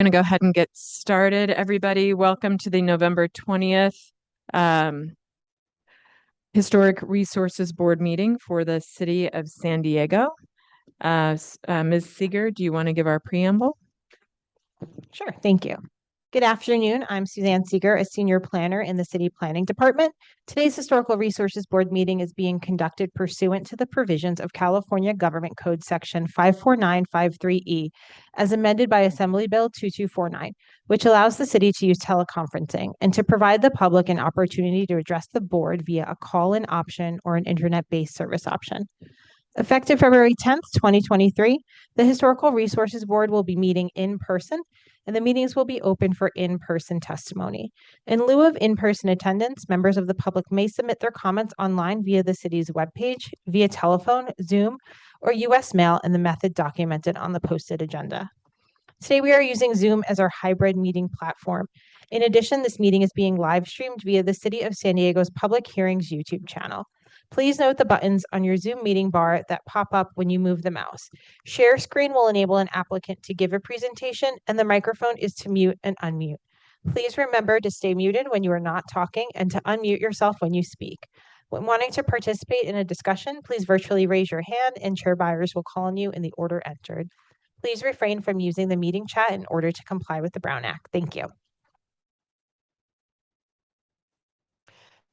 Going to go ahead and get started, everybody. Welcome to the November 20th Historic Resources Board meeting for the City of San Diego. Ms. Seeger, do you want to give our preamble? Sure, thank you. Good afternoon. I'm Suzanne Seeger, a senior planner in the City Planning Department. Today's Historical Resources Board meeting is being conducted pursuant to the provisions of California Government Code Section 54953E, as amended by Assembly Bill 2249, which allows the city to use teleconferencing and to provide the public an opportunity to address the board via a call-in option or an internet-based service option. Effective February 10th, 2023, the Historical Resources Board will be meeting in person, and the meetings will be open for in-person testimony. In lieu of in-person attendance, members of the public may submit their comments online via the city's webpage, via telephone, Zoom, or U.S. mail in the method documented on the posted agenda. Today, we are using Zoom as our hybrid meeting platform. In addition, this meeting is being live streamed via the City of San Diego's Public Hearings YouTube channel. Please note the buttons on your Zoom meeting bar that pop up when you move the mouse. Share screen will enable an applicant to give a presentation, and the microphone is to mute and unmute. Please remember to stay muted when you are not talking and to unmute yourself when you speak. When wanting to participate in a discussion, please virtually raise your hand and chair buyers will call on you in the order entered. Please refrain from using the meeting chat in order to comply with the Brown Act. Thank you.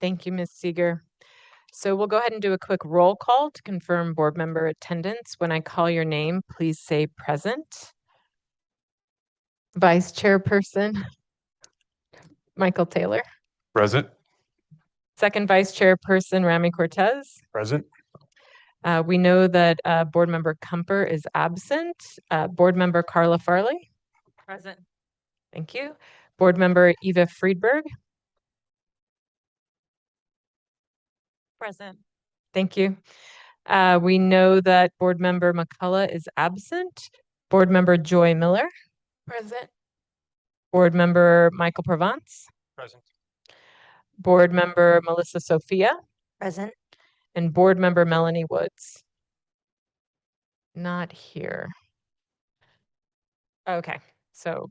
Thank you, Ms. Seeger. So we'll go ahead and do a quick roll call to confirm board member attendance. When I call your name, please say present. Vice Chairperson Michael Taylor. Present. Second Vice Chairperson Rami Cortez. Present. We know that Board Member Kumper is absent. Board Member Carla Farley. Present. Thank you. Board Member Eva Friedberg. Present. Thank you. We know that Board Member McCullough is absent. Board Member Joy Miller. Present. Board Member Michael Provence. Present. Board Member Melissa Sophia. Present. And Board Member Melanie Woods. Not here. Okay, so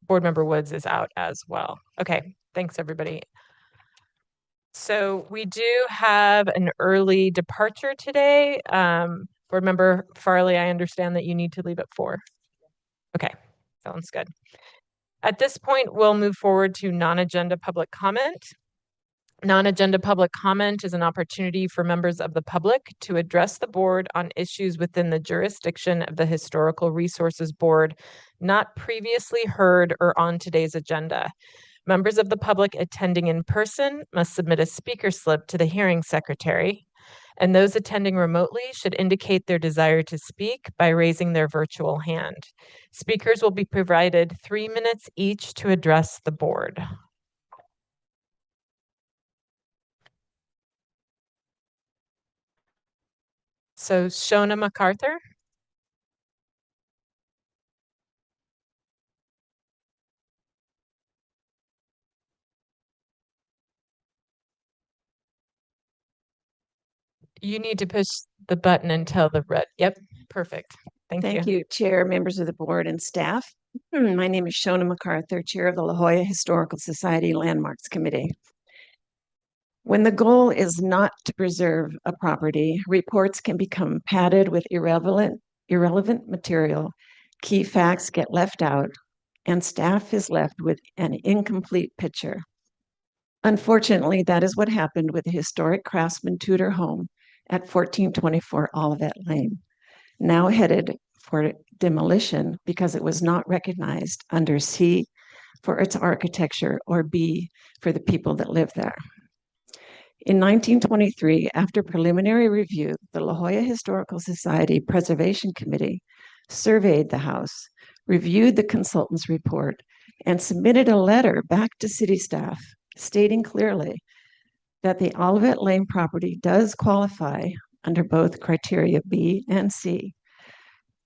Board Member Woods is out as well. Okay, thanks everybody. So we do have an early departure today. Board Member Farley, I understand that you need to leave at 4. Okay, sounds good. At this point, we'll move forward to non-agenda public comment. Non-agenda public comment is an opportunity for members of the public to address the board on issues within the jurisdiction of the Historical Resources Board not previously heard or on today's agenda. Members of the public attending in person must submit a speaker slip to the hearing secretary, and those attending remotely should indicate their desire to speak by raising their virtual hand. Speakers will be provided 3 minutes each to address the board. So Shona MacArthur. You need to push the button until the red. Yep, perfect. Thank you, Chair, members of the board, and staff. My name is Shona MacArthur, Chair of the La Jolla Historical Society Landmarks Committee. When the goal is not to preserve a property, reports can become padded with irrelevant material, key facts get left out, and staff is left with an incomplete picture. Unfortunately, that is what happened with the historic Craftsman Tudor home at 1424 Olivet Lane, now headed for demolition because it was not recognized under C for its architecture or B for the people that live there. In 1923, after preliminary review, the La Jolla Historical Society Preservation Committee surveyed the house, reviewed the consultant's report, and submitted a letter back to city staff stating clearly that the Olivet Lane property does qualify under both criteria B and C.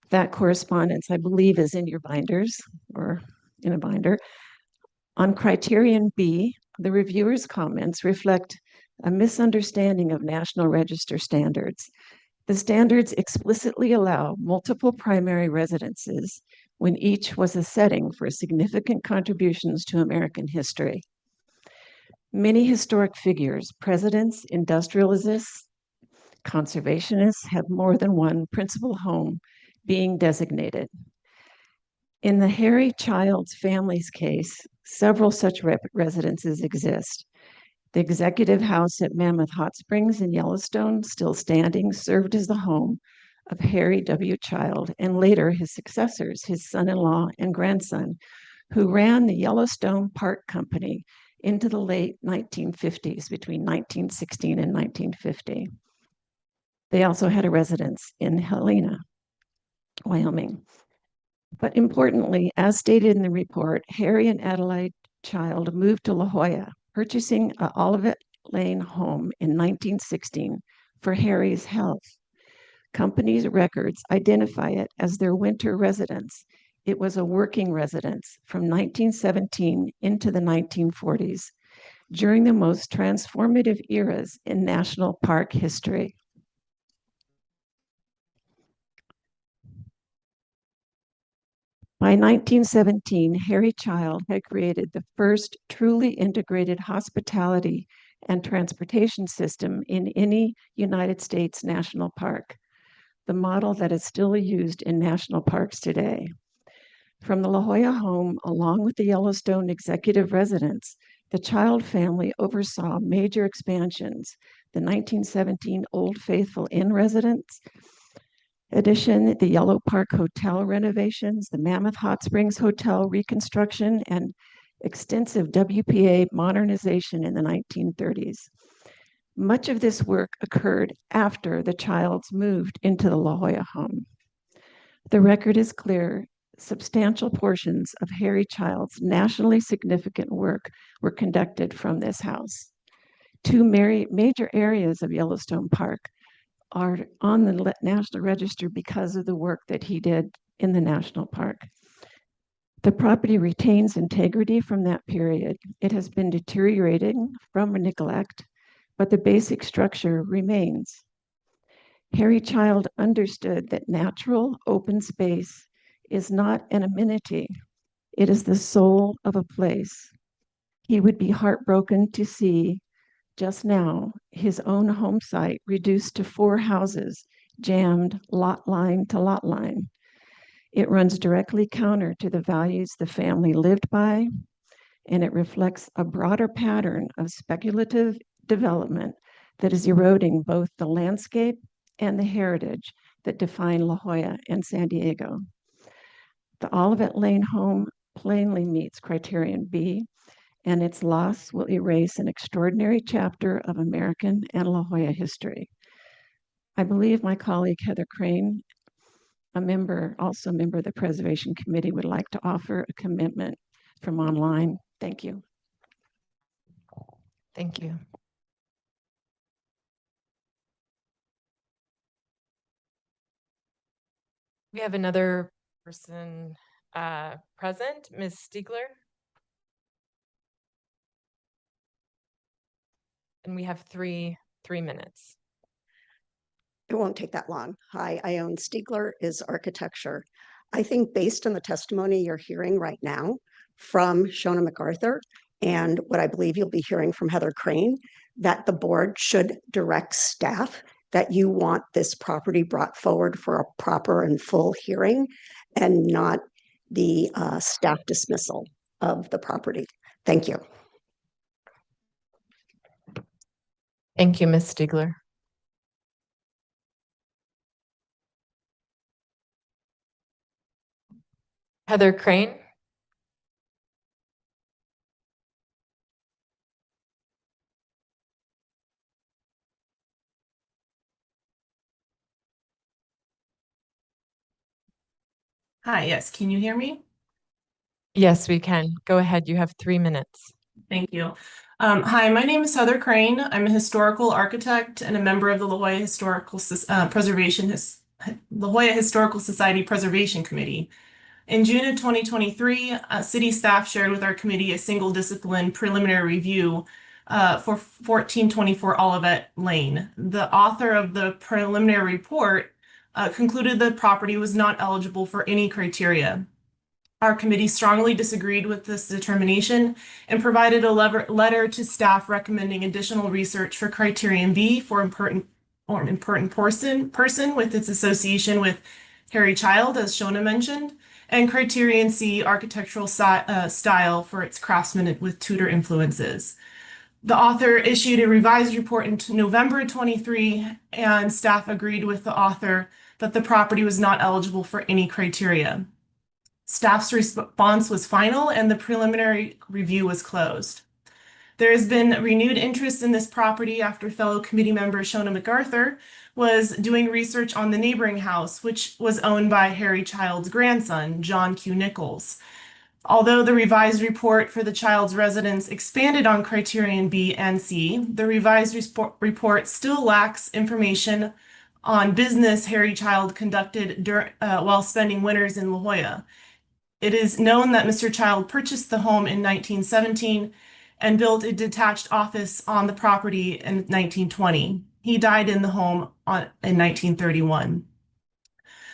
That correspondence, I believe, is in your binders or in a binder. On criterion B, the reviewer's comments reflect a misunderstanding of National Register standards. The standards explicitly allow multiple primary residences when each was a setting for significant contributions to American history. Many historic figures, presidents, industrialists, conservationists have more than one principal home being designated. In the Harry Childs family's case, several such residences exist. The executive house at Mammoth Hot Springs in Yellowstone, still standing, served as the home of Harry W. Child and later his successors, his son-in-law and grandson, who ran the Yellowstone Park Company into the late 1950s, between 1916 and 1950. They also had a residence in Helena, Wyoming. But importantly, as stated in the report, Harry and Adelaide Child moved to La Jolla, purchasing an Olivet Lane home in 1916 for Harry's health. Company's records identify it as their winter residence. It was a working residence from 1917 into the 1940s, during the most transformative eras in national park history. By 1917, Harry Child had created the first truly integrated hospitality and transportation system in any United States national park, the model that is still used in national parks today. From the La Jolla home, along with the Yellowstone executive residence, the Child family oversaw major expansions: the 1917 Old Faithful Inn residence addition, the Yellow Park Hotel renovations, the Mammoth Hot Springs Hotel reconstruction, and extensive WPA modernization in the 1930s. Much of this work occurred after the Childs moved into the La Jolla home. The record is clear. Substantial portions of Harry Child's nationally significant work were conducted from this house. Two major areas of Yellowstone Park are on the National Register because of the work that he did in the national park. The property retains integrity from that period. It has been deteriorating from neglect, but the basic structure remains. Harry Child understood that natural open space is not an amenity. It is the soul of a place. He would be heartbroken to see just now his own home site reduced to 4 houses, jammed lot line to lot line. It runs directly counter to the values the family lived by, and it reflects a broader pattern of speculative development that is eroding both the landscape and the heritage that define La Jolla and San Diego. The Olivet Lane home plainly meets criterion B, and its loss will erase an extraordinary chapter of American and La Jolla history. I believe my colleague Heather Crane, also a member of the Preservation Committee, would like to offer a commitment from online. Thank you. Thank you. We have another person present, Ms. Stiegler. And we have three minutes. It won't take that long. Hi, Ione Stiegler is architecture. I think based on the testimony you're hearing right now from Shona MacArthur and what I believe you'll be hearing from Heather Crane, that the board should direct staff that you want this property brought forward for a proper and full hearing and not the staff dismissal of the property. Thank you. Thank you, Ms. Stiegler. Heather Crane. Hi, yes, can you hear me? Yes, we can. Go ahead. You have 3 minutes. Thank you. Hi, my name is Heather Crane. I'm a historical architect and a member of the La Jolla La Jolla Historical Society Preservation Committee. In June of 2023, city staff shared with our committee a single discipline preliminary review for 1424 Olivet Lane. The author of the preliminary report concluded the property was not eligible for any criteria. Our committee strongly disagreed with this determination and provided a letter to staff recommending additional research for criterion B for important person with its association with Harry Child, as Shona mentioned, and criterion C, architectural style for its craftsman with Tudor influences. The author issued a revised report in November 23, and staff agreed with the author that the property was not eligible for any criteria. Staff's response was final and the preliminary review was closed. There has been renewed interest in this property after fellow committee member Shona MacArthur was doing research on the neighboring house, which was owned by Harry Child's grandson, John Q. Nichols. Although the revised report for the Child's residence expanded on criterion B and C, the revised report still lacks information on business Harry Child conducted while spending winters in La Jolla. It is known that Mr. Child purchased the home in 1917 and built a detached office on the property in 1920. He died in the home in 1931.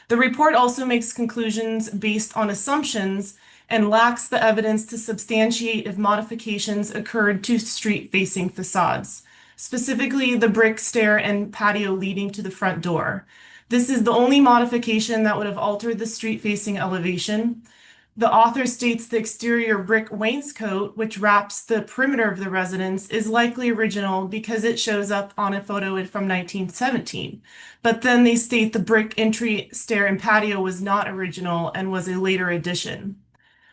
The report also makes conclusions based on assumptions and lacks the evidence to substantiate if modifications occurred to street-facing facades, specifically the brick stair and patio leading to the front door. This is the only modification that would have altered the street-facing elevation. The author states the exterior brick wainscot, which wraps the perimeter of the residence, is likely original because it shows up on a photo from 1917. But then they state the brick entry, stair, and patio was not original and was a later addition.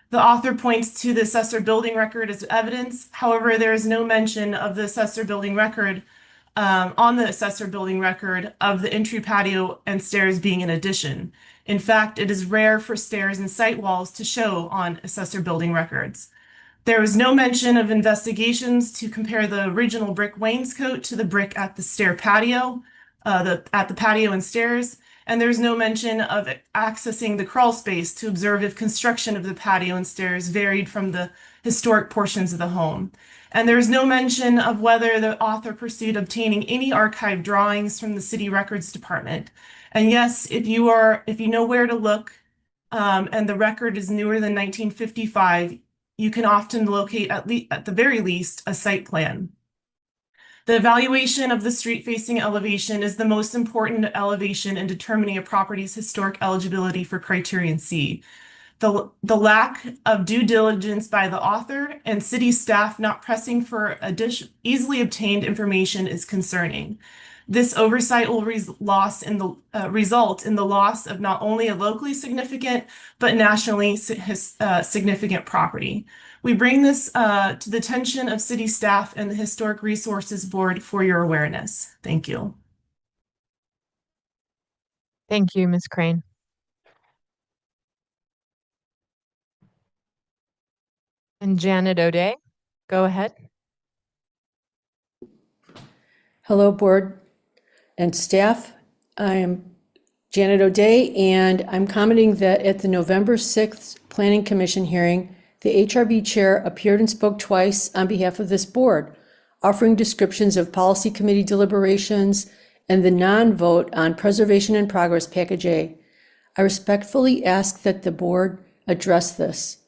The author points to the assessor building record as evidence. However, there is no mention of the assessor building record on the assessor building record of the entry patio and stairs being an addition. In fact, it is rare for stairs and site walls to show on assessor building records. There was no mention of investigations to compare the original brick wainscot to the brick at the stair patio, at the patio and stairs, and there's no mention of accessing the crawl space to observe if construction of the patio and stairs varied from the historic portions of the home. And there's no mention of whether the author pursued obtaining any archived drawings from the City Records Department. And yes, if you know where to look, and the record is newer than 1955, you can often locate at the very least a site plan. The evaluation of the street-facing elevation is the most important elevation in determining a property's historic eligibility for criterion C. The lack of due diligence by the author and city staff not pressing for easily obtained information is concerning. This oversight will result in the loss of not only a locally significant, but nationally significant property. We bring this to the attention of city staff and the Historic Resources Board for your awareness. Thank you. Thank you, Ms. Crane. And Janet O'Day, go ahead. Hello, board and staff. I am Janet O'Day, and I'm commenting that at the November 6th Planning Commission hearing, the HRB chair appeared and spoke twice on behalf of this board, offering descriptions of policy committee deliberations and the non-vote on Preservation and Progress Package A. I respectfully ask that the board address this.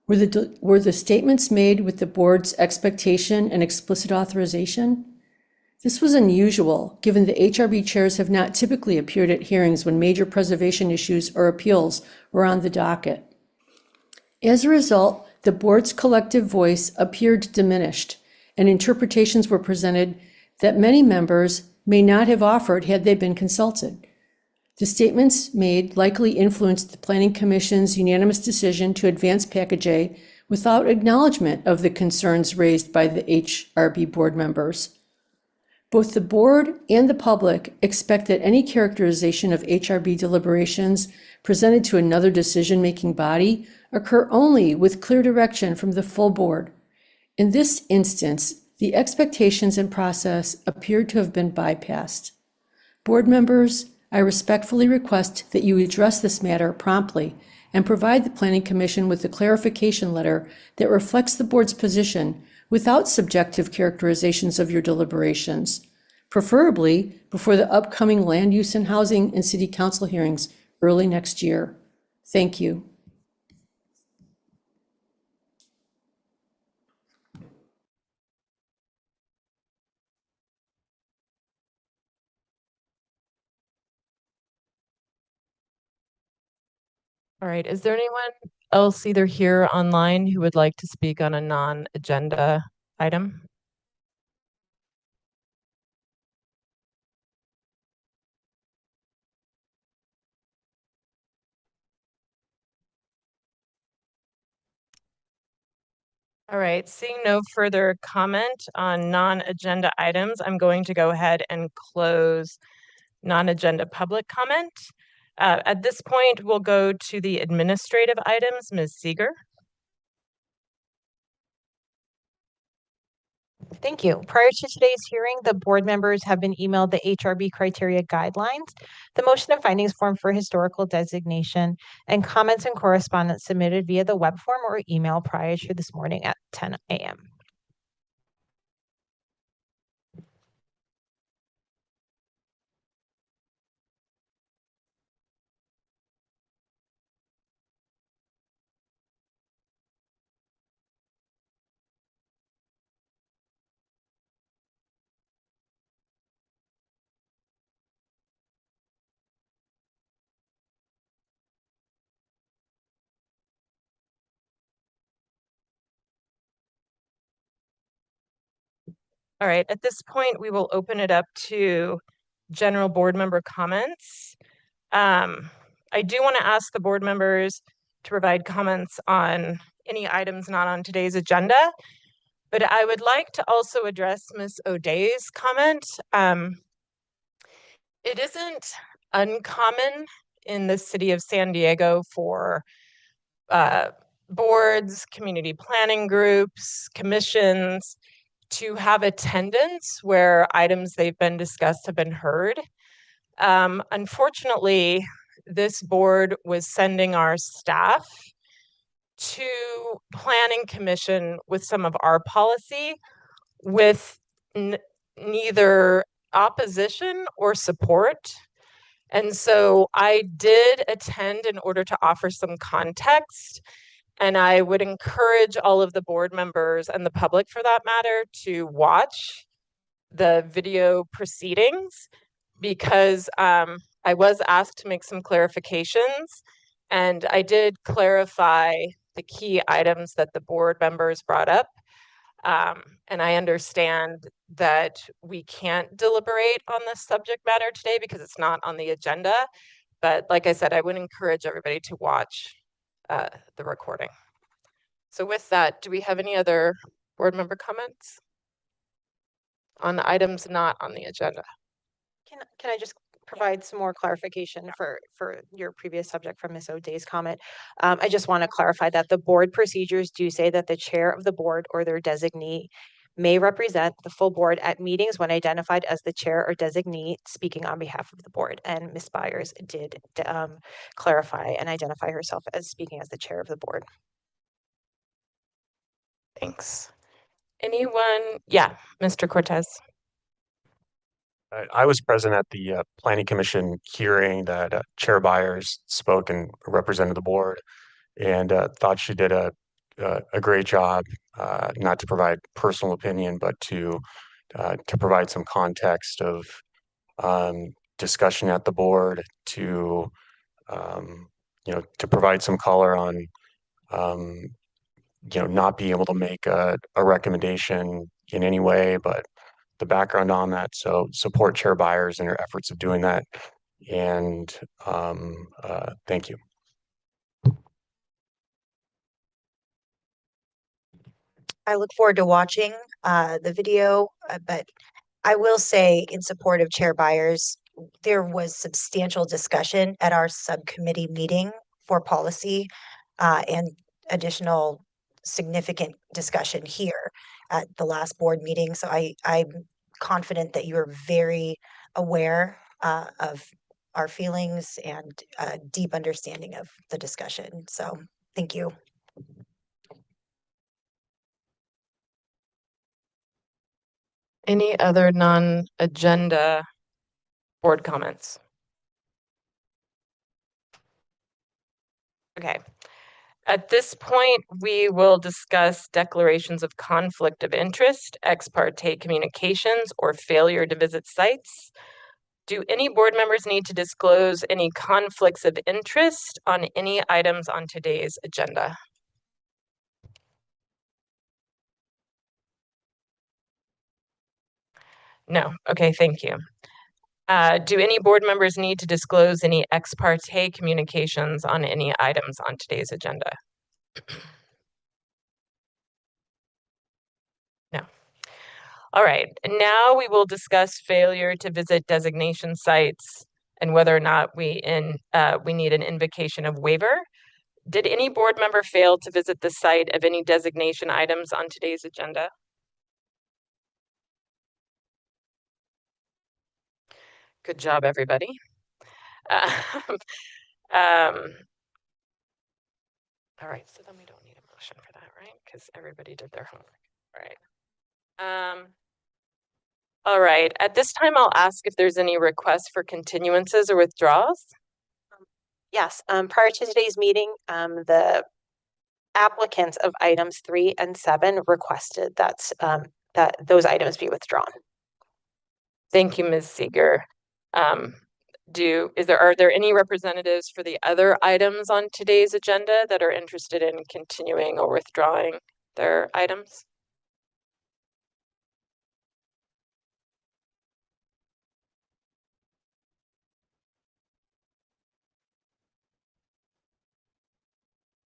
Were the statements made with the board's expectation and explicit authorization? This was unusual, given the HRB chairs have not typically appeared at hearings when major preservation issues or appeals were on the docket. As a result, the board's collective voice appeared diminished, and interpretations were presented that many members may not have offered had they been consulted. The statements made likely influenced the Planning Commission's unanimous decision to advance Package A without acknowledgement of the concerns raised by the HRB board members. Both the board and the public expect that any characterization of HRB deliberations presented to another decision-making body occur only with clear direction from the full board. In this instance, the expectations and process appeared to have been bypassed. Board members, I respectfully request that you address this matter promptly and provide the Planning Commission with a clarification letter that reflects the board's position without subjective characterizations of your deliberations, preferably before the upcoming Land Use and Housing and City Council hearings early next year. Thank you. All right, is there anyone else either here or online who would like to speak on a non-agenda item? All right, seeing no further comment on non-agenda items, I'm going to go ahead and close non-agenda public comment. At this point, we'll go to the administrative items. Ms. Seeger. Thank you. Prior to today's hearing, the board members have been emailed the HRB criteria guidelines, the motion of findings form for historical designation, and comments and correspondence submitted via the web form or email prior to this morning at 10 a.m. All right, at this point, we will open it up to general board member comments. I do want to ask the board members to provide comments on any items not on today's agenda, but I would like to also address Ms. O'Day's comment. It isn't uncommon in the city of San Diego for boards, community planning groups, commissions to have attendance where items they've been discussed have been heard. Unfortunately, this board was sending our staff to planning commission with some of our policy with neither opposition or support. And so I did attend in order to offer some context. And I would encourage all of the board members and the public for that matter to watch the video proceedings because I was asked to make some clarifications and I did clarify the key items that the board members brought up. And I understand that we can't deliberate on this subject matter today because it's not on the agenda. But like I said, I would encourage everybody to watch the recording. So with that, do we have any other board member comments on the items not on the agenda? Can I just provide some more clarification for your previous subject from Ms. O'Day's comment? I just want to clarify that the board procedures do say that the chair of the board or their designee may represent the full board at meetings when identified as the chair or designee speaking on behalf of the board. And Ms. Byers did clarify and identify herself as speaking as the chair of the board. Thanks. Anyone? Yeah, Mr. Cortez. I was present at the Planning Commission hearing that Chair Byers spoke and represented the board, and thought she did a great job. Not to provide personal opinion, but to provide some context of discussion at the board, to to provide some color on not being able to make a recommendation in any way, but the background on that. So support Chair Byers in her efforts of doing that. And thank you. I look forward to watching the video, but I will say in support of Chair Byers, there was substantial discussion at our subcommittee meeting for policy and additional significant discussion here at the last board meeting. So I'm confident that you are very aware of our feelings and a deep understanding of the discussion. So thank you. Any other non-agenda board comments? Okay. At this point, we will discuss declarations of conflict of interest, ex parte communications, or failure to visit sites. Do any board members need to disclose any conflicts of interest on any items on today's agenda? No. Okay, thank you. Do any board members need to disclose any ex parte communications on any items on today's agenda? No. All right, and now we will discuss failure to visit designation sites and whether or not we need an invocation of waiver. Did any board member fail to visit the site of any designation items on today's agenda? Good job, everybody. Um, all right, so then we don't need a motion for that, right? Because everybody did their homework. All right. All right, at this time, I'll ask if there's any requests for continuances or withdrawals. Yes, prior to today's meeting, the applicants of items 3 and 7 requested that those items be withdrawn. Thank you, Ms. Seeger. Are there any representatives for the other items on today's agenda that are interested in continuing or withdrawing their items?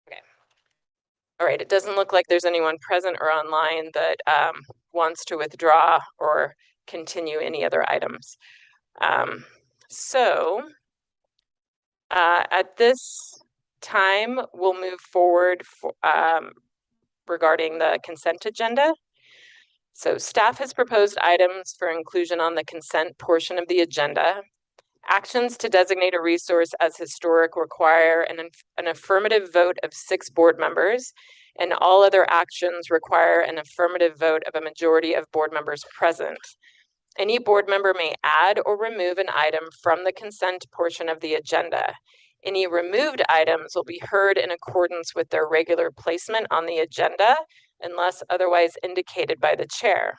Okay. All right, it doesn't look like there's anyone present or online that wants to withdraw or continue any other items. At this time, we'll move forward regarding the consent agenda. So staff has proposed items for inclusion on the consent portion of the agenda. Actions to designate a resource as historic require an affirmative vote of 6 board members, and all other actions require an affirmative vote of a majority of board members present. Any board member may add or remove an item from the consent portion of the agenda. Any removed items will be heard in accordance with their regular placement on the agenda unless otherwise indicated by the chair.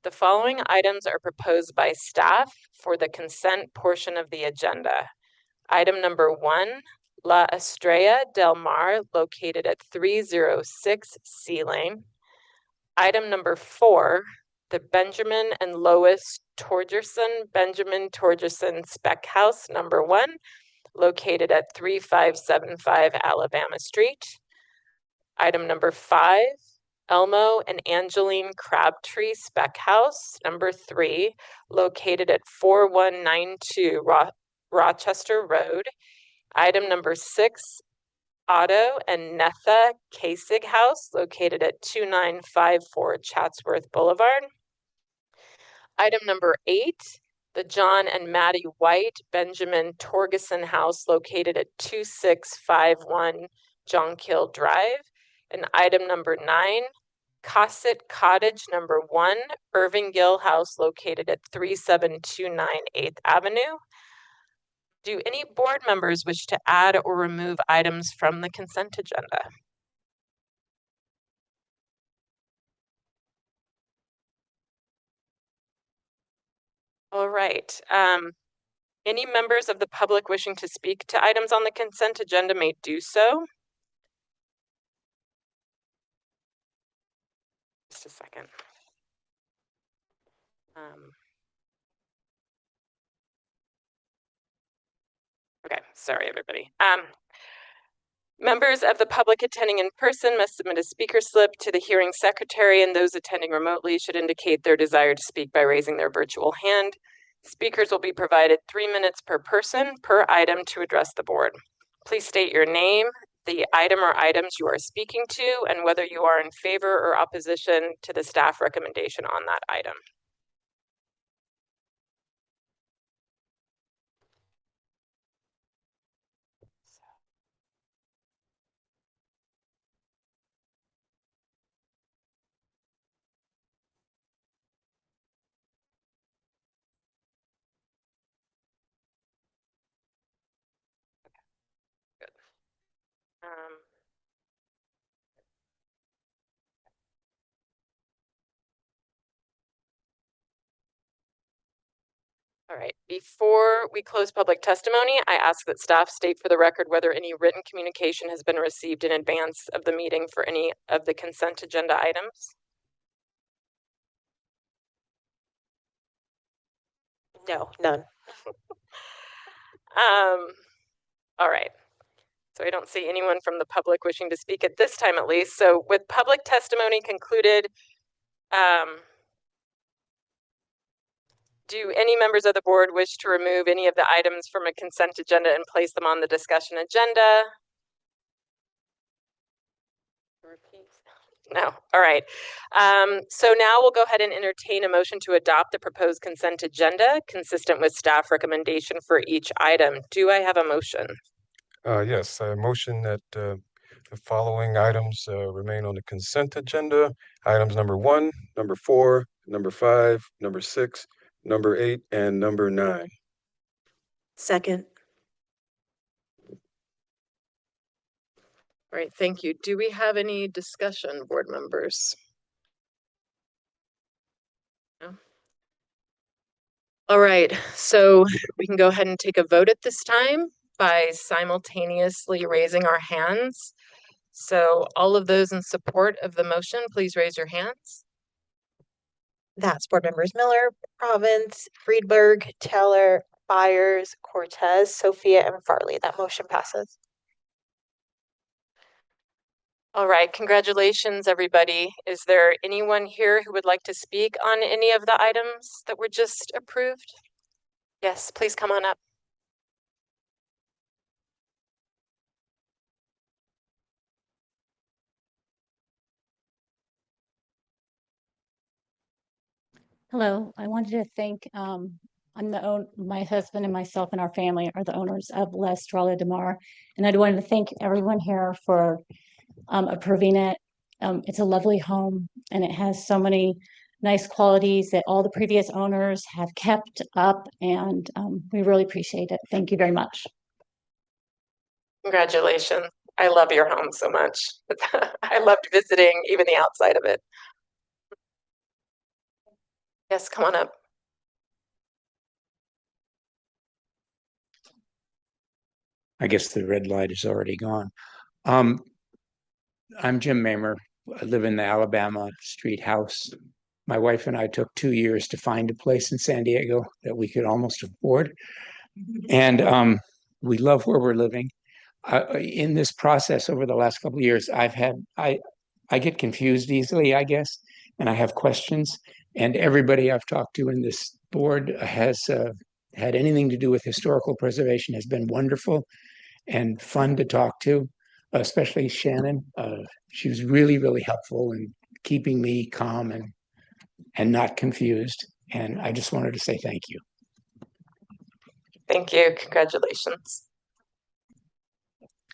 The following items are proposed by staff for the consent portion of the agenda. Item number 1, La Estrella del Mar, located at 306 C Lane. Item number 4, the Benjamin and Lois Benjamin Torgerson Spec House number 1, located at 3575 Alabama Street. Item number 5, Elmo and Angeline Crabtree Spec House number 3, located at 4192 Rochester Road. Item number 6, Otto and Netha Kasig House, located at 2954 Chatsworth Boulevard. Item number 8, the John and Maddie White Benjamin Torgeson House, located at 2651 Jonquill Drive. And item number 9, Cosset Cottage number 1, Irving Gill House, located at 3729 8th Avenue. Do any board members wish to add or remove items from the consent agenda? All right. Any members of the public wishing to speak to items on the consent agenda may do so. Just a second. Okay, sorry, everybody. Members of the public attending in person must submit a speaker slip to the hearing secretary, and those attending remotely should indicate their desire to speak by raising their virtual hand. Speakers will be provided 3 minutes per person per item to address the board. Please state your name, the item or items you are speaking to, and whether you are in favor or opposition to the staff recommendation on that item. Good. All right, before we close public testimony, I ask that staff state for the record whether any written communication has been received in advance of the meeting for any of the consent agenda items. No, none. All right. So I don't see anyone from the public wishing to speak at this time, at least. So with public testimony concluded, do any members of the board wish to remove any of the items from a consent agenda and place them on the discussion agenda? No. All right. So now we'll go ahead and entertain a motion to adopt the proposed consent agenda consistent with staff recommendation for each item. Do I have a motion? Yes, I motion that the following items remain on the consent agenda. Items number 1, number 4, number 5, number 6, number 8, and number 9. Second. All right, thank you. Do we have any discussion, board members? No? All right, so we can go ahead and take a vote at this time by simultaneously raising our hands. So all of those in support of the motion, please raise your hands. That's board members Miller, Province, Friedberg, Taylor, Byers, Cortez, Sophia, and Farley. That motion passes. All right, congratulations, everybody. Is there anyone here who would like to speak on any of the items that were just approved? Yes, please come on up. Hello, I wanted to thank, my husband and myself and our family are the owners of La Estrella de Mar. And I wanted to thank everyone here for approving it. It's a lovely home and it has so many nice qualities that all the previous owners have kept up, and we really appreciate it. Thank you very much. Congratulations. I love your home so much. I loved visiting even the outside of it. Yes, come on up. I guess the red light is already gone. I'm Jim Mamer. I live in the Alabama Street house. My wife and I took 2 years to find a place in San Diego that we could almost afford. And we love where we're living. In this process over the last couple of years, I get confused easily, I guess, and I have questions. And everybody I've talked to in this board has had anything to do with historical preservation has been wonderful and fun to talk to, especially Shannon. She was really, really helpful in keeping me calm and not confused. And I just wanted to say thank you. Thank you. Congratulations.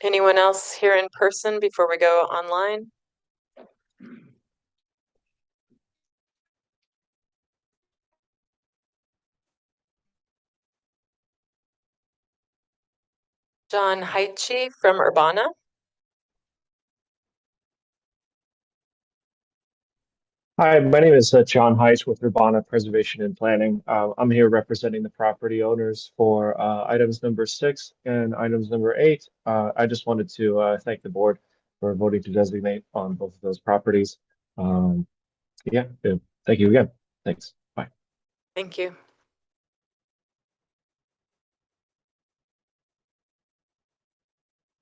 Anyone else here in person before we go online? John Heitchi from Urbana. Hi, my name is John Heiss with Urbana Preservation and Planning. I'm here representing the property owners for items number 6 and items number 8. I just wanted to thank the board for voting to designate on both of those properties. Yeah, thank you again. Thanks. Bye. Thank you.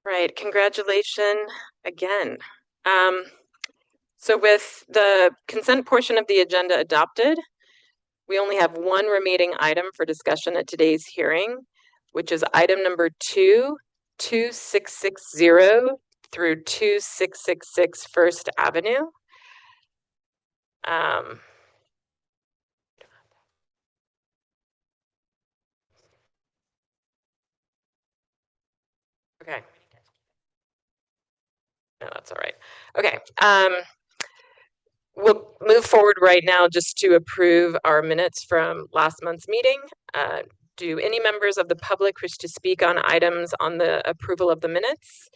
Right, congratulations again. So with the consent portion of the agenda adopted, we only have one remaining item for discussion at today's hearing, which is item number 2660 through 2666 First Avenue. Okay. No, that's all right. Okay. We'll move forward right now just to approve our minutes from last month's meeting. Do any members of the public wish to speak on items on the approval of the minutes?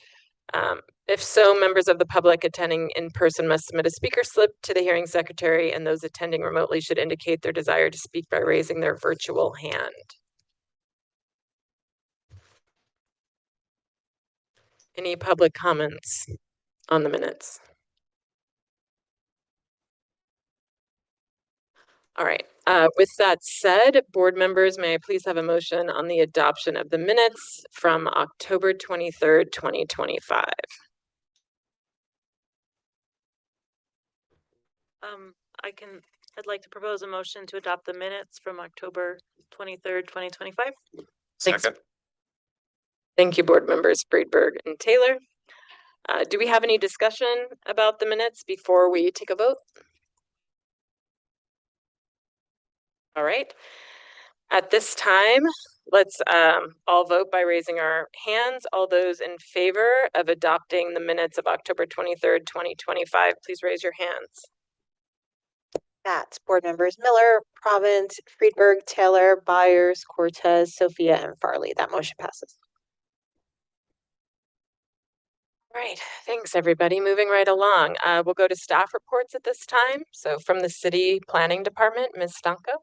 If so, members of the public attending in person must submit a speaker slip to the hearing secretary, and those attending remotely should indicate their desire to speak by raising their virtual hand. Any public comments on the minutes? All right. With that said, board members, may I please have a motion on the adoption of the minutes from October 23rd, 2025? I'd like to propose a motion to adopt the minutes from October 23rd, 2025. Thanks. Second. Thank you, board members Friedberg and Taylor. Do we have any discussion about the minutes before we take a vote? All right. At this time, let's all vote by raising our hands. All those in favor of adopting the minutes of October 23rd, 2025, please raise your hands. That's board members Miller, Province, Friedberg, Taylor, Byers, Cortez, Sophia, and Farley. That motion passes. All right, thanks everybody. Moving right along. We'll go to staff reports at this time. So from the City Planning Department, Ms. Stanko.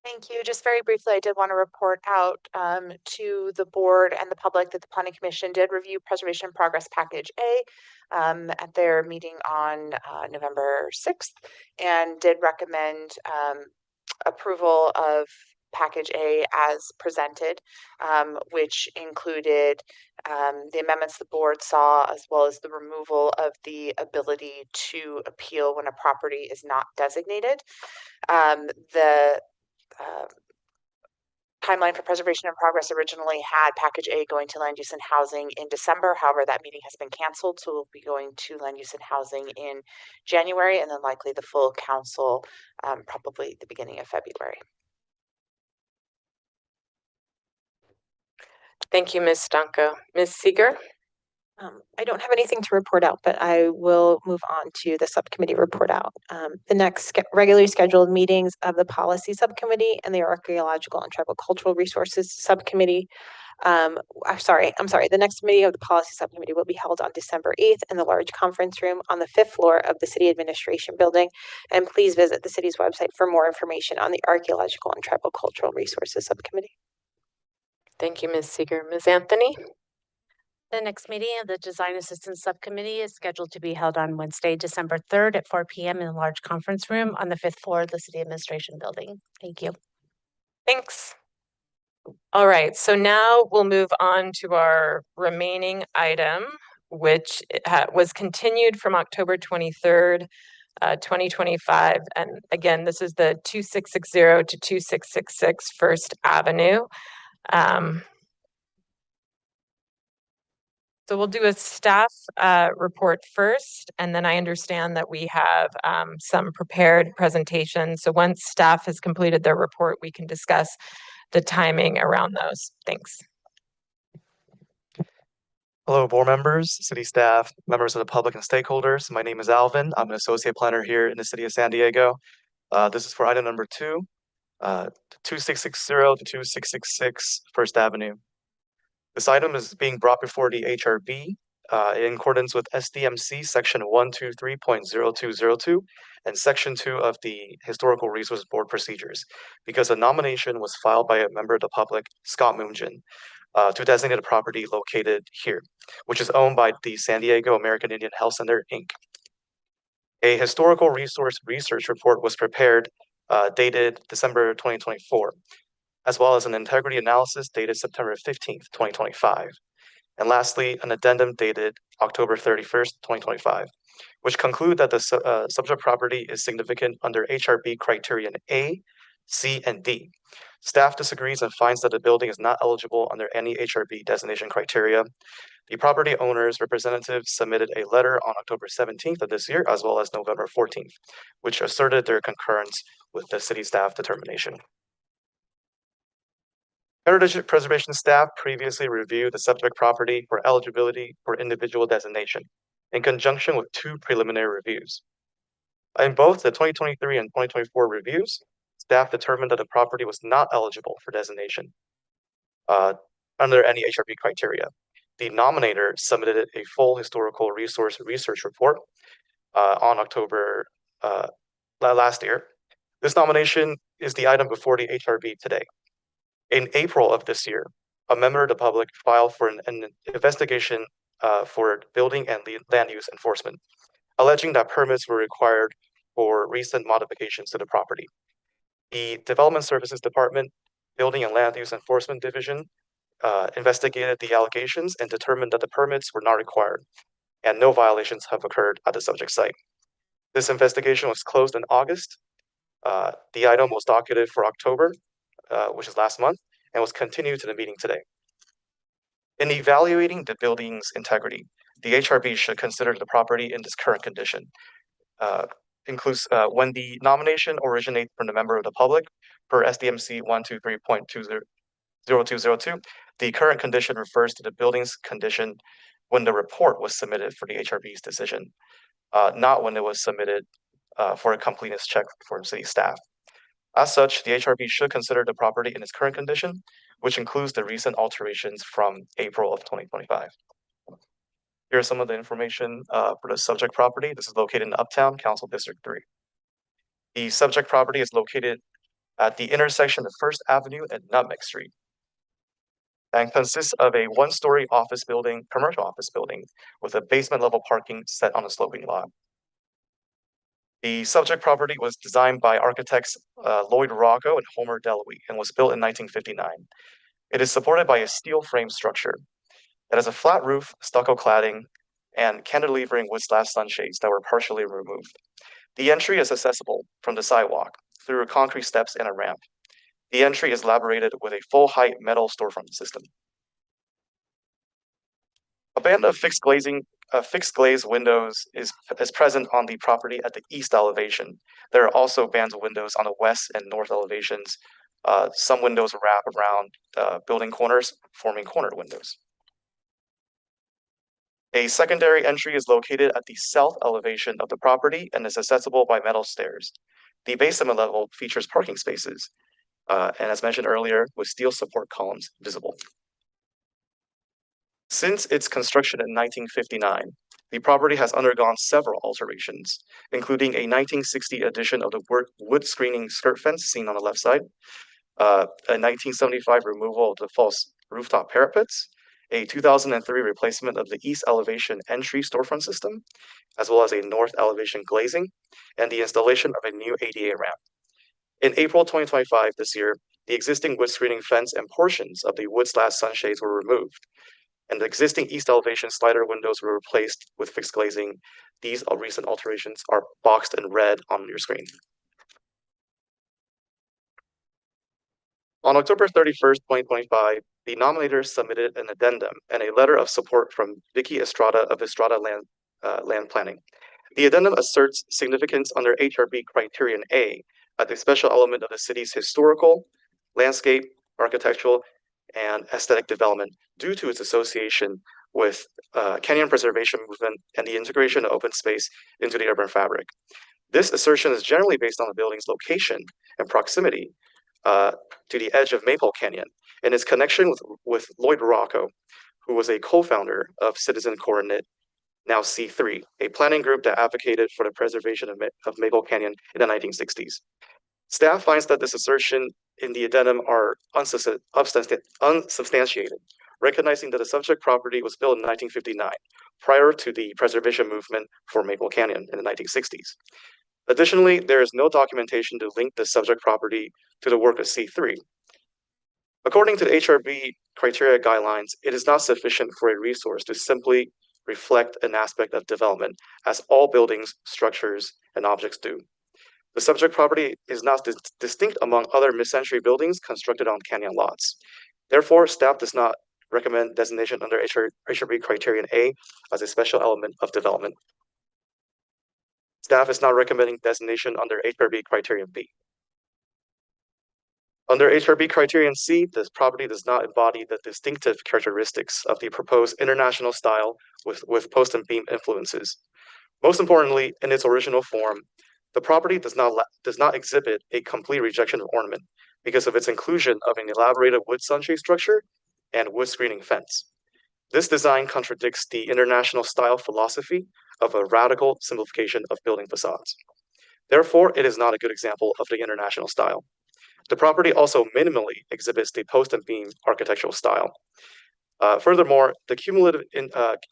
Thank you. Just very briefly, I did want to report out to the board and the public that the Planning Commission did review Preservation Progress Package A at their meeting on November 6th and did recommend approval of Package A as presented, which included the amendments the board saw, as well as the removal of the ability to appeal when a property is not designated. The timeline for Preservation and Progress originally had Package A going to Land Use and Housing in December. However, that meeting has been canceled, so we'll be going to Land Use and Housing in January, and then likely the full council probably at the beginning of February. Thank you, Ms. Stanko. Ms. Seeger? I don't have anything to report out, but I will move on to the subcommittee report out. The next regularly scheduled meetings of the Policy Subcommittee and the Archaeological and Tribal Cultural Resources Subcommittee. I'm sorry. The next meeting of the Policy Subcommittee will be held on December 8th in the large conference room on the 5th floor of the City Administration Building. And please visit the city's website for more information on the Archaeological and Tribal Cultural Resources Subcommittee. Thank you, Ms. Seeger. Ms. Anthony? The next meeting of the Design Assistance Subcommittee is scheduled to be held on Wednesday, December 3rd at 4 p.m. in the large conference room on the 5th floor of the City Administration Building. Thank you. Thanks. All right, so now we'll move on to our remaining item, which was continued from October 23rd, 2025. And again, this is the 2660 to 2666 First Avenue. So we'll do a staff report first, and then I understand that we have some prepared presentations. So once staff has completed their report, we can discuss the timing around those. Thanks. Hello, board members, city staff, members of the public and stakeholders. My name is Alvin. I'm an associate planner here in the city of San Diego. This is for item number 2, 2660 to 2666 First Avenue. This item is being brought before the HRB in accordance with SDMC section 123.0202 and section 2 of the Historical Resources Board procedures, because a nomination was filed by a member of the public, Scott Moonjin, to designate a property located here, which is owned by the San Diego American Indian Health Center, Inc. A historical resource research report was prepared dated December 2024, as well as an integrity analysis dated September 15th, 2025. And lastly, an addendum dated October 31st, 2025, which conclude that the subject property is significant under HRB criterion A, C, and D. Staff disagrees and finds that the building is not eligible under any HRB designation criteria. The property owner's representative submitted a letter on October 17th of this year, as well as November 14th, which asserted their concurrence with the city staff determination. Heritage preservation staff previously reviewed the subject property for eligibility for individual designation in conjunction with 2 preliminary reviews. In both the 2023 and 2024 reviews, staff determined that the property was not eligible for designation. under any HRB criteria. The nominator submitted a full historical resource research report on October last year. This nomination is the item before the HRB today. In April of this year, a member of the public filed for an investigation for building and land use enforcement, alleging that permits were required for recent modifications to the property. The Development Services Department, Building and Land Use Enforcement Division investigated the allegations and determined that the permits were not required and no violations have occurred at the subject site. This investigation was closed in August. The item was docketed for October, which is last month, and was continued to the meeting today. In evaluating the building's integrity, the HRB should consider the property in this current condition. Includes when the nomination originates from the member of the public per SDMC 123.0202, the current condition refers to the building's condition when the report was submitted for the HRB's decision, not when it was submitted for a completeness check for city staff. As such, the HRB should consider the property in its current condition, which includes the recent alterations from April of 2025. Here's some of the information for the subject property. This is located in Uptown, Council District 3. The subject property is located at the intersection of First Avenue and Nutmeg Street, and consists of a one-story office building, commercial office building, with a basement level parking set on a sloping lot. The subject property was designed by architects Lloyd Rocco and Homer Delowy and was built in 1959. It is supported by a steel frame structure. It has a flat roof, stucco cladding, and cantilevering wood slash sunshades that were partially removed. The entry is accessible from the sidewalk through concrete steps and a ramp. The entry is elaborated with a full-height metal storefront system. A band of fixed glaze windows is present on the property at the east elevation. There are also bands of windows on the west and north elevations. Some windows wrap around building corners, forming corner windows. A secondary entry is located at the south elevation of the property and is accessible by metal stairs. The basement level features parking spaces, and as mentioned earlier, with steel support columns visible. Since its construction in 1959, the property has undergone several alterations, including a 1960 addition of the wood screening skirt fence seen on the left side, a 1975 removal of the false rooftop parapets, a 2003 replacement of the east elevation entry storefront system, as well as a north elevation glazing, and the installation of a new ADA ramp. In April 2025 this year, the existing wood screening fence and portions of the wood slash sunshades were removed, and the existing east elevation slider windows were replaced with fixed glazing. These recent alterations are boxed in red on your screen. On October 31st, 2025, the nominators submitted an addendum and a letter of support from Vicky Estrada of Estrada Land Planning. The addendum asserts significance under HRB Criterion A as a special element of the city's historical, landscape, architectural, and aesthetic development due to its association with canyon preservation movement and the integration of open space into the urban fabric. This assertion is generally based on the building's location and proximity to the edge of Maple Canyon and its connection with Lloyd Rocco, who was a co-founder of Citizen Coordinate, now C3, a planning group that advocated for the preservation of Maple Canyon in the 1960s. Staff finds that this assertion in the addendum are unsubstantiated, recognizing that the subject property was built in 1959, prior to the preservation movement for Maple Canyon in the 1960s. Additionally, there is no documentation to link the subject property to the work of C3. According to the HRB criteria guidelines, it is not sufficient for a resource to simply reflect an aspect of development, as all buildings, structures, and objects do. The subject property is not distinct among other mid-century buildings constructed on canyon lots. Therefore, staff does not recommend designation under HRB Criterion A as a special element of development. Staff is not recommending designation under HRB Criterion B. Under HRB Criterion C, this property does not embody the distinctive characteristics of the proposed international style with post and beam influences. Most importantly, in its original form, the property does not exhibit a complete rejection of ornament because of its inclusion of an elaborated wood sunshade structure and wood screening fence. This design contradicts the international style philosophy of a radical simplification of building facades. Therefore, it is not a good example of the international style. The property also minimally exhibits the post and beam architectural style. Furthermore, the cumulative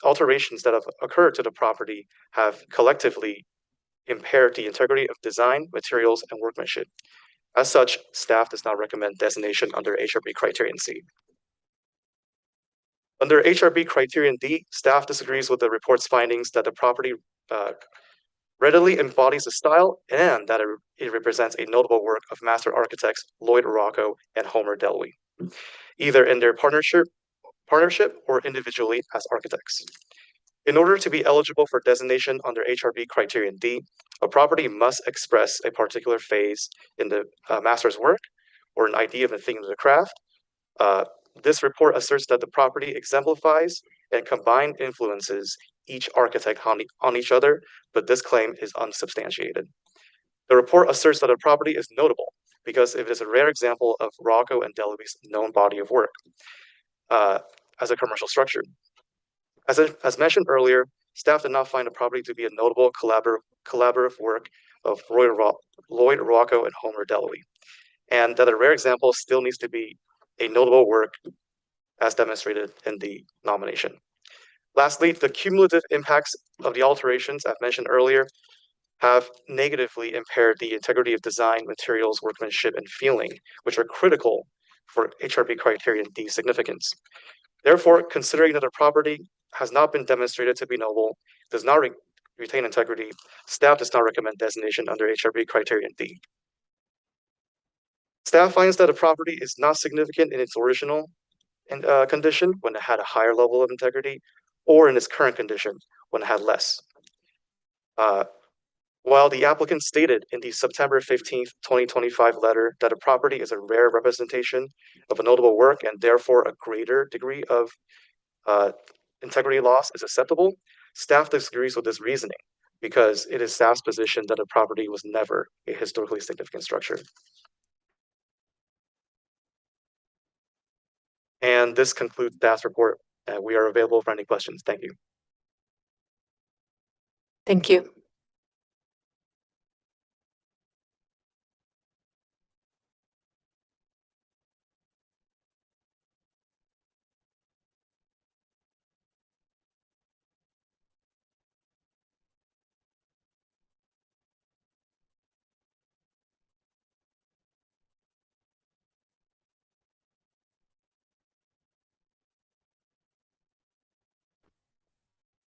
alterations that have occurred to the property have collectively impaired the integrity of design, materials, and workmanship. As such, staff does not recommend designation under HRB Criterion C. Under HRB Criterion D, staff disagrees with the report's findings that the property readily embodies the style and that it represents a notable work of master architects Lloyd Rocco and Homer Delwy, either in their partnership or individually as architects. In order to be eligible for designation under HRB Criterion D, a property must express a particular phase in the master's work or an idea of the theme of the craft. This report asserts that the property exemplifies and combined influences each architect on each other, but this claim is unsubstantiated. The report asserts that a property is notable because it is a rare example of Rocco and Delwy's known body of work as a commercial structure. As mentioned earlier, staff did not find the property to be a notable collaborative work of Lloyd Rocco and Homer Delwy, and that a rare example still needs to be a notable work as demonstrated in the nomination. Lastly, the cumulative impacts of the alterations I've mentioned earlier have negatively impaired the integrity of design, materials, workmanship, and feeling, which are critical for HRB Criterion D significance. Therefore, considering that the property has not been demonstrated to be noble, does not retain integrity, staff does not recommend designation under HRB Criterion D. Staff finds that a property is not significant in its original condition when it had a higher level of integrity, or in its current condition when it had less. While the applicant stated in the September 15th, 2025 letter that a property is a rare representation of a notable work and therefore a greater degree of integrity loss is acceptable, staff disagrees with this reasoning because it is staff's position that a property was never a historically significant structure. And this concludes staff's report. We are available for any questions. Thank you. Thank you.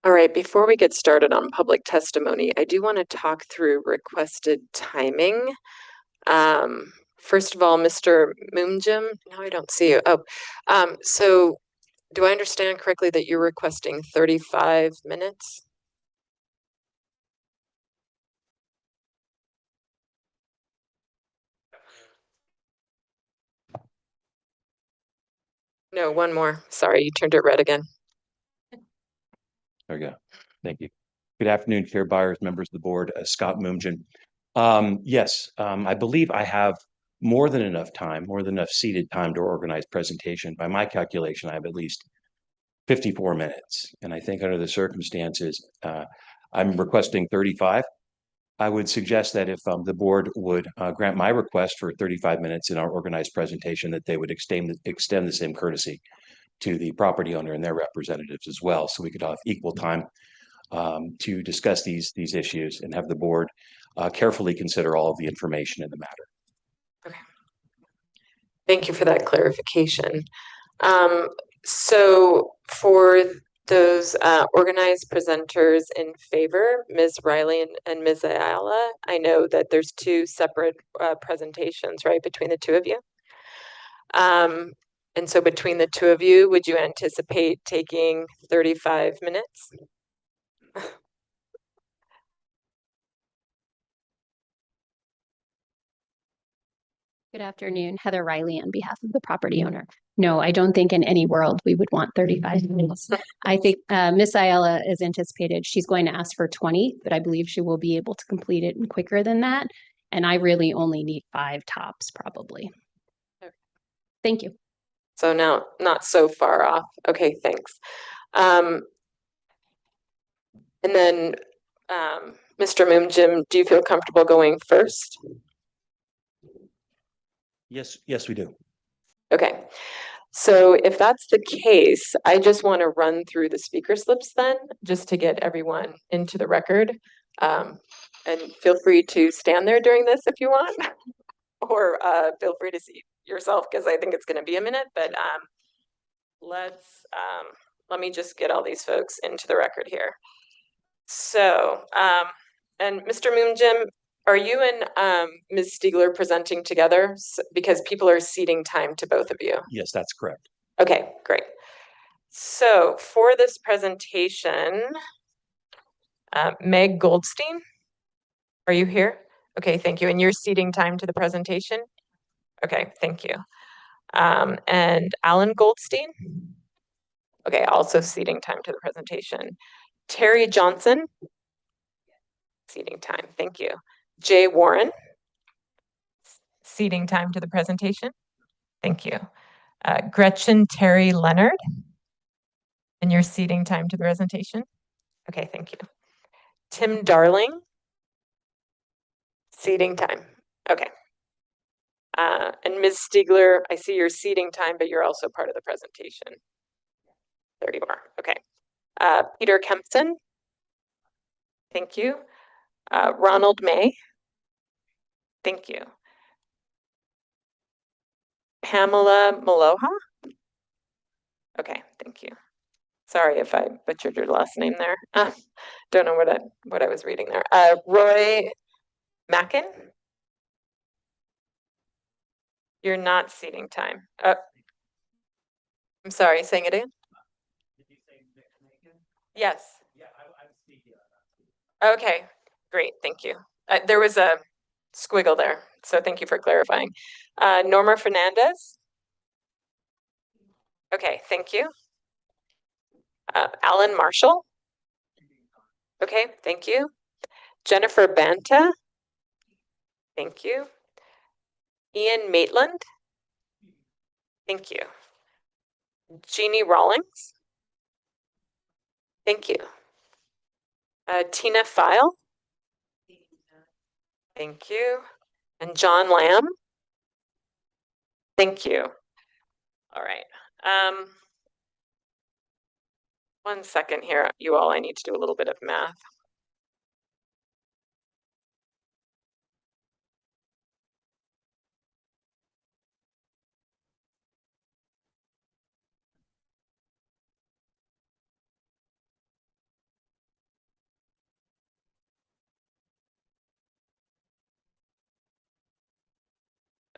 All right, before we get started on public testimony, I do want to talk through requested timing. First of all, Mr. Moomjim, no, I don't see you. Oh, so do I understand correctly that you're requesting 35 minutes? No, one more. Sorry, you turned it red again. There we go. Thank you. Good afternoon, Chair Byers, members of the board, Scott Moomjin. Yes, I believe I have more than enough time, more than enough seated time to organize presentation. By my calculation, I have at least 54 minutes. And I think under the circumstances, I'm requesting 35. I would suggest that if the board would grant my request for 35 minutes in our organized presentation, that they would extend the same courtesy to the property owner and their representatives as well, so we could have equal time to discuss these issues and have the board carefully consider all of the information in the matter. Okay. Thank you for that clarification. So for those organized presenters in favor, Ms. Riley and Ms. Ayala, I know that there's two separate presentations, right, between the two of you. And so between the two of you, would you anticipate taking 35 minutes? Good afternoon, Heather Riley on behalf of the property owner. No, I don't think in any world we would want 35 minutes. I think Miss Ayala is anticipated, she's going to ask for 20, but I believe she will be able to complete it quicker than that. And I really only need 5 tops probably. Okay. Thank you. So now, not so far off. Okay, thanks. And then, Mr. Moomjim, do you feel comfortable going first? Yes, we do. Okay, so if that's the case, I just want to run through the speaker slips then, just to get everyone into the record. And feel free to stand there during this if you want, or feel free to see yourself because I think it's going to be a minute. But let me just get all these folks into the record here. So, and Mr. Moomjim, are you and Ms. Stiegler presenting together? Because people are ceding time to both of you. Yes, that's correct. Okay, great. So for this presentation, Meg Goldstein, are you here? Okay, thank you. And you're ceding time to the presentation? Okay, thank you. And Alan Goldstein? Okay, also ceding time to the presentation. Terry Johnson? Ceding time, thank you. Jay Warren? Ceding time to the presentation. Thank you. Gretchen Terry Leonard? And you're ceding time to the presentation. Okay, thank you. Tim Darling? Ceding time. Okay. And Ms. Stiegler, I see you're ceding time, but you're also part of the presentation. There you are. Okay. Peter Kempson? Thank you. Ronald May? Thank you. Pamela Maloha? Okay, thank you. Sorry if I butchered your last name there. Don't know what I was reading there. Roy Mackin? You're not ceding time. I'm sorry, saying it again? Yes. Okay, great, thank you. There was a squiggle there, so thank you for clarifying. Norma Fernandez? Okay, thank you. Alan Marshall? Okay, thank you. Jennifer Banta? Thank you. Ian Maitland? Thank you. Jeannie Rawlings? Thank you. Tina File? Thank you. And John Lamb? Thank you. All right. 1 second here, you all. I need to do a little bit of math.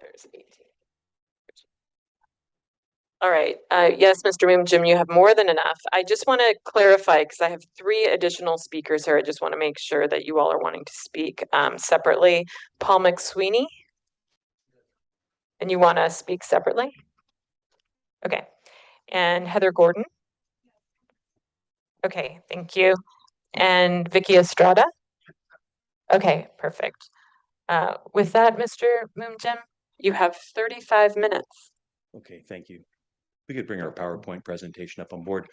There's 18. All right. Yes, Mr. Moomjim, you have more than enough. I just want to clarify because I have 3 additional speakers here. I just want to make sure that you all are wanting to speak separately. Paul McSweeney? And you want to speak separately? Okay. And Heather Gordon? Okay, thank you. And Vicky Estrada? Okay, perfect. With that, Mr. Moomjim, you have 35 minutes. Okay, thank you. We could bring our PowerPoint presentation up on board.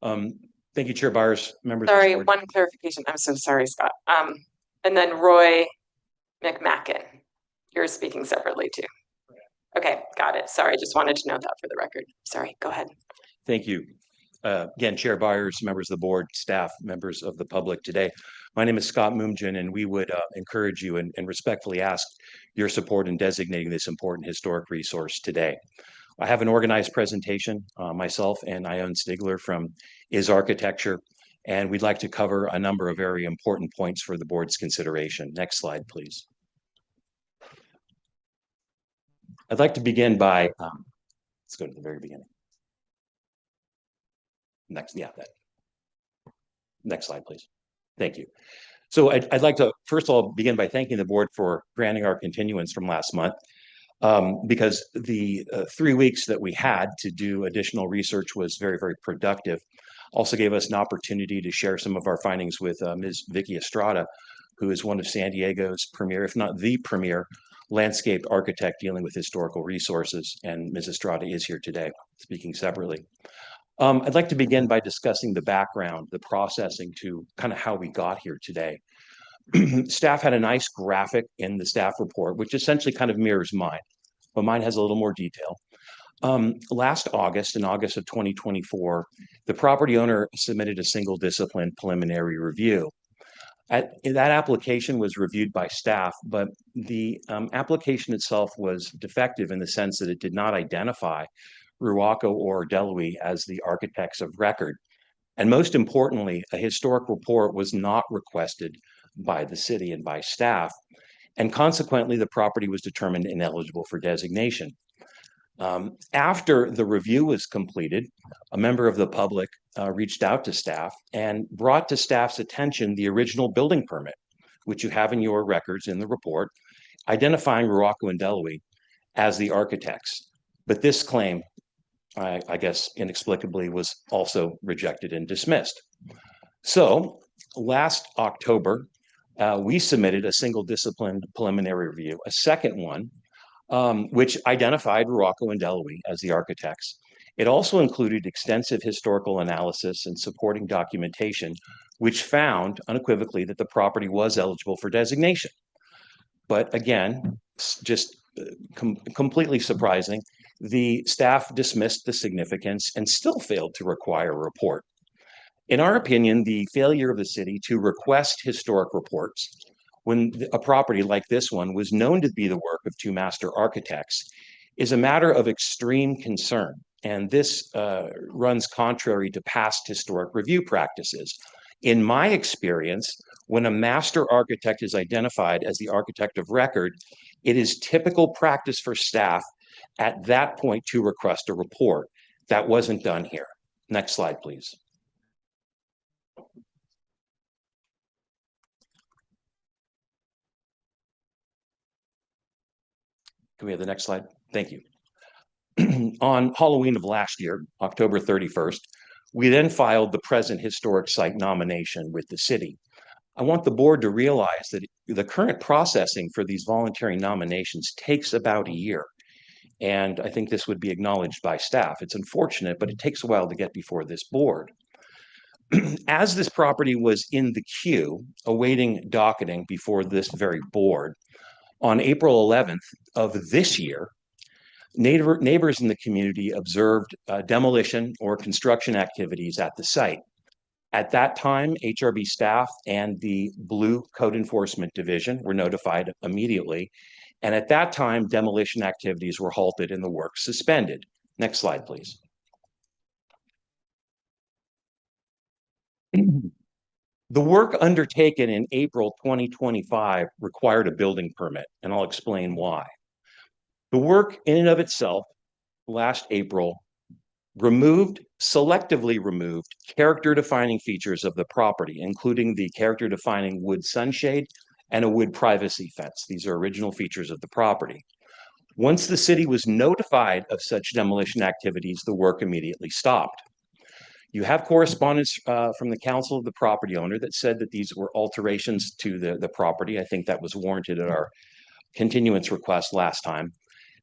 Thank you, Chair Byers, members of the Sorry, board. one clarification. I'm so sorry, Scott. And then Roy McMacken, you're speaking separately too. Okay, got it. Sorry, just wanted to note that for the record. Sorry, go ahead. Thank you. Again, Chair Byers, members of the board, staff, members of the public today. My name is Scott Moomjin, and we would encourage you and respectfully ask your support in designating this important historic resource today. I have an organized presentation, myself and Ione Stiegler from Is Architecture, and we'd like to cover a number of very important points for the board's consideration. Next slide, please. I'd like to begin by, let's go to the very beginning. Next slide, please. Thank you. So I'd like to, first of all, begin by thanking the board for granting our continuance from last month. Because the 3 weeks that we had to do additional research was very, very productive. Also gave us an opportunity to share some of our findings with Ms. Vicky Estrada, who is one of San Diego's premier, if not the premier, landscape architect dealing with historical resources, and Ms. Estrada is here today, speaking separately. I'd like to begin by discussing the background, the processing to kind of how we got here today. Staff had a nice graphic in the staff report, which essentially kind of mirrors mine, but mine has a little more detail. Last August, in August of 2024, the property owner submitted a single discipline preliminary review. That application was reviewed by staff, but the application itself was defective in the sense that it did not identify Ruaco or Deloy as the architects of record. And most importantly, a historic report was not requested by the city and by staff. And consequently, the property was determined ineligible for designation. After the review was completed, a member of the public reached out to staff and brought to staff's attention the original building permit, which you have in your records in the report, identifying Ruaco and Deloy as the architects. But this claim, I guess inexplicably, was also rejected and dismissed. So last October, we submitted a single discipline preliminary review, a second one, which identified Ruaco and Deloy as the architects. It also included extensive historical analysis and supporting documentation, which found unequivocally that the property was eligible for designation. But again, just completely surprising, the staff dismissed the significance and still failed to require a report. In our opinion, the failure of the city to request historic reports when a property like this one was known to be the work of two master architects is a matter of extreme concern. And this runs contrary to past historic review practices. In my experience, when a master architect is identified as the architect of record, it is typical practice for staff at that point to request a report. That wasn't done here. Next slide, please. Can we have the next slide? Thank you. On Halloween of last year, October 31st, we then filed the present historic site nomination with the city. I want the board to realize that the current processing for these voluntary nominations takes about a year. And I think this would be acknowledged by staff. It's unfortunate, but it takes a while to get before this board. As this property was in the queue, awaiting docketing before this very board, on April 11th of this year, neighbors in the community observed demolition or construction activities at the site. At that time, HRB staff and the Blue Code Enforcement Division were notified immediately. And at that time, demolition activities were halted and the work suspended. Next slide, please. The work undertaken in April 2025 required a building permit, and I'll explain why. The work in and of itself, last April, selectively removed character-defining features of the property, including the character-defining wood sunshade and a wood privacy fence. These are original features of the property. Once the city was notified of such demolition activities, the work immediately stopped. You have correspondence from the council of the property owner that said that these were alterations to the property. I think that was warranted at our continuance request last time.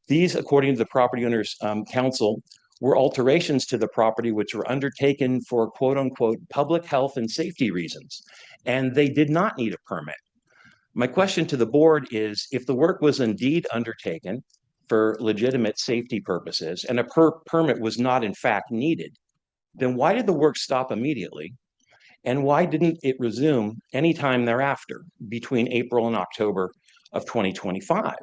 These, according to the property owner's council, were alterations to the property which were undertaken for quote unquote public health and safety reasons, and they did not need a permit. My question to the board is, if the work was indeed undertaken for legitimate safety purposes and a permit was not in fact needed, then why did the work stop immediately? And why didn't it resume anytime thereafter between April and October of 2025?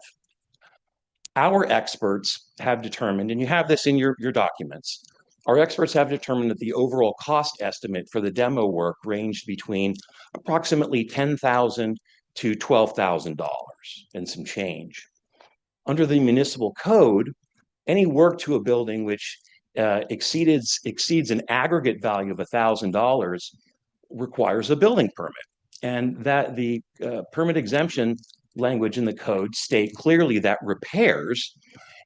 Our experts have determined, and you have this in your documents, our experts have determined that the overall cost estimate for the demo work ranged between approximately $10,000 to $12,000 and some change. Under the municipal code, any work to a building which exceeds an aggregate value of $1,000 requires a building permit. And that the permit exemption language in the code state clearly that repairs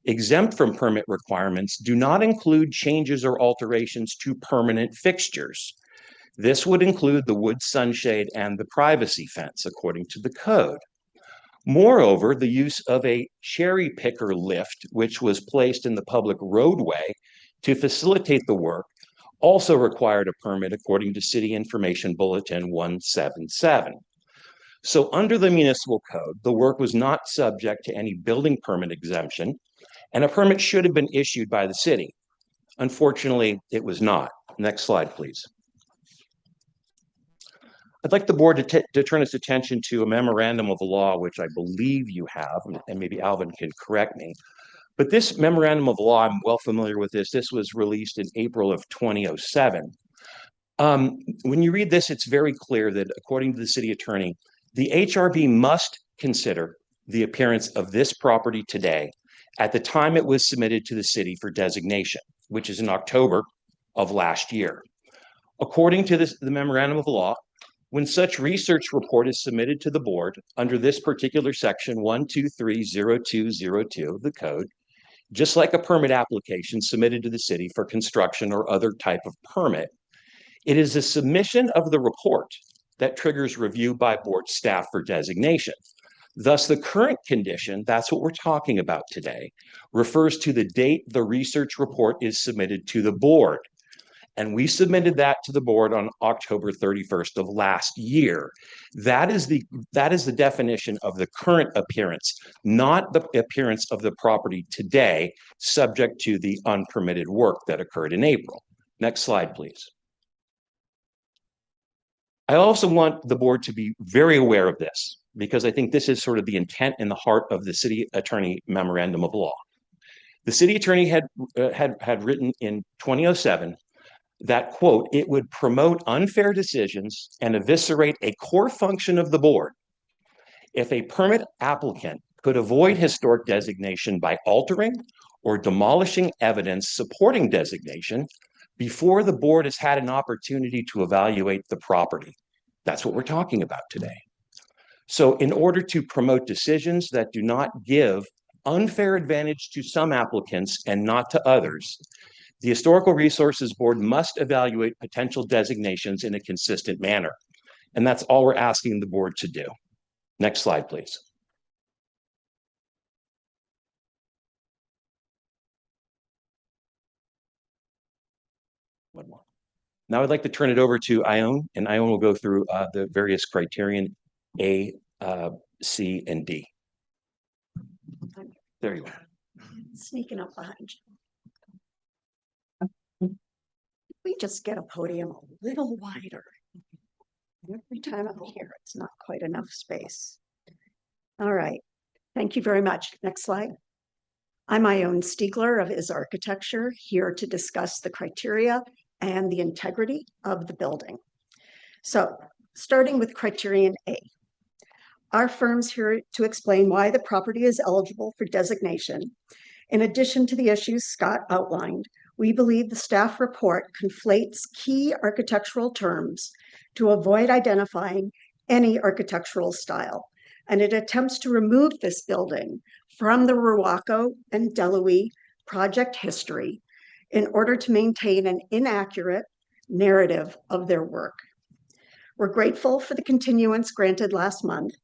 exempt from permit requirements do not include changes or alterations to permanent fixtures. This would include the wood sunshade and the privacy fence, according to the code. Moreover, the use of a cherry picker lift, which was placed in the public roadway to facilitate the work, also required a permit according to City Information Bulletin 177. So under the municipal code, the work was not subject to any building permit exemption, and a permit should have been issued by the city. Unfortunately, it was not. Next slide, please. I'd like the board to turn its attention to a memorandum of law, which I believe you have, and maybe Alvin can correct me. But this memorandum of law, I'm well familiar with this. This was released in April of 2007. When you read this, it's very clear that according to the city attorney, the HRB must consider the appearance of this property today at the time it was submitted to the city for designation, which is in October of last year. According to the memorandum of law, when such research report is submitted to the board under this particular section 1230202 of the code, just like a permit application submitted to the city for construction or other type of permit, it is a submission of the report that triggers review by board staff for designation. Thus, the current condition, that's what we're talking about today, refers to the date the research report is submitted to the board. And we submitted that to the board on October 31st of last year. That is the definition of the current appearance, not the appearance of the property today, subject to the unpermitted work that occurred in April. Next slide, please. I also want the board to be very aware of this, because I think this is sort of the intent and the heart of the city attorney memorandum of law. The city attorney had written in 2007 that, quote, it would promote unfair decisions and eviscerate a core function of the board if a permit applicant could avoid historic designation by altering or demolishing evidence supporting designation before the board has had an opportunity to evaluate the property. That's what we're talking about today. So in order to promote decisions that do not give unfair advantage to some applicants and not to others, the Historical Resources Board must evaluate potential designations in a consistent manner. And that's all we're asking the board to do. Next slide, please. One more. Now I'd like to turn it over to Ione, and Ione will go through the various criterion A, C, and D. There you are. Sneaking up behind you. We just get a podium a little wider. Every time I'm here, it's not quite enough space. All right. Thank you very much. Next slide. I'm Ione Stiegler of Is Architecture, here to discuss the criteria and the integrity of the building. So, starting with criterion A. Our firm's here to explain why the property is eligible for designation. In addition to the issues Scott outlined, we believe the staff report conflates key architectural terms to avoid identifying any architectural style, and it attempts to remove this building from the Ruaco and Deluy project history in order to maintain an inaccurate narrative of their work. We're grateful for the continuance granted last month.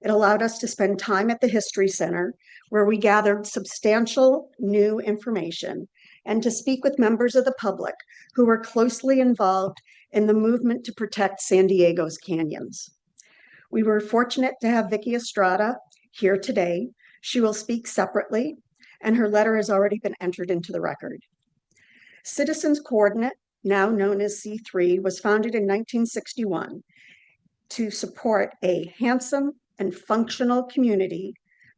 It allowed us to spend time at the History Center, where we gathered substantial new information, and to speak with members of the public who were closely involved in the movement to protect San Diego's canyons. We were fortunate to have Vicki Estrada here today. She will speak separately, and her letter has already been entered into the record. Citizens Coordinate, now known as C3, was founded in 1961 to support a handsome and functional community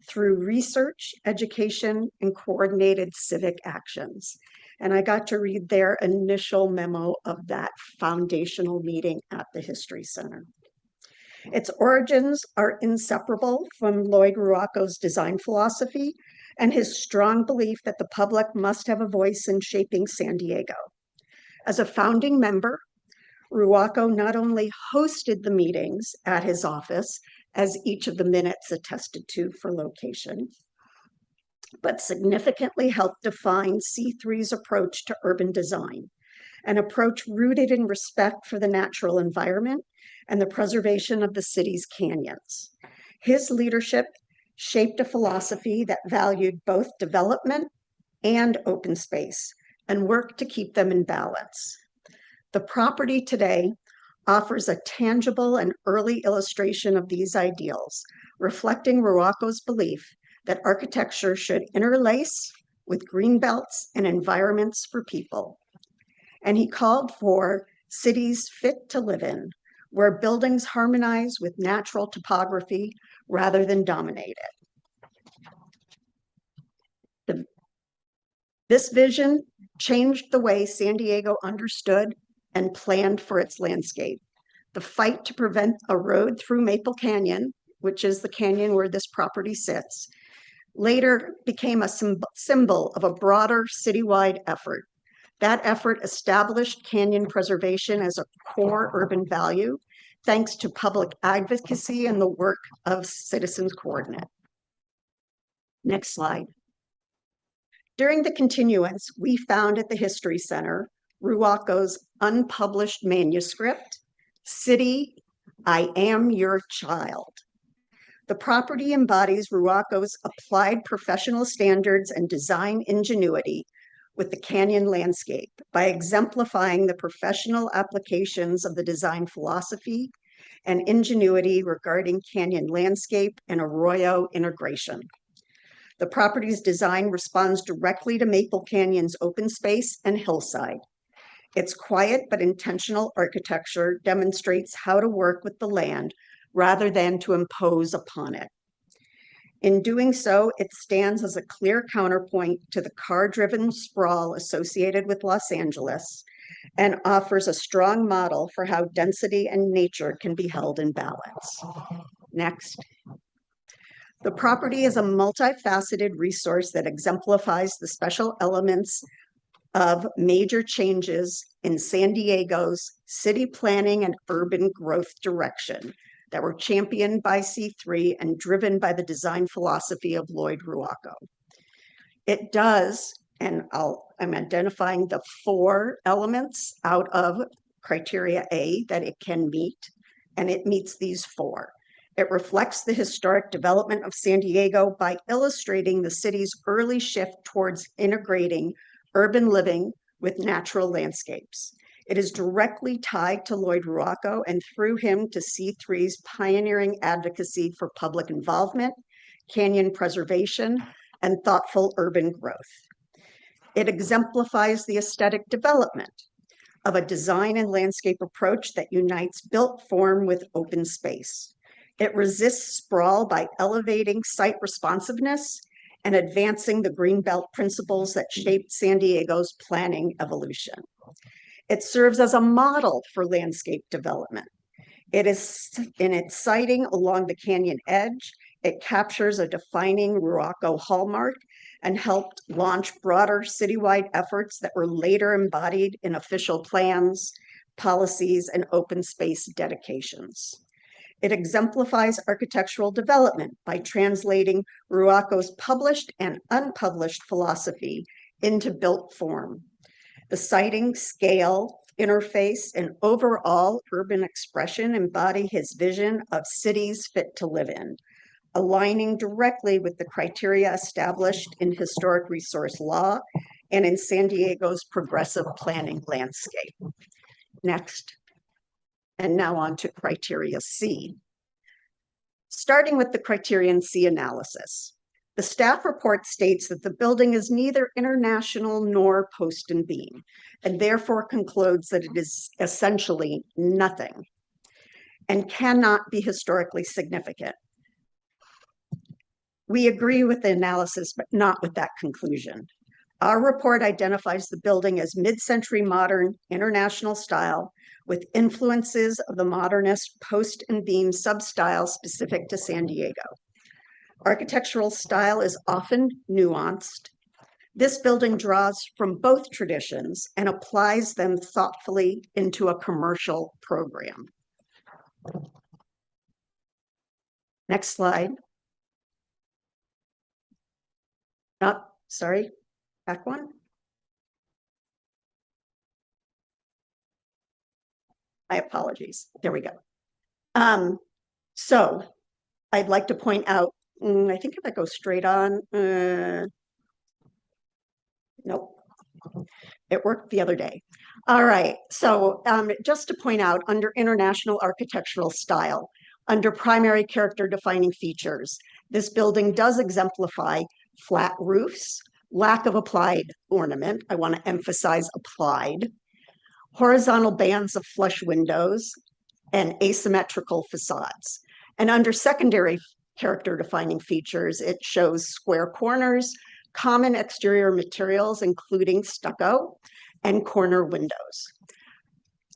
through research, education, and coordinated civic actions. And I got to read their initial memo of that foundational meeting at the History Center. Its origins are inseparable from Lloyd Ruaco's design philosophy and his strong belief that the public must have a voice in shaping San Diego. As a founding member, Ruaco not only hosted the meetings at his office, as each of the minutes attested to for location, but significantly helped define C3's approach to urban design, an approach rooted in respect for the natural environment and the preservation of the city's canyons. His leadership shaped a philosophy that valued both development and open space and worked to keep them in balance. The property today offers a tangible and early illustration of these ideals, reflecting Ruaco's belief that architecture should interlace with green belts and environments for people. And he called for cities fit to live in, where buildings harmonize with natural topography rather than dominate it. This vision changed the way San Diego understood and planned for its landscape. The fight to prevent a road through Maple Canyon, which is the canyon where this property sits, later became a symbol of a broader citywide effort. That effort established canyon preservation as a core urban value, thanks to public advocacy and the work of Citizens Coordinate. Next slide. During the continuance, we found at the History Center Ruaco's unpublished manuscript, City, I Am Your Child. The property embodies Ruaco's applied professional standards and design ingenuity with the canyon landscape by exemplifying the professional applications of the design philosophy and ingenuity regarding canyon landscape and arroyo integration. The property's design responds directly to Maple Canyon's open space and hillside. Its quiet but intentional architecture demonstrates how to work with the land rather than to impose upon it. In doing so, it stands as a clear counterpoint to the car-driven sprawl associated with Los Angeles and offers a strong model for how density and nature can be held in balance. Next. The property is a multifaceted resource that exemplifies the special elements of major changes in San Diego's city planning and urban growth direction that were championed by C3 and driven by the design philosophy of Lloyd Ruaco. It does, and I'm identifying the 4 elements out of criteria A that it can meet, and it meets these 4. It reflects the historic development of San Diego by illustrating the city's early shift towards integrating urban living with natural landscapes. It is directly tied to Lloyd Ruaco and through him to C3's pioneering advocacy for public involvement, canyon preservation, and thoughtful urban growth. It exemplifies the aesthetic development of a design and landscape approach that unites built form with open space. It resists sprawl by elevating site responsiveness and advancing the Greenbelt principles that shaped San Diego's planning evolution. It serves as a model for landscape development. It is in its siting along the canyon edge. It captures a defining Ruaco hallmark and helped launch broader citywide efforts that were later embodied in official plans, policies, and open space dedications. It exemplifies architectural development by translating Ruaco's published and unpublished philosophy into built form. The siting, scale, interface, and overall urban expression embody his vision of cities fit to live in, aligning directly with the criteria established in historic resource law and in San Diego's progressive planning landscape. Next. And now on to criteria C. Starting with the criterion C analysis. The staff report states that the building is neither international nor post and beam, and therefore concludes that it is essentially nothing and cannot be historically significant. We agree with the analysis, but not with that conclusion. Our report identifies the building as mid-century modern international style with influences of the modernist post and beam sub-style specific to San Diego. Architectural style is often nuanced. This building draws from both traditions and applies them thoughtfully into a commercial program. Next slide. Sorry, back one. My apologies. There we go. So I'd like to point out I think if I go straight on, nope. It worked the other day. All right, so just to point out, under international architectural style, under primary character defining features, this building does exemplify flat roofs, lack of applied ornament. I want to emphasize applied, horizontal bands of flush windows, and asymmetrical facades. And under secondary character defining features, it shows square corners, common exterior materials, including stucco, and corner windows.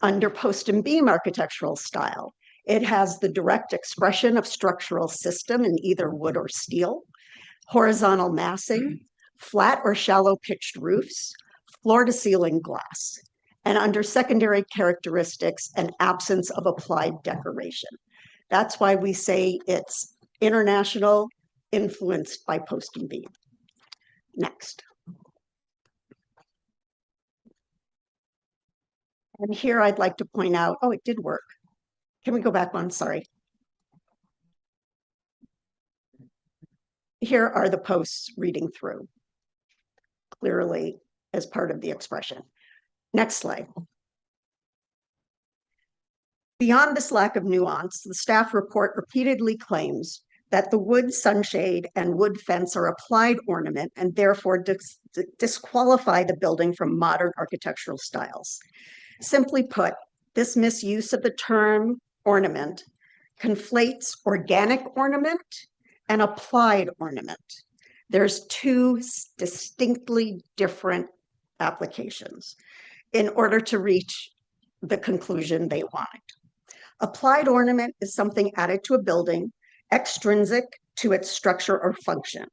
Under post and beam architectural style, it has the direct expression of structural system in either wood or steel, horizontal massing, flat or shallow pitched roofs, floor to ceiling glass. And under secondary characteristics, an absence of applied decoration. That's why we say it's international, influenced by post and beam. Next. And here I'd like to point out, oh, it did work. Can we go back one? Sorry. Here are the posts reading through clearly as part of the expression. Next slide. Beyond this lack of nuance, the staff report repeatedly claims that the wood sunshade and wood fence are applied ornament and therefore disqualify the building from modern architectural styles. Simply put, this misuse of the term ornament conflates organic ornament and applied ornament. There's two distinctly different applications in order to reach the conclusion they wanted. Applied ornament is something added to a building, extrinsic to its structure or function.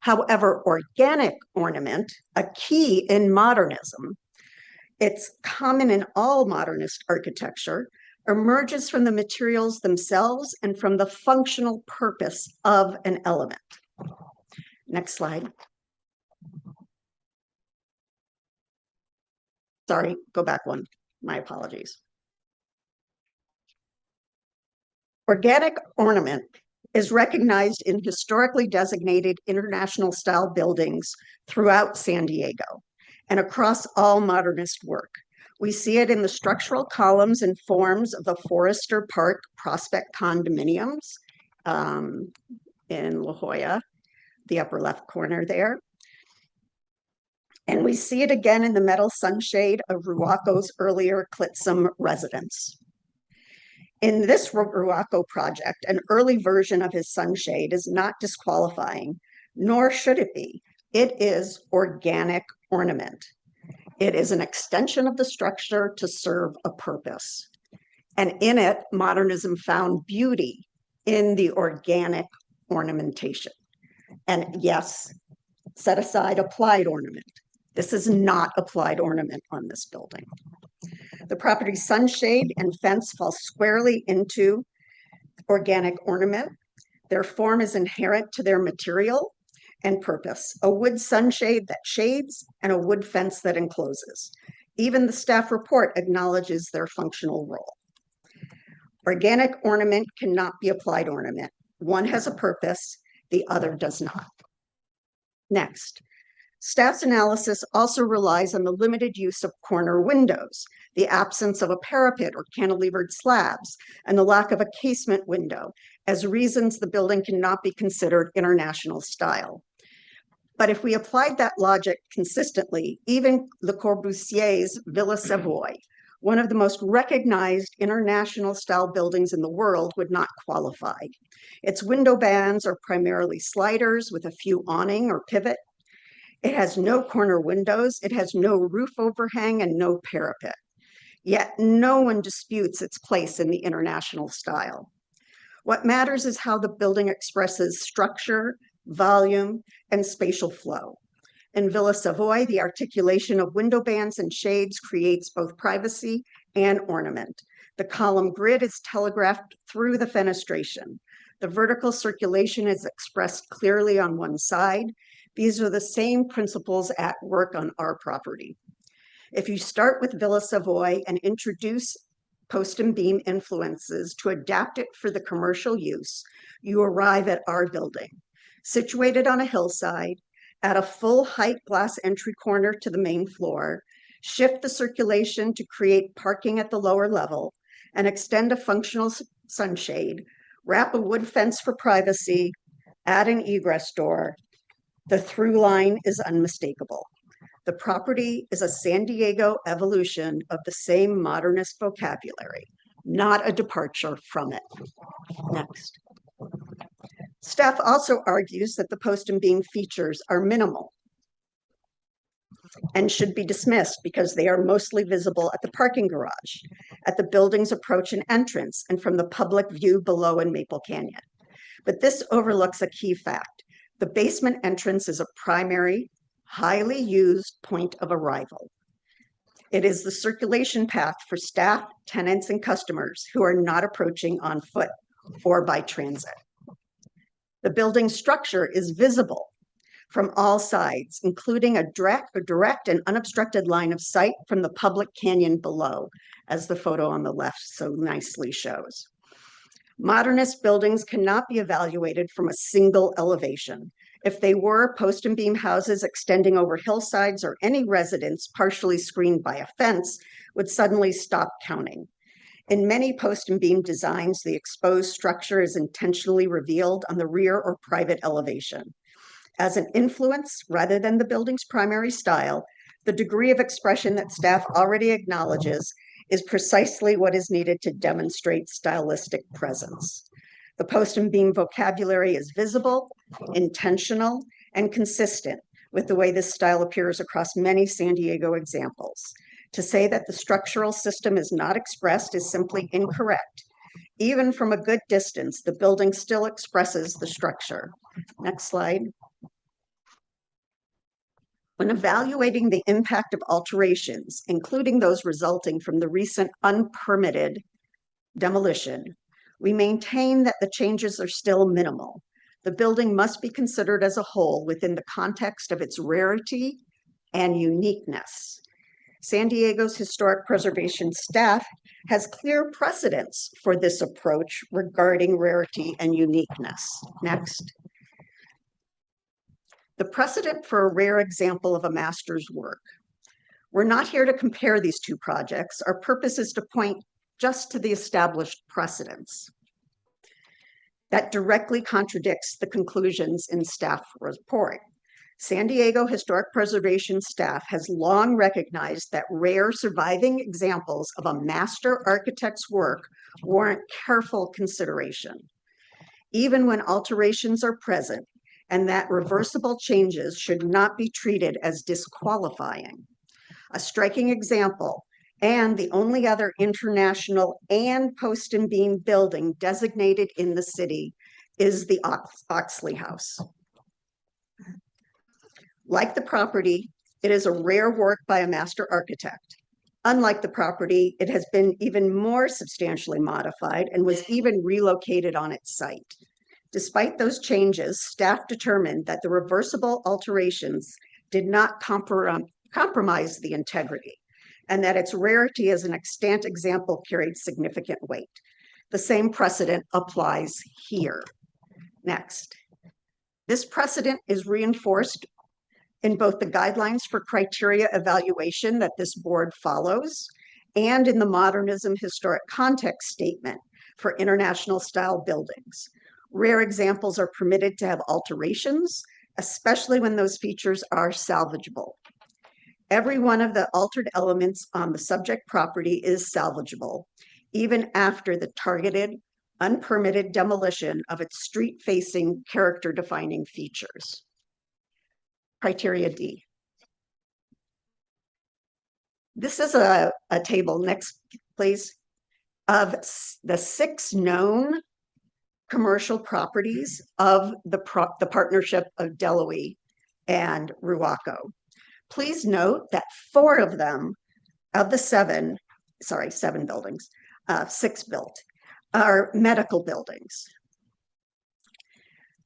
However, organic ornament, a key in modernism, it's common in all modernist architecture, emerges from the materials themselves and from the functional purpose of an element. Next slide. Sorry, go back one. My apologies. Organic ornament is recognized in historically designated international style buildings throughout San Diego and across all modernist work. We see it in the structural columns and forms of the Forester Park Prospect condominiums in La Jolla, the upper left corner there. And we see it again in the metal sunshade of Ruaco's earlier Clitsome residence. In this Ruaco project, an early version of his sunshade is not disqualifying, nor should it be. It is organic ornament. It is an extension of the structure to serve a purpose. And in it, modernism found beauty in the organic ornamentation. And yes, set aside applied ornament. This is not applied ornament on this building. The property's sunshade and fence fall squarely into organic ornament. Their form is inherent to their material and purpose, a wood sunshade that shades and a wood fence that encloses. Even the staff report acknowledges their functional role. Organic ornament cannot be applied ornament. One has a purpose, the other does not. Next. Staff's analysis also relies on the limited use of corner windows, the absence of a parapet or cantilevered slabs, and the lack of a casement window as reasons the building cannot be considered international style. But if we applied that logic consistently, even Le Corbusier's Villa Savoye, one of the most recognized international style buildings in the world, would not qualify. Its window bands are primarily sliders with a few awning or pivot. It has no corner windows, it has no roof overhang and no parapet. Yet no one disputes its place in the international style. What matters is how the building expresses structure, volume, and spatial flow. In Villa Savoye, the articulation of window bands and shades creates both privacy and ornament. The column grid is telegraphed through the fenestration. The vertical circulation is expressed clearly on one side. These are the same principles at work on our property. If you start with Villa Savoye and introduce post and beam influences to adapt it for the commercial use, you arrive at our building, situated on a hillside, at a full height glass entry corner to the main floor, shift the circulation to create parking at the lower level, and extend a functional sunshade, wrap a wood fence for privacy, add an egress door. The through line is unmistakable. The property is a San Diego evolution of the same modernist vocabulary, not a departure from it. Next. Staff also argues that the post and beam features are minimal and should be dismissed because they are mostly visible at the parking garage, at the building's approach and entrance, and from the public view below in Maple Canyon. But this overlooks a key fact. The basement entrance is a primary, highly used point of arrival. It is the circulation path for staff, tenants, and customers who are not approaching on foot or by transit. The building structure is visible from all sides, including a direct and unobstructed line of sight from the public canyon below, as the photo on the left so nicely shows. Modernist buildings cannot be evaluated from a single elevation. If they were, post and beam houses extending over hillsides or any residence partially screened by a fence would suddenly stop counting. In many post and beam designs, the exposed structure is intentionally revealed on the rear or private elevation. As an influence, rather than the building's primary style, the degree of expression that staff already acknowledges is precisely what is needed to demonstrate stylistic presence. The post and beam vocabulary is visible, intentional, and consistent with the way this style appears across many San Diego examples. To say that the structural system is not expressed is simply incorrect. Even from a good distance, the building still expresses the structure. Next slide. When evaluating the impact of alterations, including those resulting from the recent unpermitted demolition, we maintain that the changes are still minimal. The building must be considered as a whole within the context of its rarity and uniqueness. San Diego's historic preservation staff has clear precedents for this approach regarding rarity and uniqueness. Next. The precedent for a rare example of a master's work. We're not here to compare these two projects. Our purpose is to point just to the established precedents that directly contradicts the conclusions in staff report. San Diego Historic Preservation staff has long recognized that rare surviving examples of a master architect's work warrant careful consideration, even when alterations are present, and that reversible changes should not be treated as disqualifying. A striking example, and the only other international and post and beam building designated in the city, is the Oxley House. Like the property, it is a rare work by a master architect. Unlike the property, it has been even more substantially modified and was even relocated on its site. Despite those changes, staff determined that the reversible alterations did not compromise the integrity, and that its rarity as an extant example carried significant weight. The same precedent applies here. Next. This precedent is reinforced in both the guidelines for criteria evaluation that this board follows and in the Modernism Historic Context Statement for international style buildings. Rare examples are permitted to have alterations, especially when those features are salvageable. Every one of the altered elements on the subject property is salvageable, even after the targeted, unpermitted demolition of its street-facing, character-defining features. Criteria D. This is a table, next please, of the 6 known commercial properties of the partnership of DeLuise and Ruaco. Please note that 4 of them, of the 7 buildings, 6 built, are medical buildings.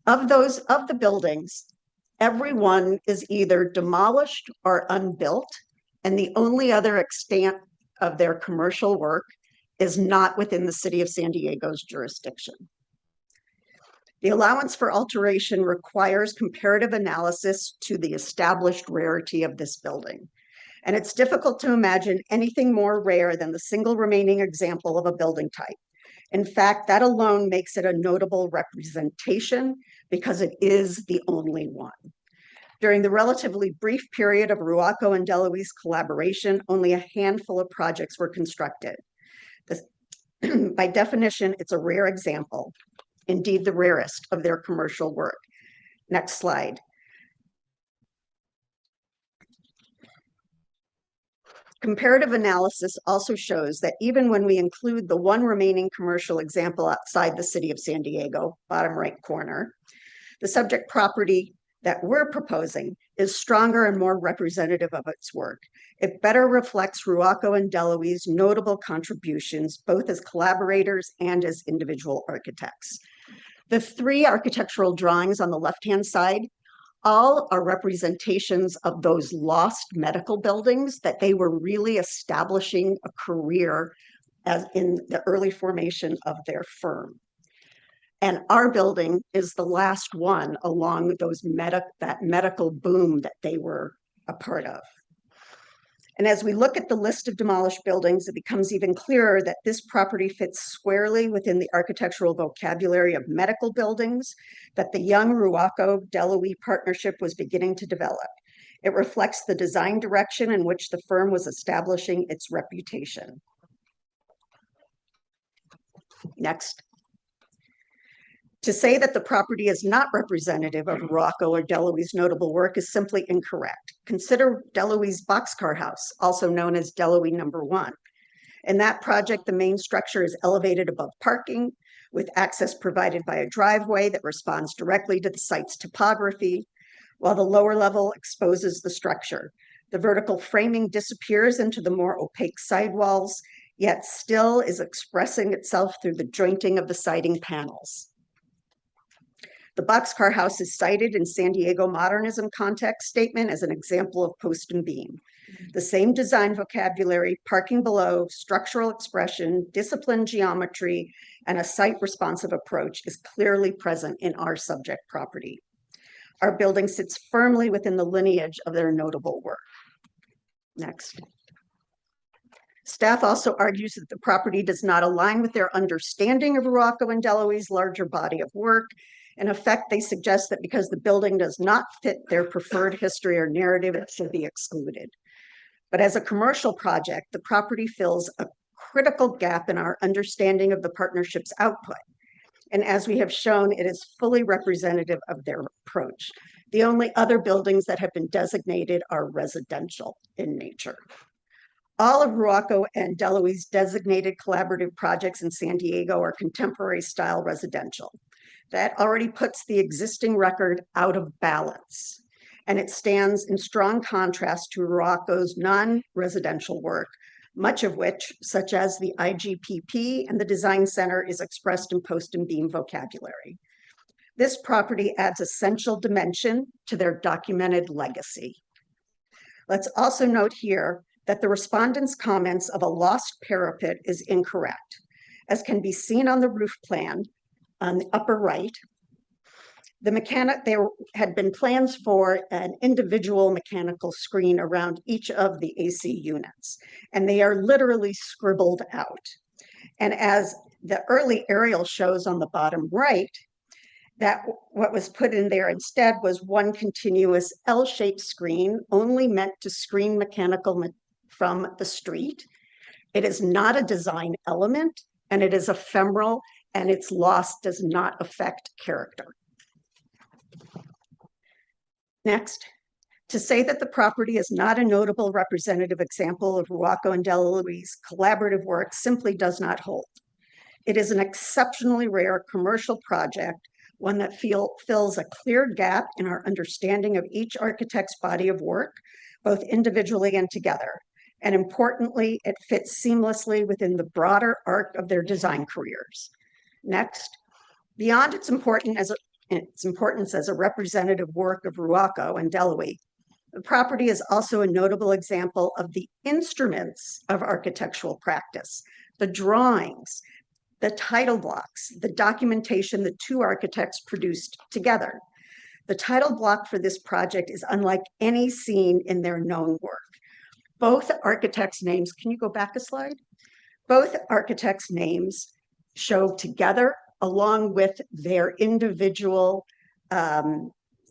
Of the buildings, every one is either demolished or unbuilt, and the only other extent of their commercial work is not within the City of San Diego's jurisdiction. The allowance for alteration requires comparative analysis to the established rarity of this building. And it's difficult to imagine anything more rare than the single remaining example of a building type. In fact, that alone makes it a notable representation because it is the only one. During the relatively brief period of Ruaco and DeLuise collaboration, only a handful of projects were constructed. By definition, it's a rare example, indeed the rarest of their commercial work. Next slide. Comparative analysis also shows that even when we include the one remaining commercial example outside the City of San Diego, bottom right corner, the subject property that we're proposing is stronger and more representative of its work. It better reflects Ruaco and DeLuise's notable contributions, both as collaborators and as individual architects. The three architectural drawings on the left-hand side all are representations of those lost medical buildings that they were really establishing a career as in the early formation of their firm. And our building is the last one along those that medical boom that they were a part of. And as we look at the list of demolished buildings, it becomes even clearer that this property fits squarely within the architectural vocabulary of medical buildings that the young Ruaco-DeLuise partnership was beginning to develop. It reflects the design direction in which the firm was establishing its reputation. Next. To say that the property is not representative of Ruaco or DeLuise's notable work is simply incorrect. Consider DeLuise Boxcar House, also known as DeLuise No. 1. In that project, the main structure is elevated above parking, with access provided by a driveway that responds directly to the site's topography, while the lower level exposes the structure. The vertical framing disappears into the more opaque sidewalls, yet still is expressing itself through the jointing of the siding panels. The Boxcar House is cited in San Diego Modernism Context Statement as an example of post and beam. The same design vocabulary, parking below, structural expression, disciplined geometry, and a site-responsive approach is clearly present in our subject property. Our building sits firmly within the lineage of their notable work. Next. Staff also argues that the property does not align with their understanding of Ruaco and DeLuise's larger body of work. In effect, they suggest that because the building does not fit their preferred history or narrative, it should be excluded. But as a commercial project, the property fills a critical gap in our understanding of the partnership's output. And as we have shown, it is fully representative of their approach. The only other buildings that have been designated are residential in nature. All of Ruaco and DeLuise's designated collaborative projects in San Diego are contemporary style residential. That already puts the existing record out of balance, and it stands in strong contrast to Ruaco's non-residential work, much of which, such as the IGPP and the Design Center, is expressed in post and beam vocabulary. This property adds essential dimension to their documented legacy. Let's also note here that the respondent's comments of a lost parapet is incorrect. As can be seen on the roof plan, on the upper right, there had been plans for an individual mechanical screen around each of the AC units, and they are literally scribbled out. And as the early aerial shows on the bottom right, that what was put in there instead was one continuous L-shaped screen only meant to screen mechanical from the street. It is not a design element, and it is ephemeral, and its loss does not affect character. Next, to say that the property is not a notable representative example of Ruaco and DeLuise's collaborative work simply does not hold. It is an exceptionally rare commercial project, one that fills a clear gap in our understanding of each architect's body of work, both individually and together. And importantly, it fits seamlessly within the broader arc of their design careers. Next, beyond its importance as a representative work of Ruaco and DeLuise, the property is also a notable example of the instruments of architectural practice the drawings, the title blocks, the documentation the two architects produced together. The title block for this project is unlike any seen in their known work. Both architects' names, can you go back a slide? Both architects' names show together along with their individual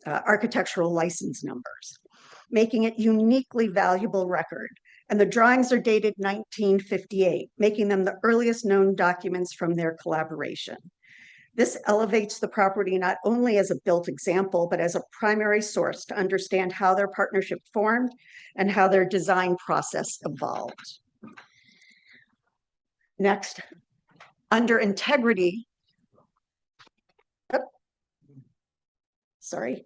architectural license numbers, making it uniquely valuable record. And the drawings are dated 1958, making them the earliest known documents from their collaboration. This elevates the property not only as a built example, but as a primary source to understand how their partnership formed and how their design process evolved. Next, under integrity, sorry.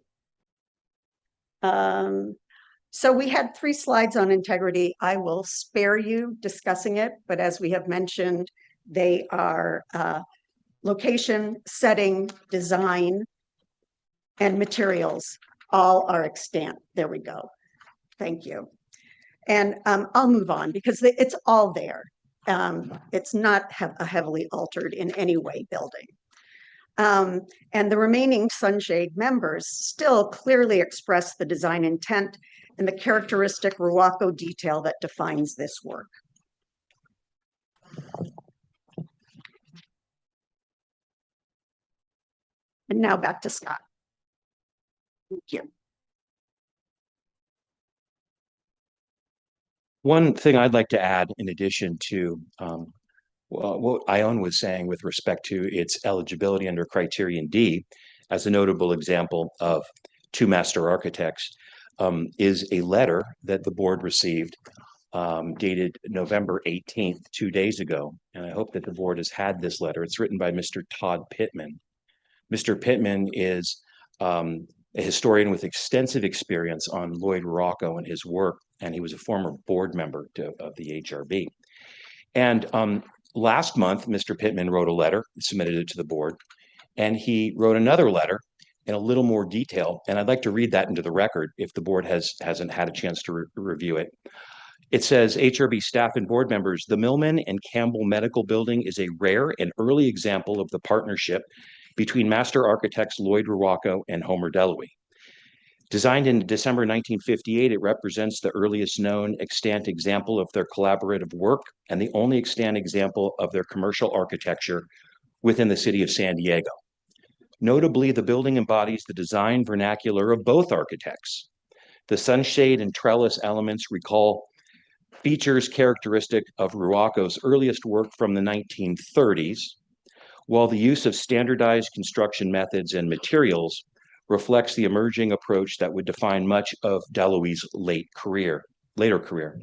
So we had 3 slides on integrity. I will spare you discussing it, but as we have mentioned, they are location, setting, design, and materials all are extant. There we go. Thank you. And I'll move on because it's all there. It's not a heavily altered in any way building. And the remaining Sunshade members still clearly express the design intent and the characteristic Ruaco detail that defines this work. And now back to Scott. Thank you. One thing I'd like to add in addition to what Ione was saying with respect to its eligibility under criterion D, as a notable example of 2 master architects, is a letter that the board received dated November 18th, 2 days ago. And I hope that the board has had this letter. It's written by Mr. Todd Pittman. Mr. Pittman is a historian with extensive experience on Lloyd Ruaco and his work, and he was a former board member of the HRB. And last month, Mr. Pittman wrote a letter, submitted it to the board, and he wrote another letter in a little more detail, and I'd like to read that into the record if the board hasn't had a chance to review it. It says, HRB staff and board members, the Millman and Campbell Medical Building is a rare and early example of the partnership between master architects Lloyd Ruaco and Homer Delowy. Designed in December 1958, it represents the earliest known extant example of their collaborative work and the only extant example of their commercial architecture within the city of San Diego. Notably, the building embodies the design vernacular of both architects. The sunshade and trellis elements recall features characteristic of Ruaco's earliest work from the 1930s, while the use of standardized construction methods and materials reflects the emerging approach that would define much of Delowy's later career.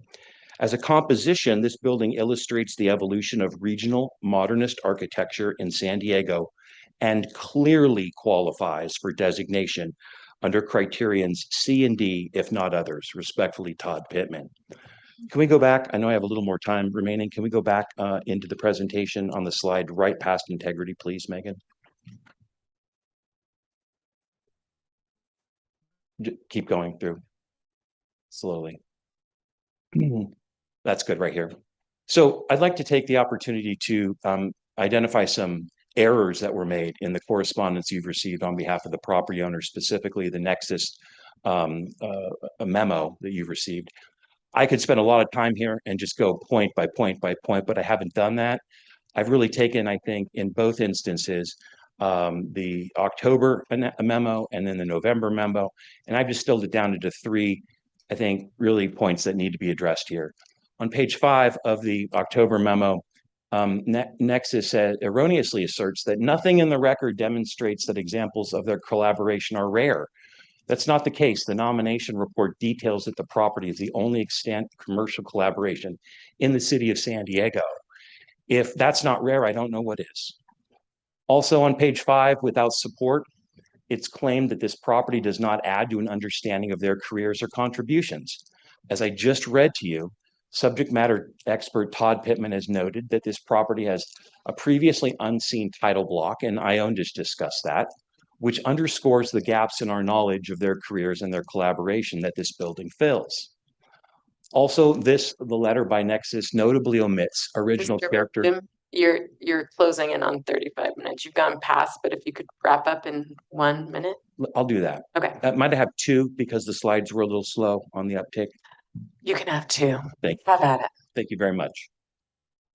As a composition, this building illustrates the evolution of regional modernist architecture in San Diego and clearly qualifies for designation under criterions C and D, if not others. Respectfully, Todd Pittman. Can we go back? I know I have a little more time remaining. Can we go back into the presentation on the slide right past integrity, please, Megan? Keep going through slowly. That's good right here. So I'd like to take the opportunity to identify some errors that were made in the correspondence you've received on behalf of the property owner, specifically the Nexus memo that you've received. I could spend a lot of time here and just go point by point by point, but I haven't done that. I've really taken, I think, in both instances, the October memo and then the November memo, and I've distilled it down into 3, I think, really points that need to be addressed here. On page 5 of the October memo, Nexus erroneously asserts that nothing in the record demonstrates that examples of their collaboration are rare. That's not the case. The nomination report details that the property is the only extant commercial collaboration in the city of San Diego. If that's not rare, I don't know what is. Also on page 5, without support, it's claimed that this property does not add to an understanding of their careers or contributions. As I just read to you, subject matter expert Todd Pittman has noted that this property has a previously unseen title block, and Ione just discussed that, which underscores the gaps in our knowledge of their careers and their collaboration that this building fills. Also, the letter by Nexus notably omits original Mr. character. Jim, you're closing in on 35 minutes. You've gone past, but if you could wrap up in 1 minute. I'll do that. Okay. I might have two because the slides were a little slow on the uptake. You can have 2. Thank you. Have at it. Thank you very much.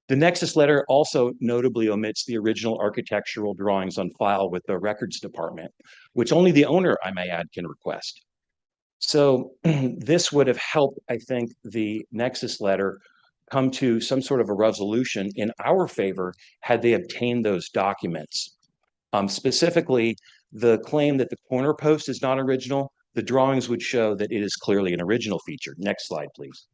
The Nexus letter also notably omits the original architectural drawings on file with the records department, which only the owner, I may add, can request. So this would have helped, I think, the Nexus letter come to some sort of a resolution in our favor had they obtained those documents. Specifically, the claim that the corner post is not original, the drawings would show that it is clearly an original feature. Next slide, please.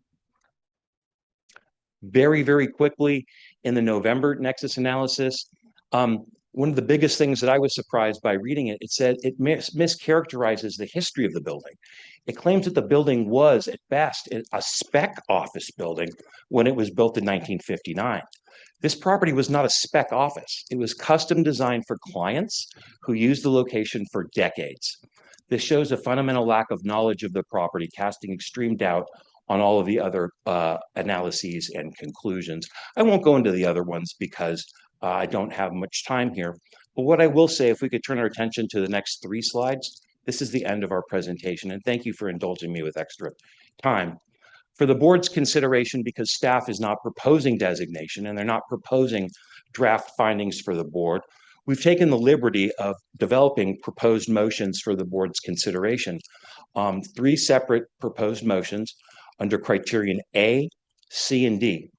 Very, very quickly, in the November Nexus analysis, one of the biggest things that I was surprised by reading it, it said it mischaracterizes the history of the building. It claims that the building was, at best, a spec office building when it was built in 1959. This property was not a spec office. It was custom designed for clients who used the location for decades. This shows a fundamental lack of knowledge of the property, casting extreme doubt on all of the other analyses and conclusions. I won't go into the other ones because I don't have much time here. But what I will say, if we could turn our attention to the next 3 slides, this is the end of our presentation. And thank you for indulging me with extra time. For the board's consideration, because staff is not proposing designation and they're not proposing draft findings for the board, we've taken the liberty of developing proposed motions for the board's consideration. 3 separate proposed motions under criterion A, C, and D.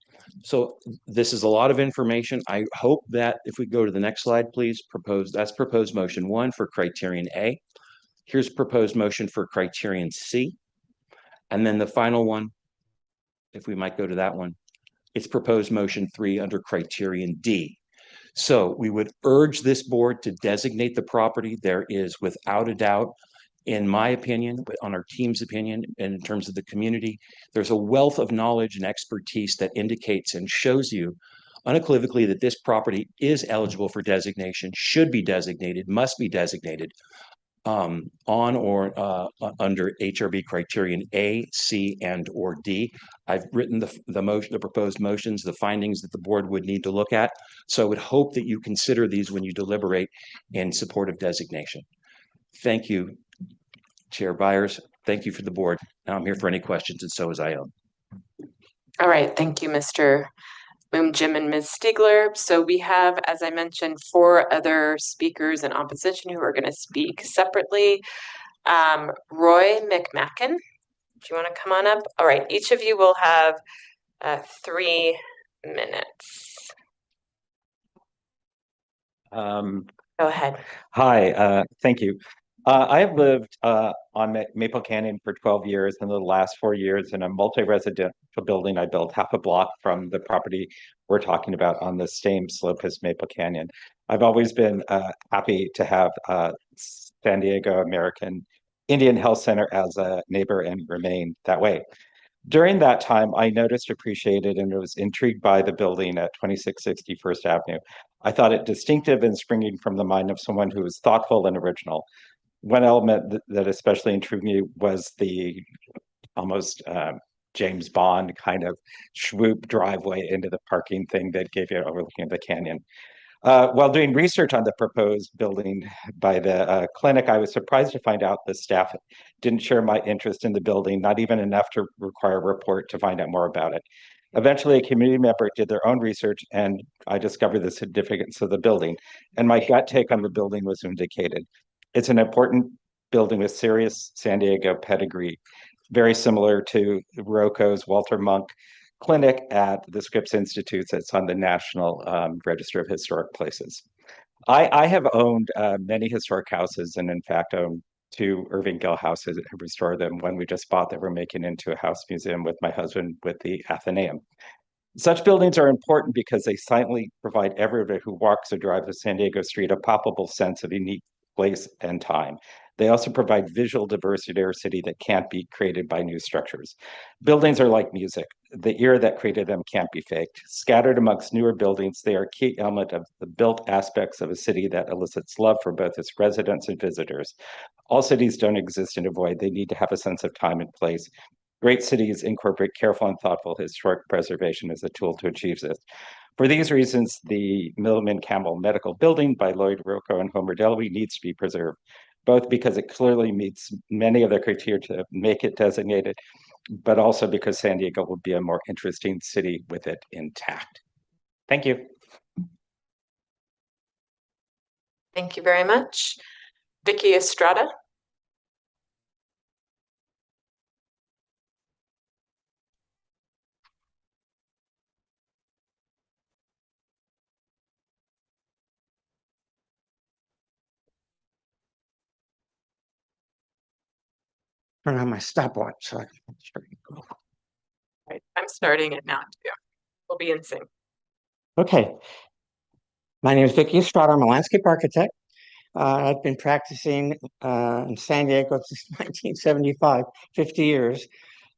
So this is a lot of information. I hope that if we go to the next slide, please, that's proposed motion 1 for criterion A. Here's proposed motion for criterion C. And then the final one, if we might go to that one, it's proposed motion 3 under criterion D. So we would urge this board to designate the property. There is, without a doubt, in my opinion, on our team's opinion, and in terms of the community, there's a wealth of knowledge and expertise that indicates and shows you unequivocally that this property is eligible for designation, should be designated, must be designated on or under HRB criterion A, C, and or D. I've written the proposed motions, the findings that the board would need to look at. So I would hope that you consider these when you deliberate in support of designation. Thank you, Chair Byers. Thank you for the board. Now I'm here for any questions, and so is Ione. All right. Thank you, Mr. Jim and Ms. Stiegler. So we have, as I mentioned, 4 other speakers in opposition who are going to speak separately. Roy McMacken, do you want to come on up? All right. Each of you will have 3 minutes. Go ahead. Hi, thank you. I have lived on Maple Canyon for 12 years, and the last 4 years in a multi-residential building I built half a block from the property we're talking about on the same slope as Maple Canyon. I've always been happy to have San Diego American Indian Health Center as a neighbor and remain that way. During that time, I noticed, appreciated, and was intrigued by the building at 2660 First Avenue. I thought it distinctive and springing from the mind of someone who was thoughtful and original. One element that especially intrigued me was the almost James Bond kind of swoop driveway into the parking thing that gave you overlooking the canyon. While doing research on the proposed building by the clinic, I was surprised to find out the staff didn't share my interest in the building, not even enough to require a report to find out more about it. Eventually, a community member did their own research, and I discovered the significance of the building. And my gut take on the building was vindicated. It's an important building with serious San Diego pedigree, very similar to Rocco's Walter Monk Clinic at the Scripps Institute that's on the National Register of Historic Places. I have owned many historic houses, and in fact own 2 Irving Gill houses and restored them. One we just bought that we're making into a house museum with my husband with the Athenaeum. Such buildings are important because they silently provide everyone who walks or drives a San Diego street a palpable sense of unique place and time. They also provide visual diversity to our city that can't be created by new structures. Buildings are like music. The era that created them can't be faked. Scattered amongst newer buildings, they are a key element of the built aspects of a city that elicits love for both its residents and visitors. All cities don't exist in a void. They need to have a sense of time and place. Great cities incorporate careful and thoughtful historic preservation as a tool to achieve this. For these reasons, the Milliman Campbell Medical Building by Lloyd Rocco and Homer Delaby needs to be preserved, both because it clearly meets many of the criteria to make it designated, but also because San Diego will be a more interesting city with it intact. Thank you. Thank you very much. Vicky Estrada. Turn on my stopwatch so I can go. Right, I'm starting it now too. We'll be in sync. Okay. My name is Vicky Estrada. I'm a landscape architect. I've been practicing in San Diego since 1975, 50 years.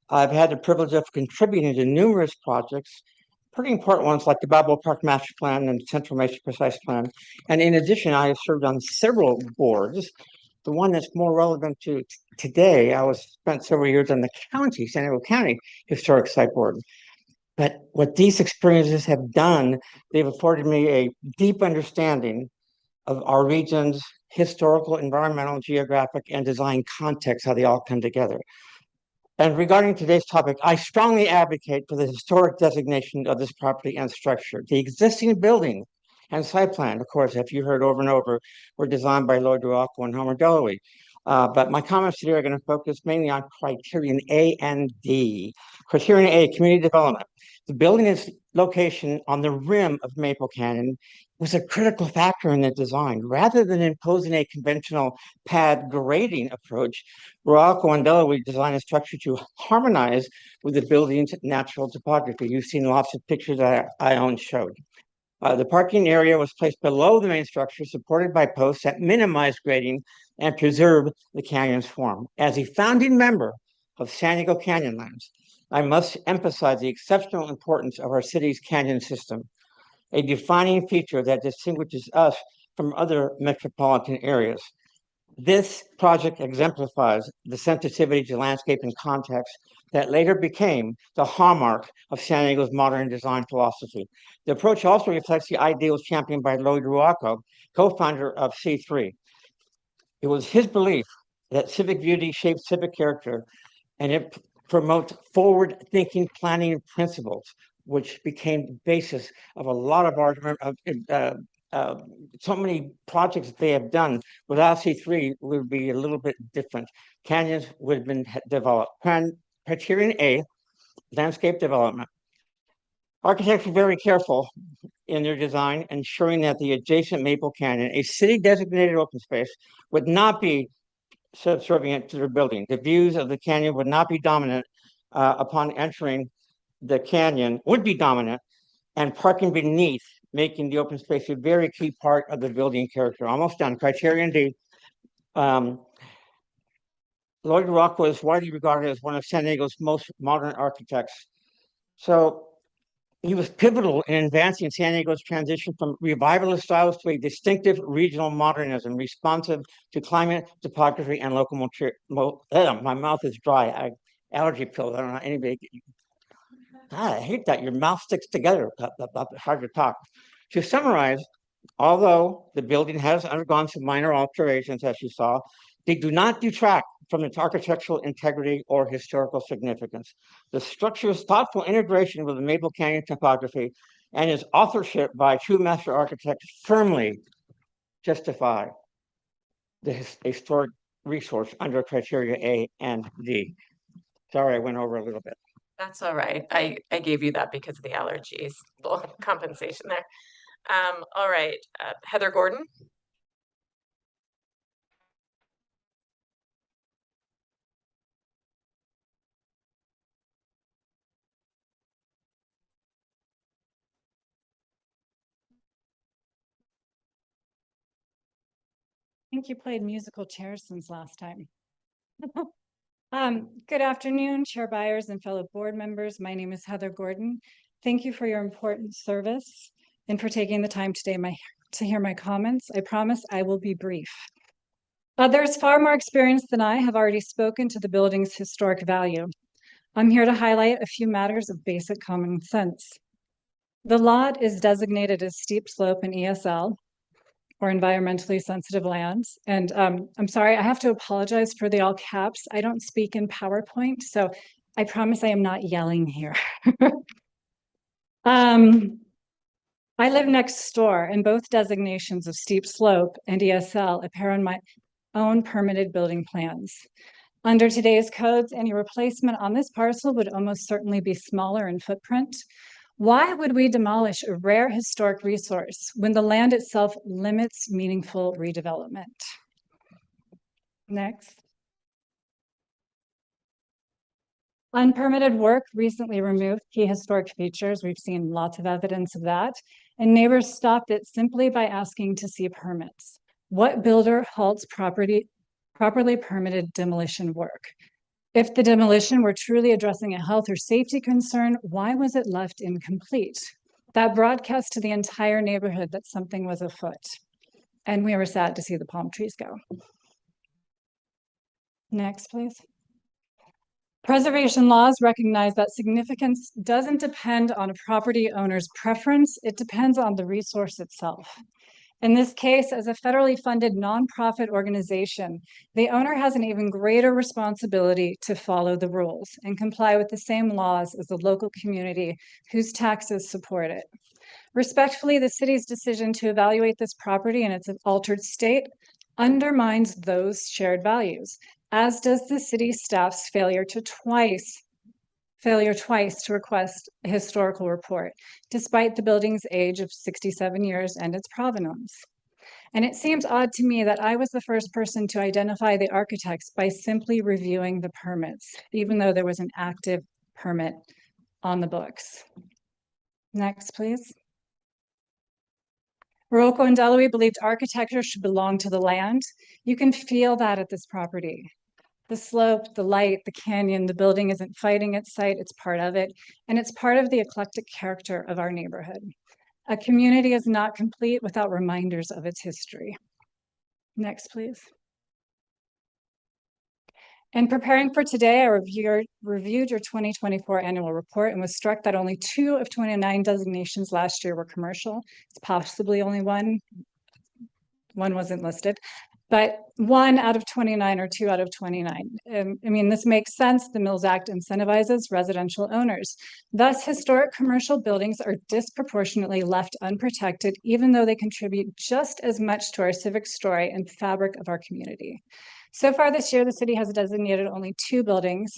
I've had the privilege of contributing to numerous projects, pretty important ones like the Balboa Park Master Plan and Central Mesa Precise Plan. And in addition, I have served on several boards. The one that's more relevant to today, I spent several years on the county, San Diego County Historic Site Board. But what these experiences have done, they've afforded me a deep understanding of our region's historical, environmental, geographic, and design context, how they all come together. And regarding today's topic, I strongly advocate for the historic designation of this property and structure. The existing building and site plan, of course, if you heard over and over, were designed by Lloyd Rocco and Homer Delaby. But my comments today are going to focus mainly on criterion A and D. Criterion A, community development. The building's location on the rim of Maple Canyon was a critical factor in the design. Rather than imposing a conventional pad grading approach, Rocco and Delaby designed a structure to harmonize with the building's natural topography. You've seen lots of pictures that I showed. The parking area was placed below the main structure, supported by posts that minimized grading and preserved the canyon's form. As a founding member of San Diego Canyonlands, I must emphasize the exceptional importance of our city's canyon system, a defining feature that distinguishes us from other metropolitan areas. This project exemplifies the sensitivity to landscape and context that later became the hallmark of San Diego's modern design philosophy. The approach also reflects the ideals championed by Lloyd Rocco, co-founder of C3. It was his belief that civic beauty shapes civic character, and it promotes forward-thinking planning principles, which became the basis of a lot of our so many projects that they have done. Without C3 would be a little bit different. Canyons would have been developed. Criterion A, landscape development. Architects were very careful in their design, ensuring that the adjacent Maple Canyon, a city-designated open space, would not be subservient to their building. The views of the canyon would not be dominant upon entering the canyon, would be dominant, and parking beneath, making the open space a very key part of the building character. Almost done. Criterion D. Lloyd Rocco is widely regarded as one of San Diego's most modern architects. So he was pivotal in advancing San Diego's transition from revivalist styles to a distinctive regional modernism, responsive to climate, topography, and local my mouth is dry. Allergy pills. I don't know anybody. God, I hate that. Your mouth sticks together. It's hard to talk. To summarize, although the building has undergone some minor alterations, as you saw, they do not detract from its architectural integrity or historical significance. The structure's thoughtful integration with the Maple Canyon topography and its authorship by true master architects firmly justify the historic resource under criteria A and D. Sorry, I went over a little bit. That's all right. I gave you that because of the allergies. Little compensation there. All right, Heather Gordon. I think you played musical chairs since last time. Good afternoon, Chair Byers and fellow board members. My name is Heather Gordon. Thank you for your important service and for taking the time today to hear my comments. I promise I will be brief. Others far more experienced than I have already spoken to the building's historic value. I'm here to highlight a few matters of basic common sense. The lot is designated as steep slope in ESL, or environmentally sensitive lands. And I'm sorry, I have to apologize for the all caps. I don't speak in PowerPoint, so I promise I am not yelling here. I live next door, and both designations of steep slope and ESL appear on my own permitted building plans. Under today's codes, any replacement on this parcel would almost certainly be smaller in footprint. Why would we demolish a rare historic resource when the land itself limits meaningful redevelopment? Next. Unpermitted work recently removed key historic features. We've seen lots of evidence of that. And neighbors stopped it simply by asking to see permits. What builder halts properly permitted demolition work? If the demolition were truly addressing a health or safety concern, why was it left incomplete? That broadcast to the entire neighborhood that something was afoot. And we were sad to see the palm trees go. Next, please. Preservation laws recognize that significance doesn't depend on a property owner's preference, it depends on the resource itself. In this case, as a federally funded nonprofit organization, the owner has an even greater responsibility to follow the rules and comply with the same laws as the local community whose taxes support it. Respectfully, the city's decision to evaluate this property in its altered state undermines those shared values, as does the city staff's failure twice to request a historical report, despite the building's age of 67 years and its provenance. And it seems odd to me that I was the first person to identify the architects by simply reviewing the permits, even though there was an active permit on the books. Next, please. Rocco and Deloy believed architecture should belong to the land. You can feel that at this property. The slope, the light, the canyon, the building isn't fighting its site, it's part of it. And it's part of the eclectic character of our neighborhood. A community is not complete without reminders of its history. Next, please. In preparing for today, I reviewed your 2024 annual report and was struck that only 2 of 29 designations last year were commercial. It's possibly only one wasn't listed. But 1 out of 29 or 2 out of 29. I mean, this makes sense. The Mills Act incentivizes residential owners. Thus, historic commercial buildings are disproportionately left unprotected, even though they contribute just as much to our civic story and fabric of our community. So far this year, the city has designated only 2 buildings,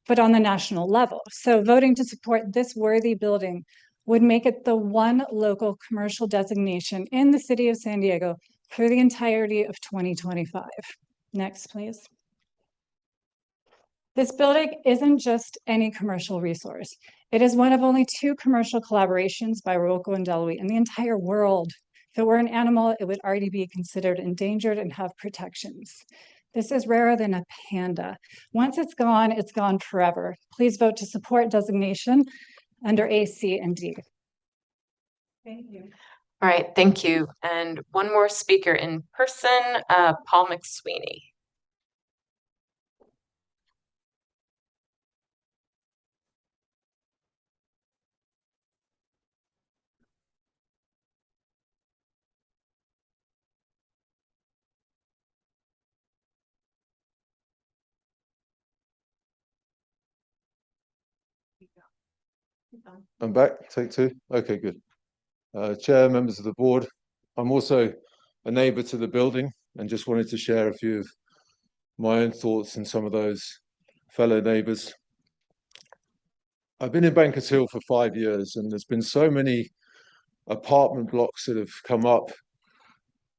but on the national level. So voting to support this worthy building would make it the one local commercial designation in the city of San Diego for the entirety of 2025. Next, please. This building isn't just any commercial resource. It is one of only 2 commercial collaborations by Rocco and Deloy in the entire world. If it were an animal, it would already be considered endangered and have protections. This is rarer than a panda. Once it's gone forever. Please vote to support designation under A, C, and D. Thank you. All right, thank you. And one more speaker in person, Paul McSweeney. I'm back, take 2. Okay, good. Chair, members of the board, I'm also a neighbour to the building and just wanted to share a few of my own thoughts and some of those fellow neighbours. I've been in Bankers Hill for 5 years, and there's been so many apartment blocks that have come up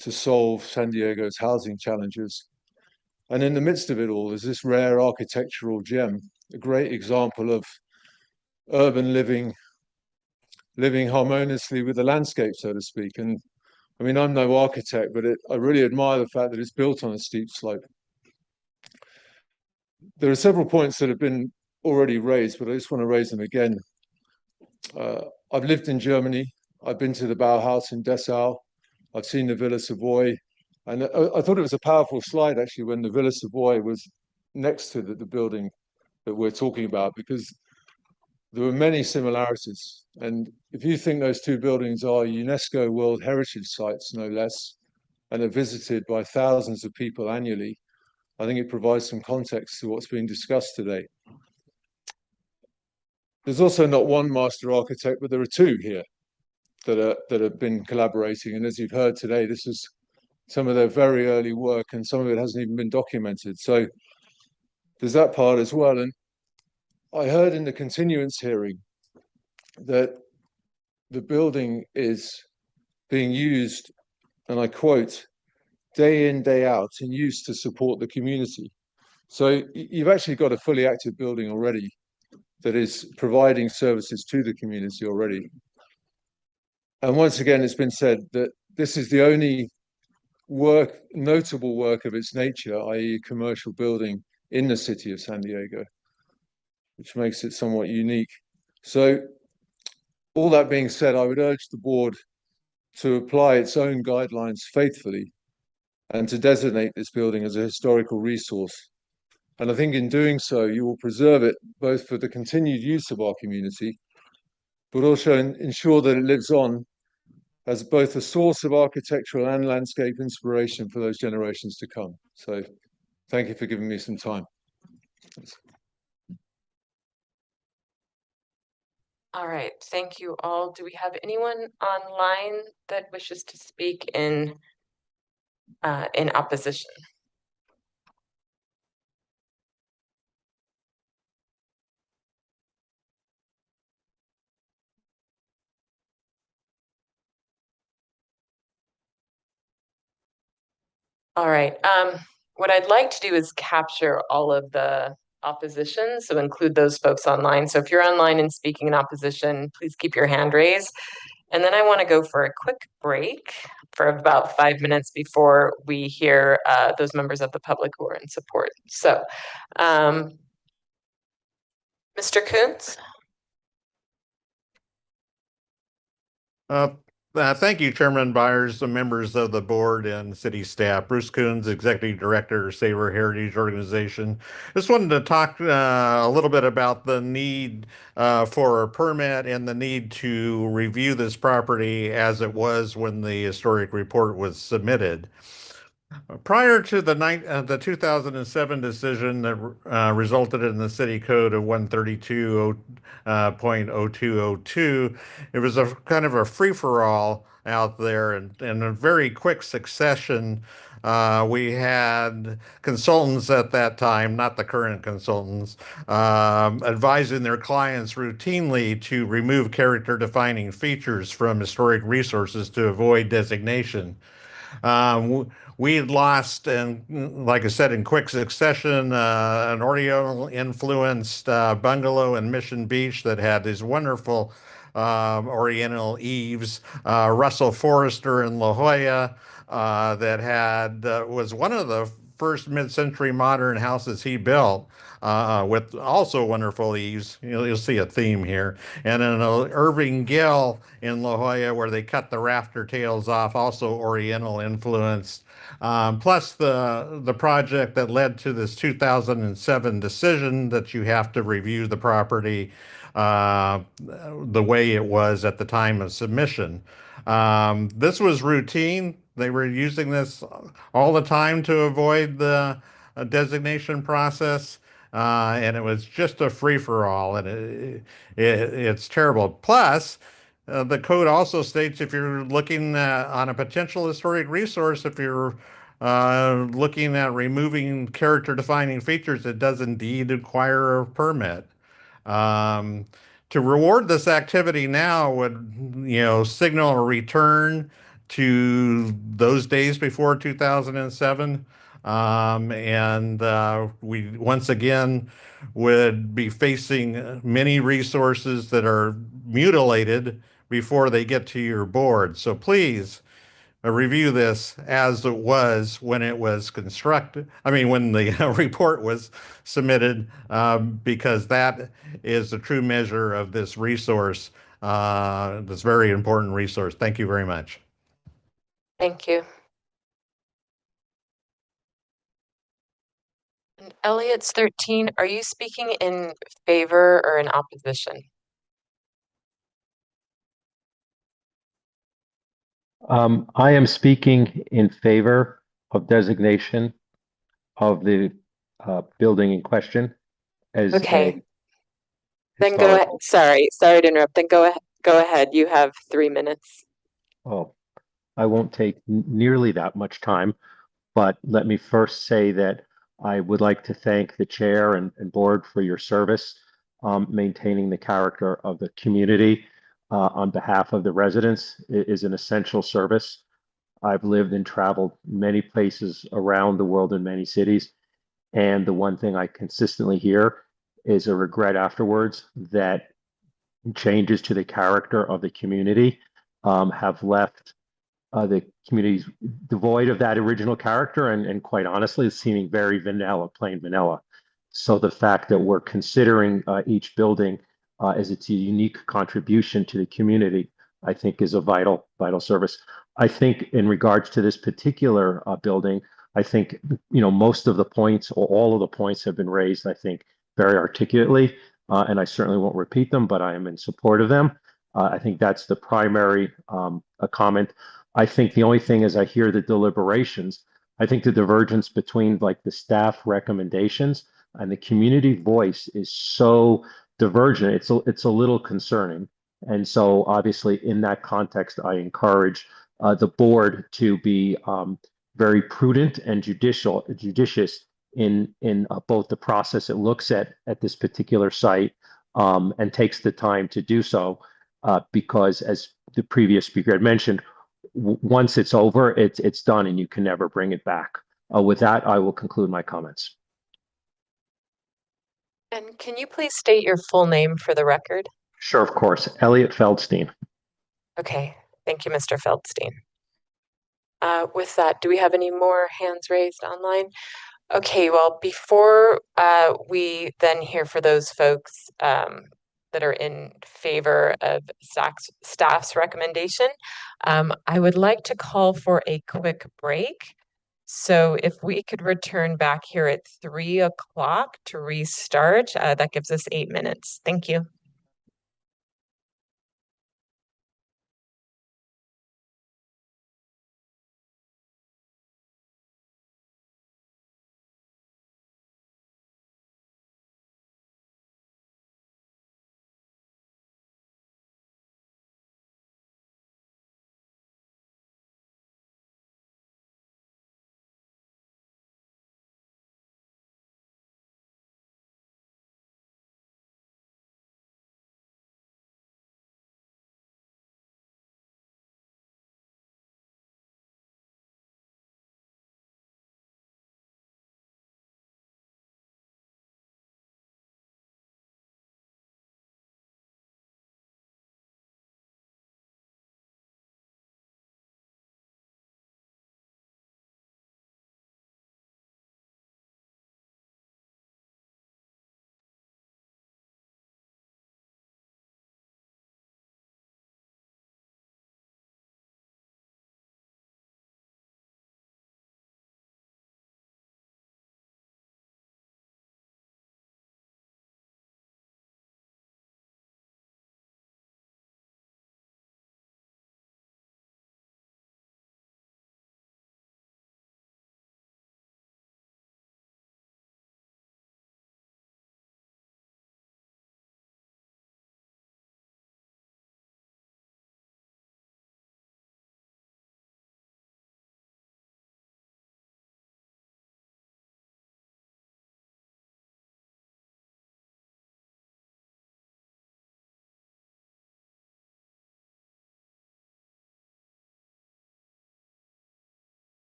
to solve San Diego's housing challenges. And in the midst of it all, there's this rare architectural gem, a great example of urban living harmoniously with the landscape, so to speak. And I mean, I'm no architect, but I really admire the fact that it's built on a steep slope. There are several points that have been already raised, but I just want to raise them again. I've lived in Germany. I've been to the Bauhaus in Dessau. I've seen the Villa Savoy. And I thought it was a powerful slide, actually, when the Villa Savoy was next to the building that we're talking about, because there are many similarities. And if you think those two buildings are UNESCO World Heritage Sites, no less, and are visited by thousands of people annually, I think it provides some context to what's being discussed today. There's also not one master architect, but there are two here that have been collaborating. And as you've heard today, this is some of their very early work, and some of it hasn't even been documented. So there's that part as well. And I heard in the continuance hearing that the building is being used, and I quote, day in, day out, and used to support the community. So you've actually got a fully active building already that is providing services to the community already. And once again, it's been said that this is the only notable work of its nature, i.e. commercial building in the city of San Diego, which makes it somewhat unique. So all that being said, I would urge the board to apply its own guidelines faithfully and to designate this building as a historical resource. And I think in doing so, you will preserve it both for the continued use of our community, but also ensure that it lives on as both a source of architectural and landscape inspiration for those generations to come. So thank you for giving me some time. All right, thank you all. Do we have anyone online that wishes to speak in opposition? All right, what I'd like to do is capture all of the opposition, so include those folks online. So if you're online and speaking in opposition, please keep your hand raised. And then I want to go for a quick break for about 5 minutes before we hear those members of the public who are in support. So, Mr. Koontz? Thank you, Chairman Byers, the members of the board and city staff. Bruce Koontz, Executive Director, Savor Heritage Organization. Just wanted to talk a little bit about the need for a permit and the need to review this property as it was when the historic report was submitted. Prior to the 2007 decision that resulted in the city code of 132.0202, it was a kind of a free-for-all out there, and in a very quick succession, we had consultants at that time, not the current consultants, advising their clients routinely to remove character-defining features from historic resources to avoid designation. We had lost, and like I said, in quick succession, an Oriental-influenced bungalow in Mission Beach that had these wonderful Oriental eaves. Russell Forrester in La Jolla that had was one of the first mid-century modern houses he built. With also wonderful eaves. You'll see a theme here. And then Irving Gill in La Jolla, where they cut the rafter tails off, also Oriental influenced. Plus the project that led to this 2007 decision that you have to review the property the way it was at the time of submission. This was routine. They were using this all the time to avoid the designation process. And it was just a free-for-all, and it's terrible. Plus, the code also states if you're looking on a potential historic resource, if you're looking at removing character-defining features, it does indeed require a permit. To reward this activity now would, signal a return to those days before 2007. We once again would be facing many resources that are mutilated before they get to your board. So please review this as it was when it was constructed. I mean, when the report was submitted, because that is the true measure of this resource, this very important resource. Thank you very much. Thank you. And Elliot's 13. Are you speaking in favor or in opposition? I am speaking in favor of designation of the building in question as Okay. a Then go ahead. historical. Sorry to interrupt. Then go ahead. You have 3 minutes. Oh, I won't take nearly that much time, but let me first say that I would like to thank the chair and board for your service, maintaining the character of the community on behalf of the residents. It is an essential service. I've lived and traveled many places around the world in many cities, and the one thing I consistently hear is a regret afterwards that changes to the character of the community have left the communities devoid of that original character and quite honestly, it's seeming very vanilla, plain vanilla. So the fact that we're considering each building as its unique contribution to the community, I think is a vital service. I think in regards to this particular building, I think, most of the points or all of the points have been raised, I think, very articulately, and I certainly won't repeat them, but I am in support of them. I think that's the primary comment. I think the only thing is I hear the deliberations. I think the divergence between like the staff recommendations and the community voice is so divergent. It's a little concerning. And so obviously in that context, I encourage the board to be very prudent and judicious in both the process it looks at this particular site and takes the time to do so because as the previous speaker had mentioned, once it's over, it's done and you can never bring it back. With that, I will conclude my comments. And can you please state your full name for the record? Sure, of course. Elliot Feldstein. Okay. Thank you, Mr. Feldstein. With that, do we have any more hands raised online? Okay, well, before we then hear for those folks that are in favor of staff's recommendation, I would like to call for a quick break. So if we could return back here at 3 o'clock to restart, that gives us 8 minutes. Thank you.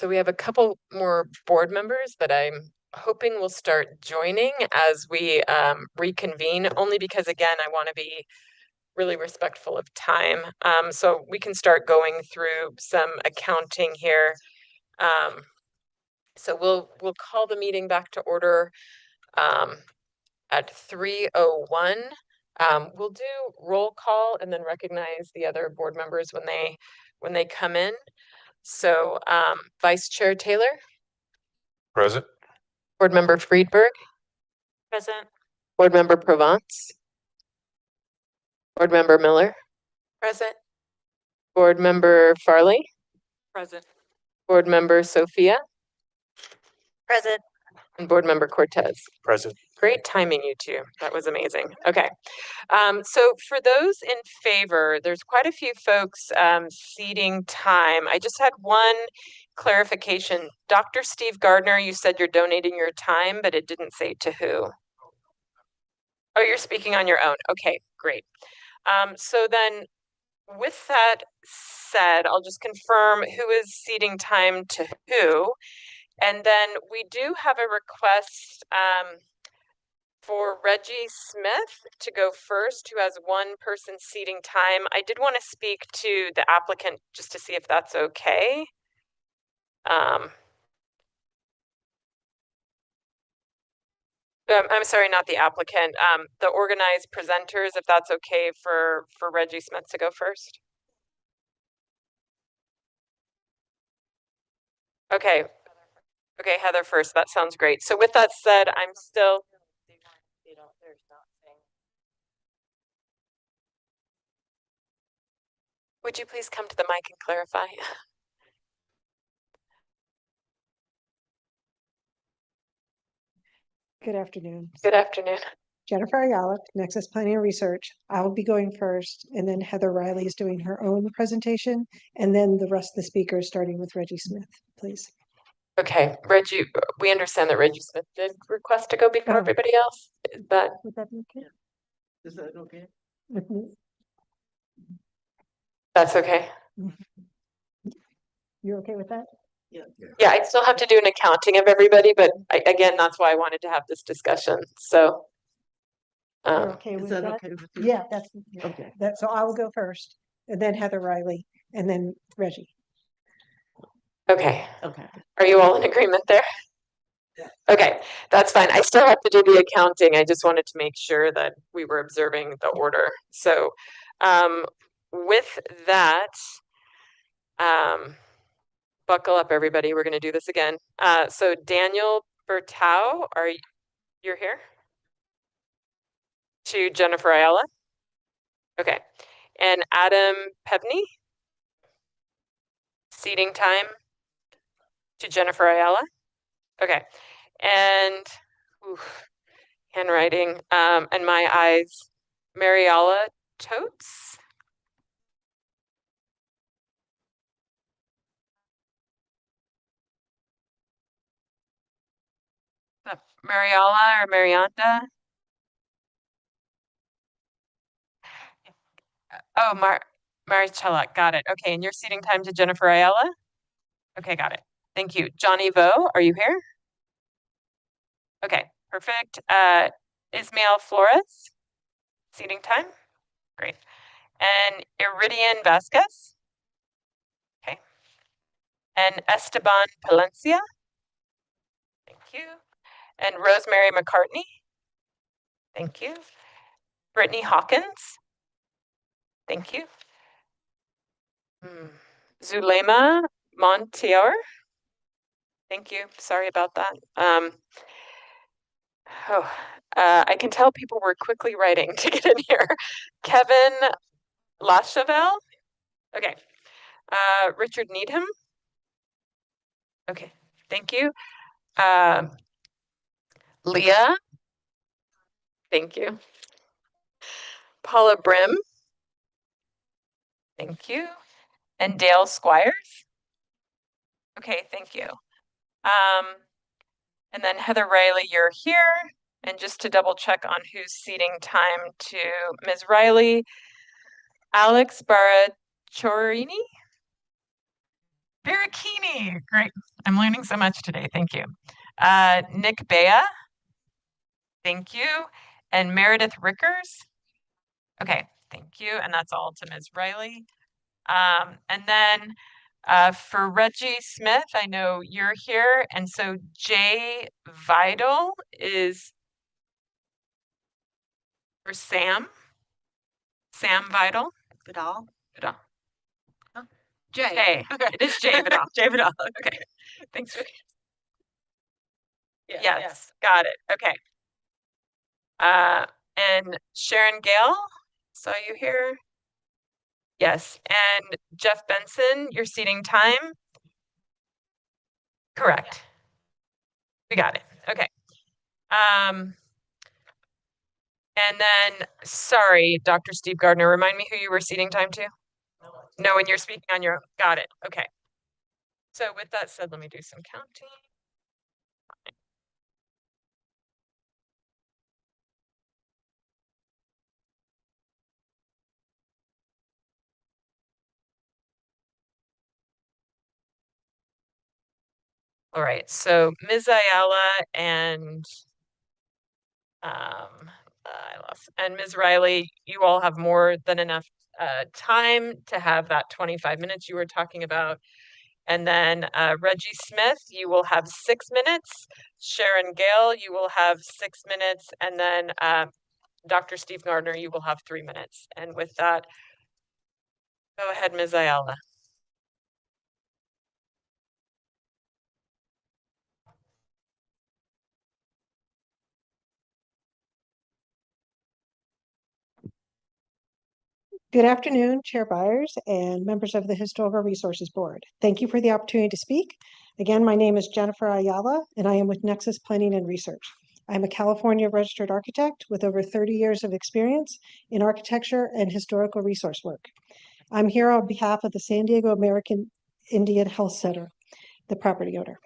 So we have a couple more board members that I'm hoping will start joining as we reconvene, only because again, I want to be really respectful of time. So we can start going through some accounting here. So we'll call the meeting back to order at 3:01. We'll do roll call and then recognize the other board members when they come in. So Vice Chair Taylor, Present. Board Member Friedberg, Present. Board Member Provence, Board Member Miller, Present. Board Member Farley, Present. Board Member Sophia, Present. and Board Member Cortez. Present. Great timing, you two. That was amazing. Okay. So for those in favor, there's quite a few folks ceding time. I just had one clarification. Dr. Steve Gardner, you said you're donating your time, but it didn't say to who. Oh, you're speaking on your own. Okay, great. So then with that said, I'll just confirm who is ceding time to who. And then we do have a request for Reggie Smith to go first, who has one person ceding time. I did want to speak to the applicant just to see if that's okay. I'm sorry, not the applicant, the organized presenters, if that's okay for Reggie Smith to go first. Okay. Okay, Heather first. That sounds great. So with that said, I'm still. Would you please come to the mic and clarify? Good afternoon. Good afternoon. Jennifer Ayala, Nexus Planning and Research. I will be going first, and then Heather Riley is doing her own presentation, and then the rest of the speakers, starting with Reggie Smith, please. Okay, Reggie, we understand that Reggie Smith did request to go before everybody else. Is that? Would that be okay? Is that okay? With me? That's okay. You're okay with that? Yeah. Yeah, I still have to do an accounting of everybody, but again, that's why I wanted to have this discussion. So. You're okay with that? Okay with you? Yeah, that's Okay. so I will go first, and then Heather Riley, and then Reggie. Okay. Okay. Are you all in agreement there? Yeah. Okay, that's fine. I still have to do the accounting. I just wanted to make sure that we were observing the order. So, with that, buckle up, everybody. We're going to do this again. So Daniel Bertau, you're here? To Jennifer Ayala? Okay. And Adam Pebney? Seating time to Jennifer Ayala? Okay. And handwriting, and my eyes, Mariala Totes? Mariala or Marianta? Oh, Maricela, got it. Okay, and you're ceding time to Jennifer Ayala? Okay, got it. Thank you. Johnny Vo, are you here? Okay, perfect. Ismael Flores, seating time? Great. And Iridian Vasquez? Okay. And Esteban Palencia? Thank you. And Rosemary McCartney? Thank you. Brittany Hawkins? Thank you. Zulema Montier? Thank you. Sorry about that. I can tell people were quickly writing to get in here. Kevin Lachevel? Okay. Richard Needham? Okay, thank you. Leah? Thank you. Paula Brim? Thank you. And Dale Squires? Okay, thank you. And then Heather Riley, you're here. And just to double check on who's ceding time to Ms. Riley, Alex Barachorini? Barachini, great. I'm learning so much today. Thank you. Nick Bea, thank you. And Meredith Rickers. Okay, thank you. And that's all to Ms. Riley. And then for Reggie Smith, I know you're here. And so Jay Vidal is for Sam. Sam Vidal. Vidal. Vidal. Jay. Jay. Okay. It is Jay Vidal. Jay Vidal. Okay. Thanks for yes, got it. Okay. And Sharon Gale, saw you here. Yes, and Jeff Benson, your seating time. Correct. We got it. Okay. And then, sorry, Dr. Steve Gardner, remind me who you were seating time to? No, and you're speaking on your own. Got it. Okay. So with that said, let me do some counting. All right, so Ms. Ayala and and Ms. Riley, you all have more than enough time to have that 25 minutes you were talking about. And then Reggie Smith, you will have 6 minutes. Sharon Gale, you will have 6 minutes. And then Dr. Steve Gardner, you will have 3 minutes. And with that, go ahead, Ms. Ayala. Good afternoon, Chair Byers and members of the Historical Resources Board. Thank you for the opportunity to speak. Again, my name is Jennifer Ayala, and I am with Nexus Planning and Research. I'm a California registered architect with over 30 years of experience in architecture and historical resource work. I'm here on behalf of the San Diego American Indian Health Center, the property owner.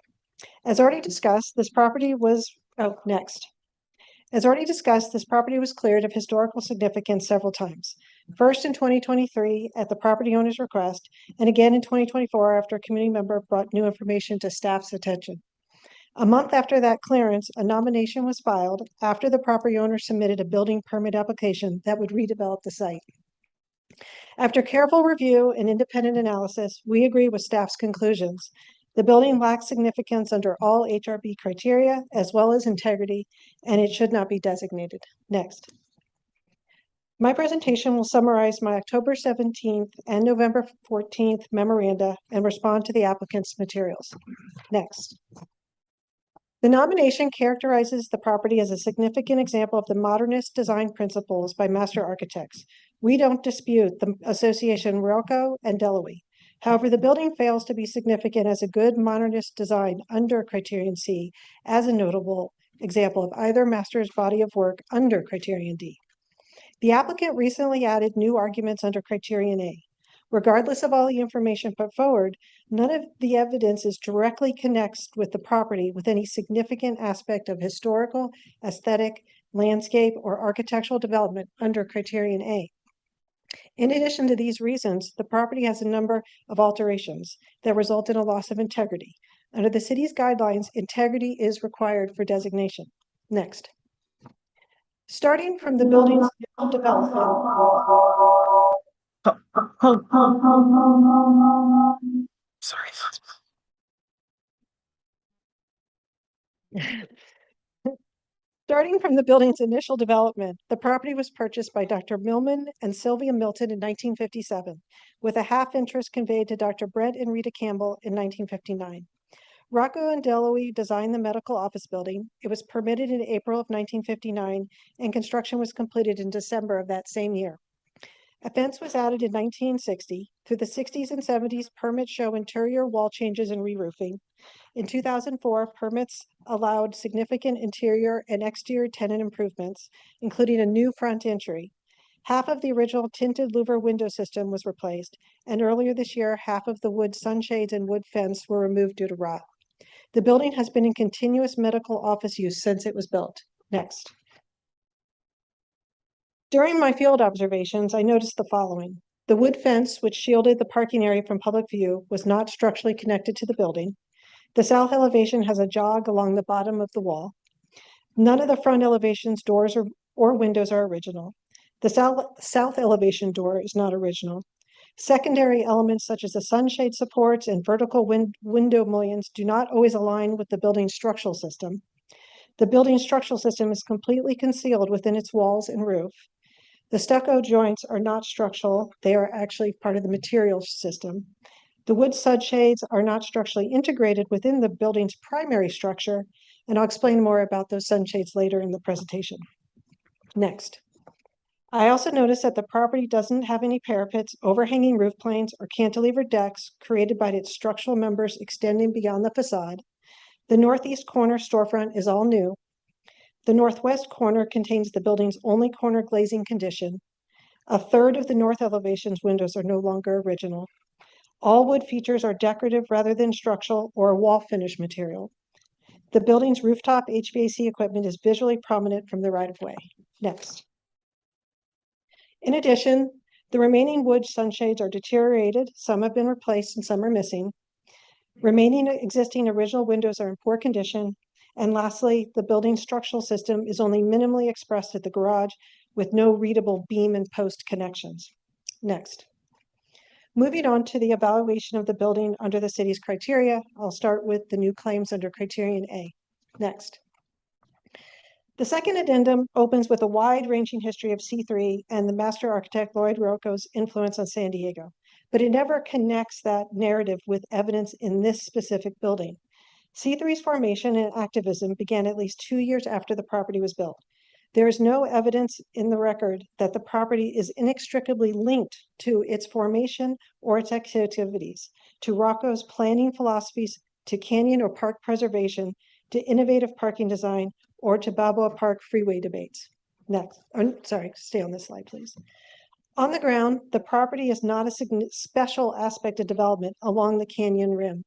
As already discussed, this property was, As already discussed, this property was cleared of historical significance several times. First in 2023 at the property owner's request, and again in 2024 after a community member brought new information to staff's attention. A month after that clearance, a nomination was filed after the property owner submitted a building permit application that would redevelop the site. After careful review and independent analysis, we agree with staff's conclusions. The building lacks significance under all HRB criteria as well as integrity, and it should not be designated. Next. My presentation will summarize my October 17th and November 14th memoranda and respond to the applicant's materials. Next. The nomination characterizes the property as a significant example of the modernist design principles by master architects. We don't dispute the association Rilko and Deloy. However, the building fails to be significant as a good modernist design under Criterion C as a notable example of either master's body of work under Criterion D. The applicant recently added new arguments under Criterion A. Regardless of all the information put forward, none of the evidence is directly connects with the property with any significant aspect of historical, aesthetic, landscape, or architectural development under Criterion A. In addition to these reasons, the property has a number of alterations that result in a loss of integrity. Under the city's guidelines, integrity is required for designation. Next. Starting from the building's development. Sorry. Starting from the building's initial development, the property was purchased by Dr. Millman and Sylvia Milton in 1957, with a half interest conveyed to Dr. Brent and Rita Campbell in 1959. Rocco and Deloy designed the medical office building. It was permitted in April of 1959, and construction was completed in December of that same year. A fence was added in 1960. Through the 60s and 70s, permits show interior wall changes and re-roofing. In 2004, permits allowed significant interior and exterior tenant improvements, including a new front entry. Half of the original tinted louver window system was replaced, and earlier this year, half of the wood sunshades and wood fence were removed due to rot. The building has been in continuous medical office use since it was built. Next. During my field observations, I noticed the following. The wood fence, which shielded the parking area from public view, was not structurally connected to the building. The south elevation has a jog along the bottom of the wall. None of the front elevation's doors or windows are original. The south elevation door is not original. Secondary elements such as the sunshade supports and vertical window mullions do not always align with the building's structural system. The building's structural system is completely concealed within its walls and roof. The stucco joints are not structural. They are actually part of the material system. The wood sunshades are not structurally integrated within the building's primary structure, and I'll explain more about those sunshades later in the presentation. Next. I also noticed that the property doesn't have any parapets, overhanging roof planes, or cantilevered decks created by its structural members extending beyond the facade. The northeast corner storefront is all new. The northwest corner contains the building's only corner glazing condition. A third of the north elevation's windows are no longer original. All wood features are decorative rather than structural or wall finish material. The building's rooftop HVAC equipment is visually prominent from the right-of-way. Next. In addition, the remaining wood sunshades are deteriorated, some have been replaced and some are missing. Remaining existing original windows are in poor condition. And lastly, the building's structural system is only minimally expressed at the garage with no readable beam and post connections. Next. Moving on to the evaluation of the building under the city's criteria, I'll start with the new claims under Criterion A. Next. The second addendum opens with a wide-ranging history of C3 and the master architect Lloyd Rocco's influence on San Diego, but it never connects that narrative with evidence in this specific building. C3's formation and activism began at least 2 years after the property was built. There is no evidence in the record that the property is inextricably linked to its formation or its activities, to Rocco's planning philosophies, to canyon or park preservation, to innovative parking design, or to Balboa Park freeway debates. Next, sorry, stay on this slide, please. On the ground, the property is not a special aspect of development along the canyon rim.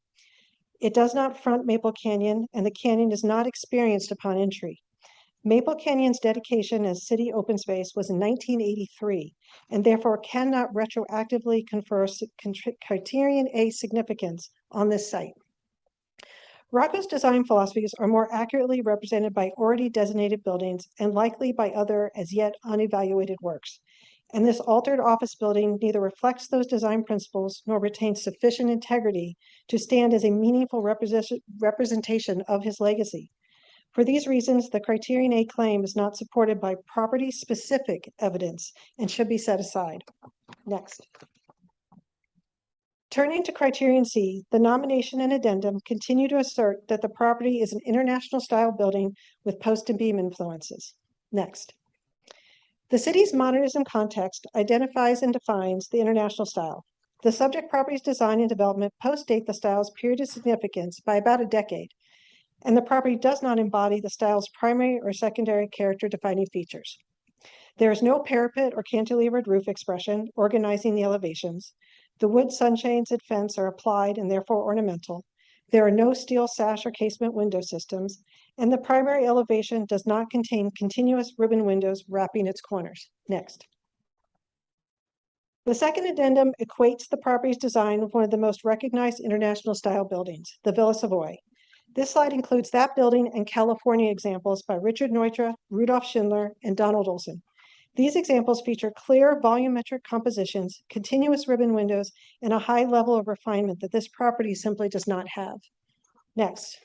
It does not front Maple Canyon, and the canyon is not experienced upon entry. Maple Canyon's dedication as city open space was in 1983, and therefore cannot retroactively confer Criterion A significance on this site. Rocco's design philosophies are more accurately represented by already designated buildings and likely by other as yet unevaluated works. And this altered office building neither reflects those design principles nor retains sufficient integrity to stand as a meaningful representation of his legacy. For these reasons, the Criterion A claim is not supported by property-specific evidence and should be set aside. Next. Turning to Criterion C, the nomination and addendum continue to assert that the property is an international style building with post and beam influences. Next. The city's modernism context identifies and defines the international style. The subject property's design and development post-date the style's period of significance by about a decade, and the property does not embody the style's primary or secondary character-defining features. There is no parapet or cantilevered roof expression organizing the elevations. The wood sunshades and fence are applied and therefore ornamental. There are no steel sash or casement window systems, and the primary elevation does not contain continuous ribbon windows wrapping its corners. Next. The second addendum equates the property's design with one of the most recognized international style buildings, the Villa Savoy. This slide includes that building and California examples by Richard Neutra, Rudolf Schindler, and Donald Olson. These examples feature clear volumetric compositions, continuous ribbon windows, and a high level of refinement that this property simply does not have. Next.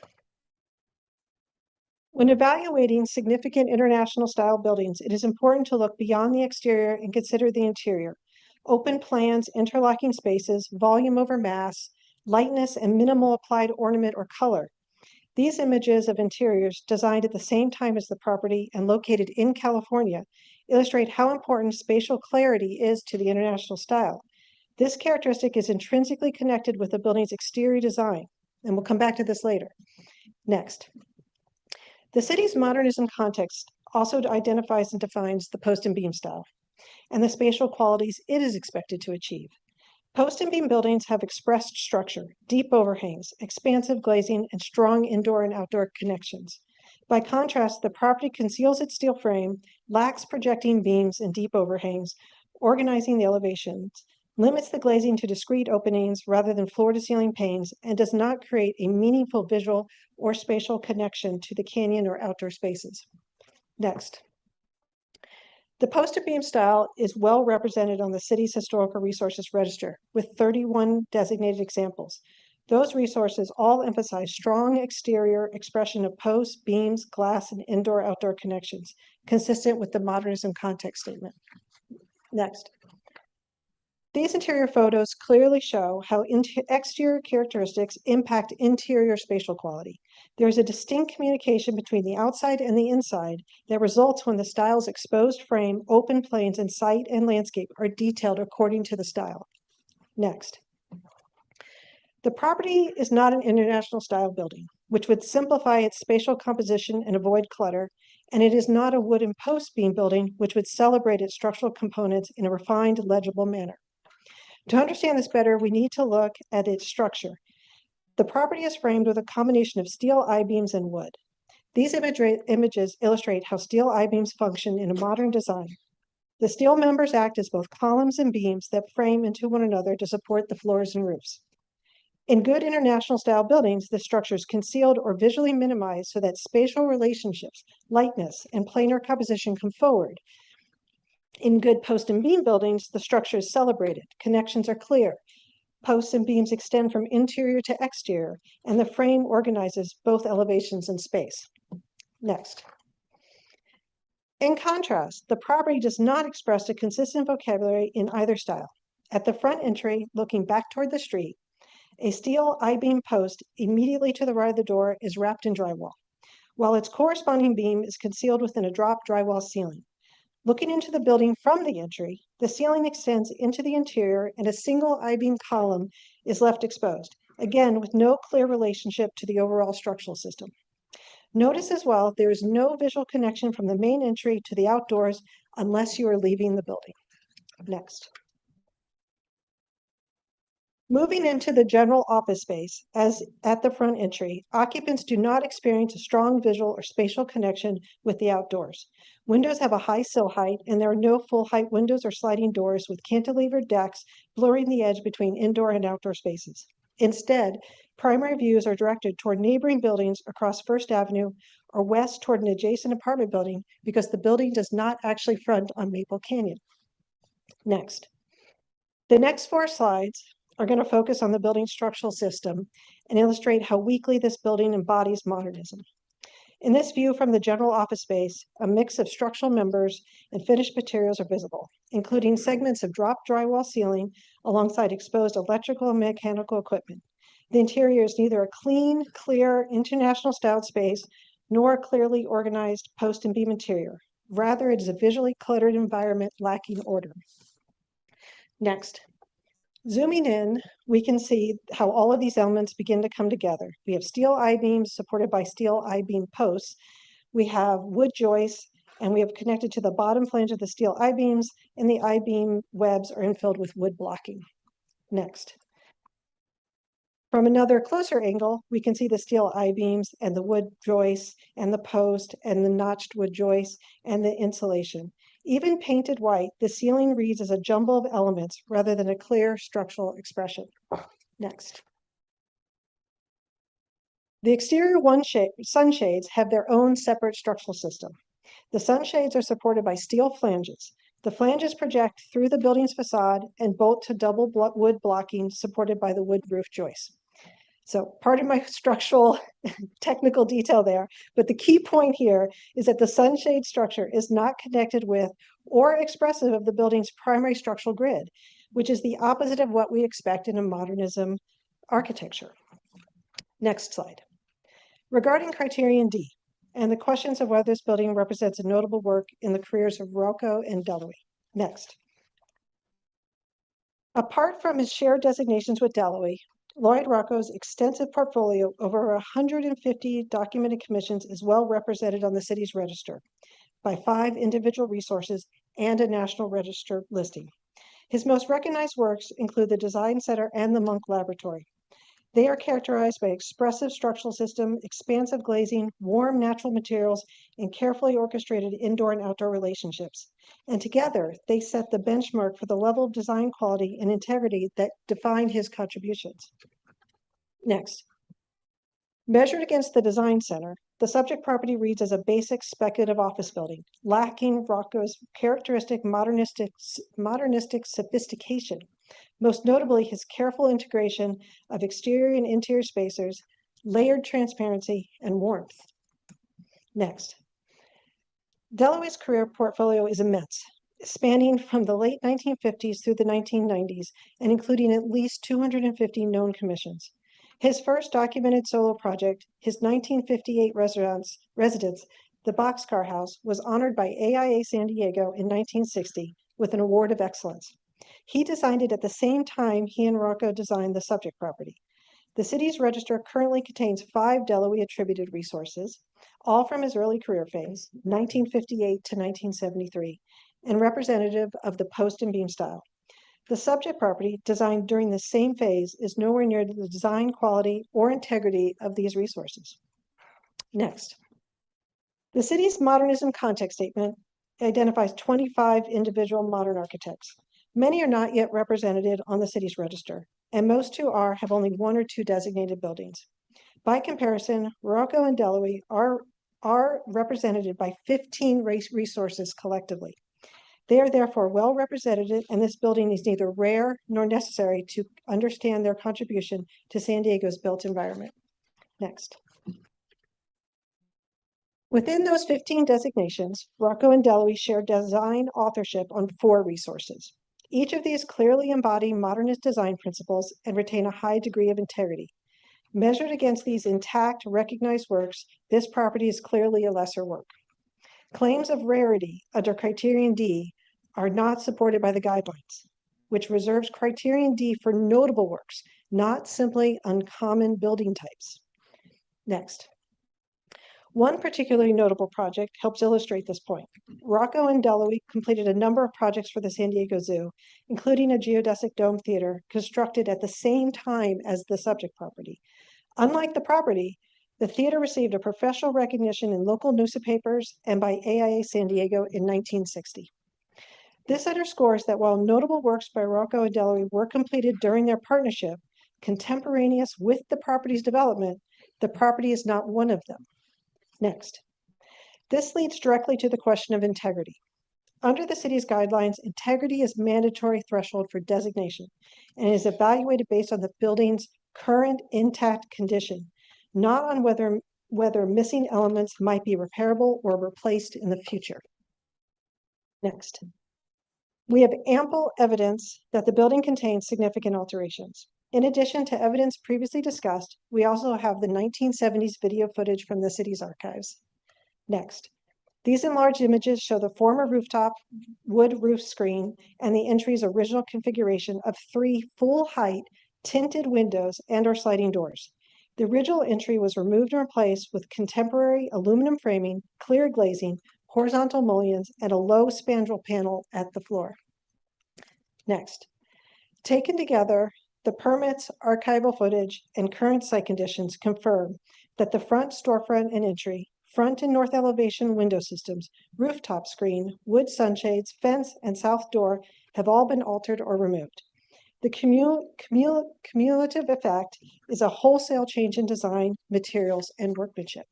When evaluating significant international style buildings, it is important to look beyond the exterior and consider the interior. Open plans, interlocking spaces, volume over mass, lightness, and minimal applied ornament or color. These images of interiors designed at the same time as the property and located in California illustrate how important spatial clarity is to the international style. This characteristic is intrinsically connected with the building's exterior design, and we'll come back to this later. Next. The city's modernism context also identifies and defines the post and beam style and the spatial qualities it is expected to achieve. Post and beam buildings have expressed structure, deep overhangs, expansive glazing, and strong indoor and outdoor connections. By contrast, the property conceals its steel frame, lacks projecting beams and deep overhangs, organizing the elevations, limits the glazing to discrete openings rather than floor-to-ceiling panes, and does not create a meaningful visual or spatial connection to the canyon or outdoor spaces. Next. The post beam style is well represented on the city's historical resources register with 31 designated examples. Those resources all emphasize strong exterior expression of posts, beams, glass, and indoor-outdoor connections, consistent with the modernism context statement. Next. These interior photos clearly show how exterior characteristics impact interior spatial quality. There is a distinct communication between the outside and the inside that results when the style's exposed frame, open planes, and site and landscape are detailed according to the style. Next. The property is not an international style building, which would simplify its spatial composition and avoid clutter, and it is not a wooden post beam building, which would celebrate its structural components in a refined, legible manner. To understand this better, we need to look at its structure. The property is framed with a combination of steel I-beams and wood. These images illustrate how steel I-beams function in a modern design. The steel members act as both columns and beams that frame into one another to support the floors and roofs. In good international style buildings, the structure is concealed or visually minimized so that spatial relationships, lightness, and planar composition come forward. In good post and beam buildings, the structure is celebrated, connections are clear, posts and beams extend from interior to exterior, and the frame organizes both elevations and space. Next. In contrast, the property does not express a consistent vocabulary in either style. At the front entry, looking back toward the street, a steel I-beam post immediately to the right of the door is wrapped in drywall, while its corresponding beam is concealed within a drop drywall ceiling. Looking into the building from the entry, the ceiling extends into the interior and a single I-beam column is left exposed, again with no clear relationship to the overall structural system. Notice as well, there is no visual connection from the main entry to the outdoors unless you are leaving the building. Next. Moving into the general office space, as at the front entry, occupants do not experience a strong visual or spatial connection with the outdoors. Windows have a high sill height, and there are no full-height windows or sliding doors with cantilevered decks blurring the edge between indoor and outdoor spaces. Instead, primary views are directed toward neighboring buildings across First Avenue or west toward an adjacent apartment building because the building does not actually front on Maple Canyon. Next. The next 4 slides are going to focus on the building structural system and illustrate how weakly this building embodies modernism. In this view from the general office space, a mix of structural members and finished materials are visible, including segments of drop drywall ceiling alongside exposed electrical and mechanical equipment. The interior is neither a clean, clear, international styled space, nor a clearly organized post and beam interior. Rather, it is a visually cluttered environment lacking order. Next. Zooming in, we can see how all of these elements begin to come together. We have steel I-beams supported by steel I-beam posts. We have wood joists, and we have connected to the bottom flange of the steel I-beams, and the I-beam webs are infilled with wood blocking. Next. From another closer angle, we can see the steel I-beams and the wood joists and the post and the notched wood joists and the insulation. Even painted white, the ceiling reads as a jumble of elements rather than a clear structural expression. Next. The exterior sunshades have their own separate structural system. The sunshades are supported by steel flanges. The flanges project through the building's facade and bolt to double wood blocking supported by the wood roof joists. So pardon my structural technical detail there, but the key point here is that the sunshade structure is not connected with or expressive of the building's primary structural grid, which is the opposite of what we expect in a modernism architecture. Next slide. Regarding criterion D and the questions of whether this building represents a notable work in the careers of Rocco and Dalloway. Next. Apart from his shared designations with Dalloway, Lloyd Rocco's extensive portfolio, over 150 documented commissions, is well represented on the city's register by 5 individual resources and a national register listing. His most recognized works include the Design Center and the Monk Laboratory. They are characterized by expressive structural system, expansive glazing, warm natural materials, and carefully orchestrated indoor and outdoor relationships. And together, they set the benchmark for the level of design quality and integrity that define his contributions. Next, measured against the design center, the subject property reads as a basic speculative office building, lacking Rocco's characteristic modernistic sophistication. Most notably, his careful integration of exterior and interior spacers, layered transparency, and warmth. Next, Deloy's career portfolio is immense, spanning from the late 1950s through the 1990s and including at least 250 known commissions. His first documented solo project, his 1958 residence, the Boxcar House, was honored by AIA San Diego in 1960 with an award of excellence. He designed it at the same time he and Rocco designed the subject property. The city's register currently contains 5 Deloy attributed resources, all from his early career phase, 1958 to 1973, and representative of the post and beam style. The subject property, designed during the same phase, is nowhere near the design quality or integrity of these resources. Next, the city's modernism context statement identifies 25 individual modern architects. Many are not yet represented on the city's register, and most who have only 1 or 2 designated buildings. By comparison, Rocco and Deloy are represented by 15 resources collectively. They are therefore well represented, and this building is neither rare nor necessary to understand their contribution to San Diego's built environment. Next. Within those 15 designations, Rocco and Deloy share design authorship on 4 resources. Each of these clearly embody modernist design principles and retain a high degree of integrity. Measured against these intact, recognized works, this property is clearly a lesser work. Claims of rarity under Criterion D are not supported by the guidelines, which reserves Criterion D for notable works, not simply uncommon building types. Next. One particularly notable project helps illustrate this point. Rocco and Deloy completed a number of projects for the San Diego Zoo, including a geodesic dome theater constructed at the same time as the subject property. Unlike the property, the theater received a professional recognition in local newspapers and by AIA San Diego in 1960. This underscores that while notable works by Rocco and Deloy were completed during their partnership, contemporaneous with the property's development, the property is not one of them. Next. This leads directly to the question of integrity. Under the city's guidelines, integrity is mandatory threshold for designation and is evaluated based on the building's current intact condition, not on whether missing elements might be repairable or replaced in the future. Next. We have ample evidence that the building contains significant alterations. In addition to evidence previously discussed, we also have the 1970s video footage from the city's archives. Next. These enlarged images show the former rooftop wood roof screen and the entry's original configuration of 3 full-height tinted windows and/or sliding doors. The original entry was removed and replaced with contemporary aluminum framing, clear glazing, horizontal mullions, and a low spandrel panel at the floor. Next. Taken together, the permits, archival footage, and current site conditions confirm that the front storefront and entry, front and north elevation window systems, rooftop screen, wood sunshades, fence, and south door have all been altered or removed. The cumulative effect is a wholesale change in design, materials, and workmanship.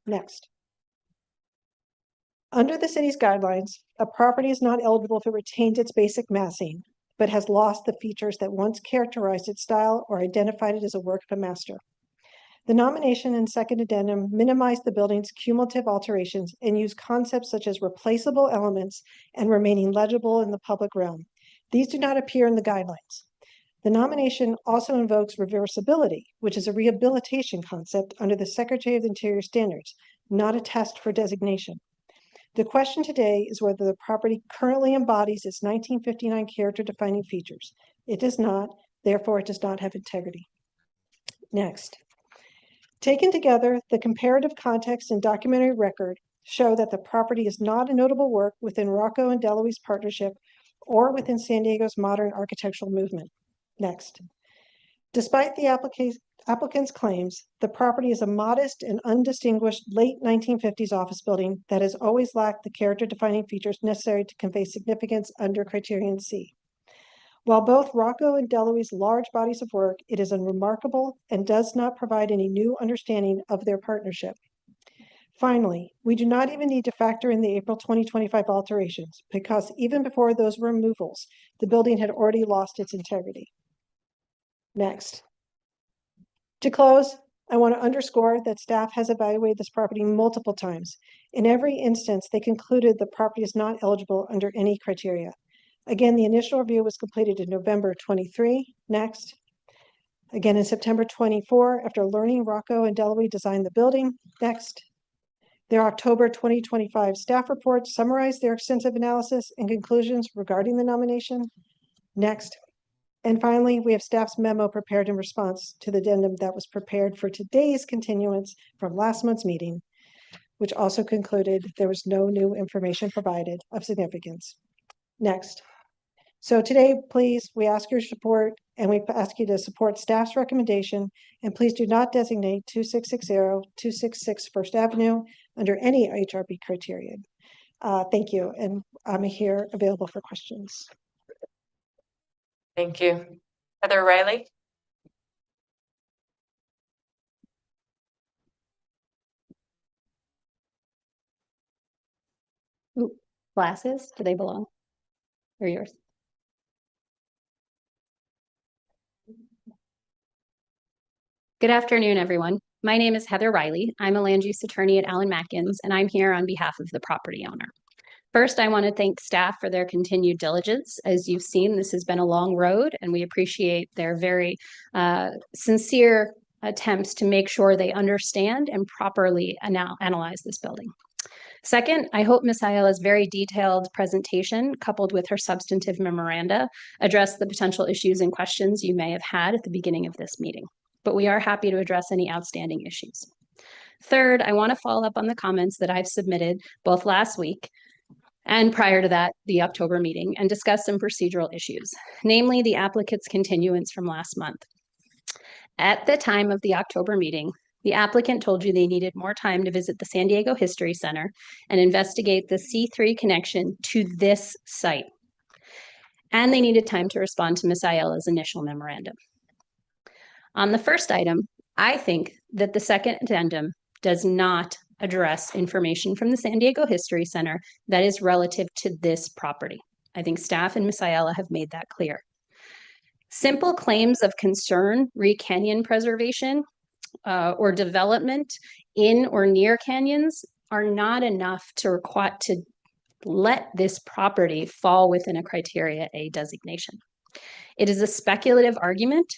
Next. Under the city's guidelines, a property is not eligible if it retains its basic massing, but has lost the features that once characterized its style or identified it as a work of a master. The nomination and second addendum minimize the building's cumulative alterations and use concepts such as replaceable elements and remaining legible in the public realm. These do not appear in the guidelines. The nomination also invokes reversibility, which is a rehabilitation concept under the Secretary of the Interior standards, not a test for designation. The question today is whether the property currently embodies its 1959 character-defining features. It does not, therefore it does not have integrity. Next. Taken together, the comparative context and documentary record show that the property is not a notable work within Rocco and Deloy's partnership or within San Diego's modern architectural movement. Next. Despite the applicant's claims, the property is a modest and undistinguished late 1950s office building that has always lacked the character-defining features necessary to convey significance under Criterion C. While both Rocco and Deloy's large bodies of work, it is unremarkable and does not provide any new understanding of their partnership. Finally, we do not even need to factor in the April 2025 alterations because even before those removals, the building had already lost its integrity. Next. To close, I want to underscore that staff has evaluated this property multiple times. In every instance, they concluded the property is not eligible under any criteria. Again, the initial review was completed in November 23. Next. Again, in September 24, after learning Rocco and Deloy designed the building. Next. Their October 2025 staff report summarized their extensive analysis and conclusions regarding the nomination. Next. And finally, we have staff's memo prepared in response to the addendum that was prepared for today's continuance from last month's meeting, which also concluded there was no new information provided of significance. Next. So today, please, we ask your support and we ask you to support staff's recommendation, and please do not designate 2660-266 First Avenue under any HRB criterion. Thank you, and I'm here available for questions. Thank you. Heather Riley? Ooh, glasses, do they belong? Or yours? Good afternoon, everyone. My name is Heather Riley. I'm a land use attorney at Allen Matkins, and I'm here on behalf of the property owner. First, I want to thank staff for their continued diligence. As you've seen, this has been a long road, and we appreciate their very sincere attempts to make sure they understand and properly analyze this building. Second, I hope Ms. Ayala's very detailed presentation, coupled with her substantive memoranda, address the potential issues and questions you may have had at the beginning of this meeting. But we are happy to address any outstanding issues. Third, I want to follow up on the comments that I've submitted both last week and prior to that, the October meeting, and discuss some procedural issues, namely the applicant's continuance from last month. At the time of the October meeting, the applicant told you they needed more time to visit the San Diego History Center and investigate the C3 connection to this site. And they needed time to respond to Ms. Ayala's initial memorandum. On the first item, I think that the second addendum does not address information from the San Diego History Center that is relative to this property. I think staff and Ms. Ayala have made that clear. Simple claims of concern, re-canyon preservation, or development in or near canyons are not enough to let this property fall within a Criteria A designation. It is a speculative argument.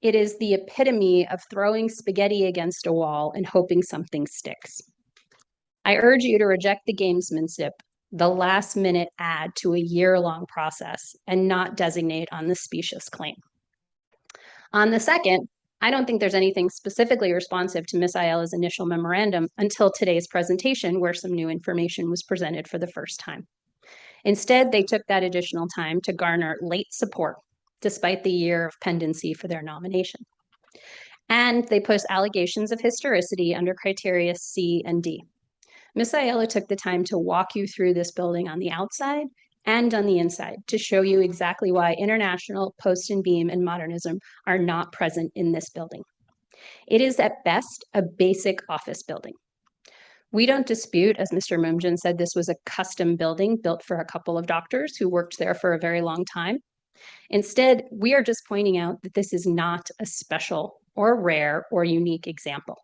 It is the epitome of throwing spaghetti against a wall and hoping something sticks. I urge you to reject the gamesmanship, the last-minute add to a year-long process, and not designate on the specious claim. On the second, I don't think there's anything specifically responsive to Ms. Ayala's initial memorandum until today's presentation, where some new information was presented for the first time. Instead, they took that additional time to garner late support, despite the year of pendency for their nomination. And they post allegations of historicity under criteria C and D. Ms. Ayala took the time to walk you through this building on the outside and on the inside to show you exactly why international, post and beam, and modernism are not present in this building. It is at best a basic office building. We don't dispute, as Mr. Mumjan said, this was a custom building built for a couple of doctors who worked there for a very long time. Instead, we are just pointing out that this is not a special or rare or unique example.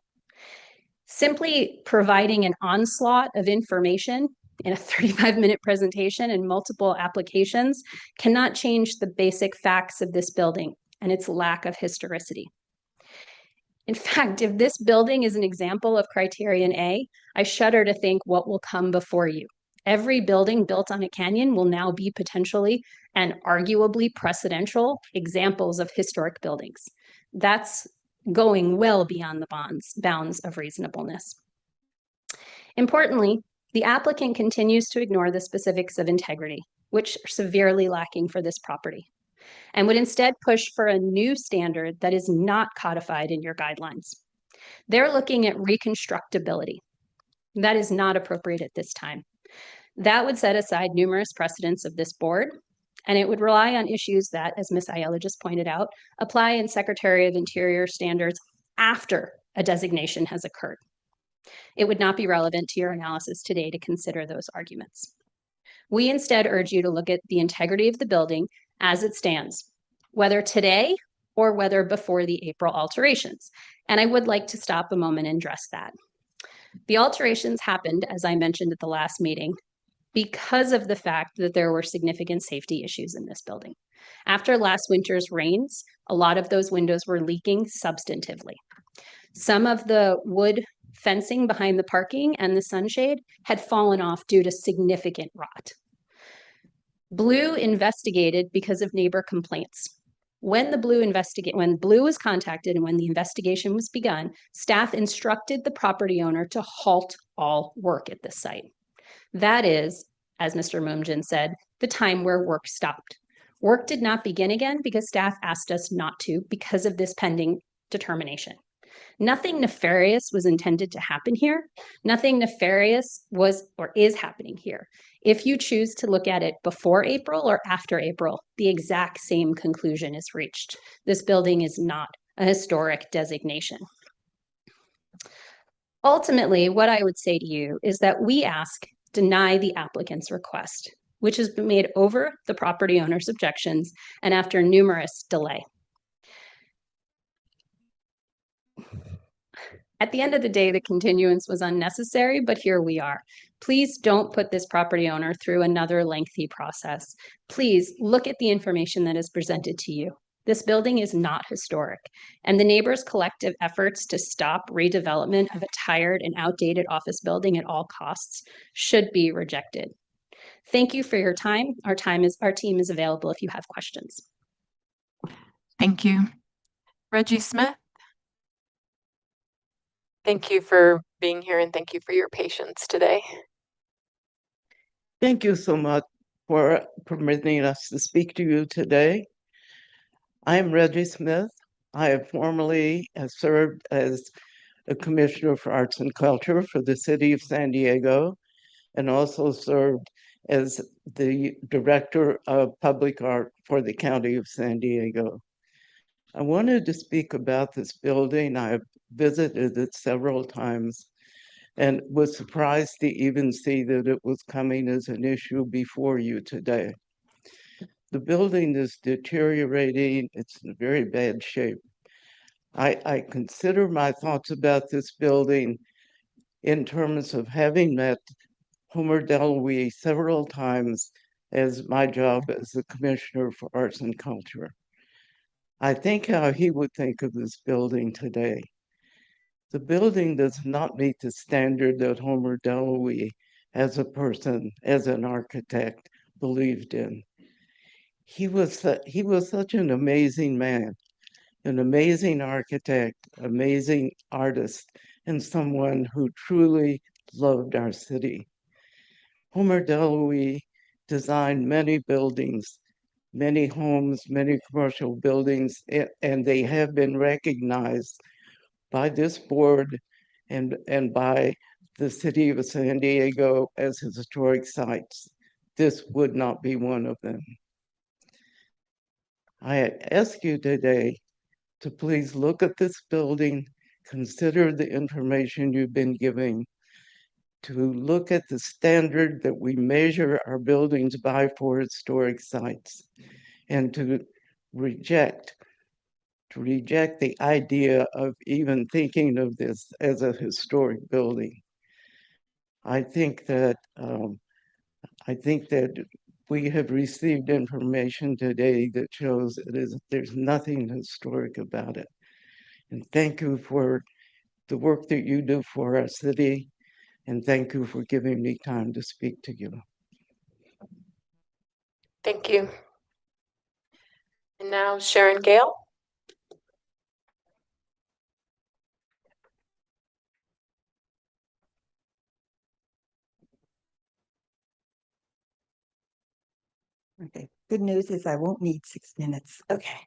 Simply providing an onslaught of information in a 35-minute presentation and multiple applications cannot change the basic facts of this building and its lack of historicity. In fact, if this building is an example of Criterion A, I shudder to think what will come before you. Every building built on a canyon will now be potentially and arguably precedential examples of historic buildings. That's going well beyond the bounds of reasonableness. Importantly, the applicant continues to ignore the specifics of integrity, which are severely lacking for this property. and would instead push for a new standard that is not codified in your guidelines. They're looking at reconstructability. That is not appropriate at this time. That would set aside numerous precedents of this board, and it would rely on issues that, as Ms. Ayala just pointed out, apply in Secretary of Interior standards after a designation has occurred. It would not be relevant to your analysis today to consider those arguments. We instead urge you to look at the integrity of the building as it stands, whether today or whether before the April alterations. And I would like to stop a moment and address that. The alterations happened, as I mentioned at the last meeting, because of the fact that there were significant safety issues in this building. After last winter's rains, a lot of those windows were leaking substantively. Some of the wood fencing behind the parking and the sunshade had fallen off due to significant rot. Blue investigated because of neighbor complaints. When Blue was contacted and when the investigation was begun, staff instructed the property owner to halt all work at this site. That is, as Mr. Mumjian said, the time where work stopped. Work did not begin again because staff asked us not to because of this pending determination. Nothing nefarious was intended to happen here. Nothing nefarious was or is happening here. If you choose to look at it before April or after April, the exact same conclusion is reached. This building is not a historic designation. Ultimately, what I would say to you is that we ask, deny the applicant's request, which has been made over the property owner's objections and after numerous delay. At the end of the day, the continuance was unnecessary, but here we are. Please don't put this property owner through another lengthy process. Please look at the information that is presented to you. This building is not historic, and the neighbors' collective efforts to stop redevelopment of a tired and outdated office building at all costs should be rejected. Thank you for your time. Our team is available if you have questions. Thank you. Reggie Smith. Thank you for being here and thank you for your patience today. Thank you so much for permitting us to speak to you today. I am Reggie Smith. I have formerly served as a Commissioner for Arts and Culture for the City of San Diego and also served as the Director of Public Art for the County of San Diego. I wanted to speak about this building. I have visited it several times and was surprised to even see that it was coming as an issue before you today. The building is deteriorating. It's in very bad shape. I consider my thoughts about this building in terms of having met Homer Deluy several times as my job as the Commissioner for Arts and Culture. I think how he would think of this building today. The building does not meet the standard that Homer Deluy, as a person, as an architect, believed in. He was such an amazing man, an amazing architect, amazing artist, and someone who truly loved our city. Homer Deluy designed many buildings, many homes, many commercial buildings, and they have been recognized by this board and by the City of San Diego as historic sites. This would not be one of them. I ask you today to please look at this building, consider the information you've been giving, to look at the standard that we measure our buildings by for historic sites, and to reject the idea of even thinking of this as a historic building. I think that we have received information today that shows there's nothing historic about it. And thank you for the work that you do for our city, and thank you for giving me time to speak to you. Thank you. And now Sharon Gale. Okay, Good news is I won't need 6 minutes. Okay.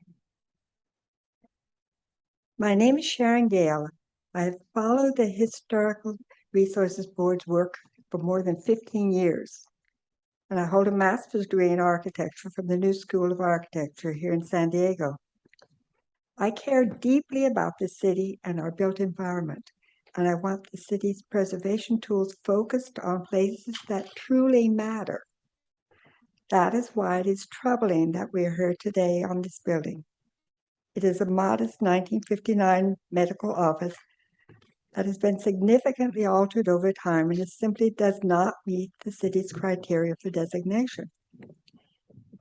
My name is Sharon Gale. I have followed the Historical Resources Board's work for more than 15 years, and I hold a master's degree in architecture from the New School of Architecture here in San Diego. I care deeply about the city and our built environment, and I want the city's preservation tools focused on places that truly matter. That is why it is troubling that we are here today on this building. It is a modest 1959 medical office that has been significantly altered over time and it simply does not meet the city's criteria for designation.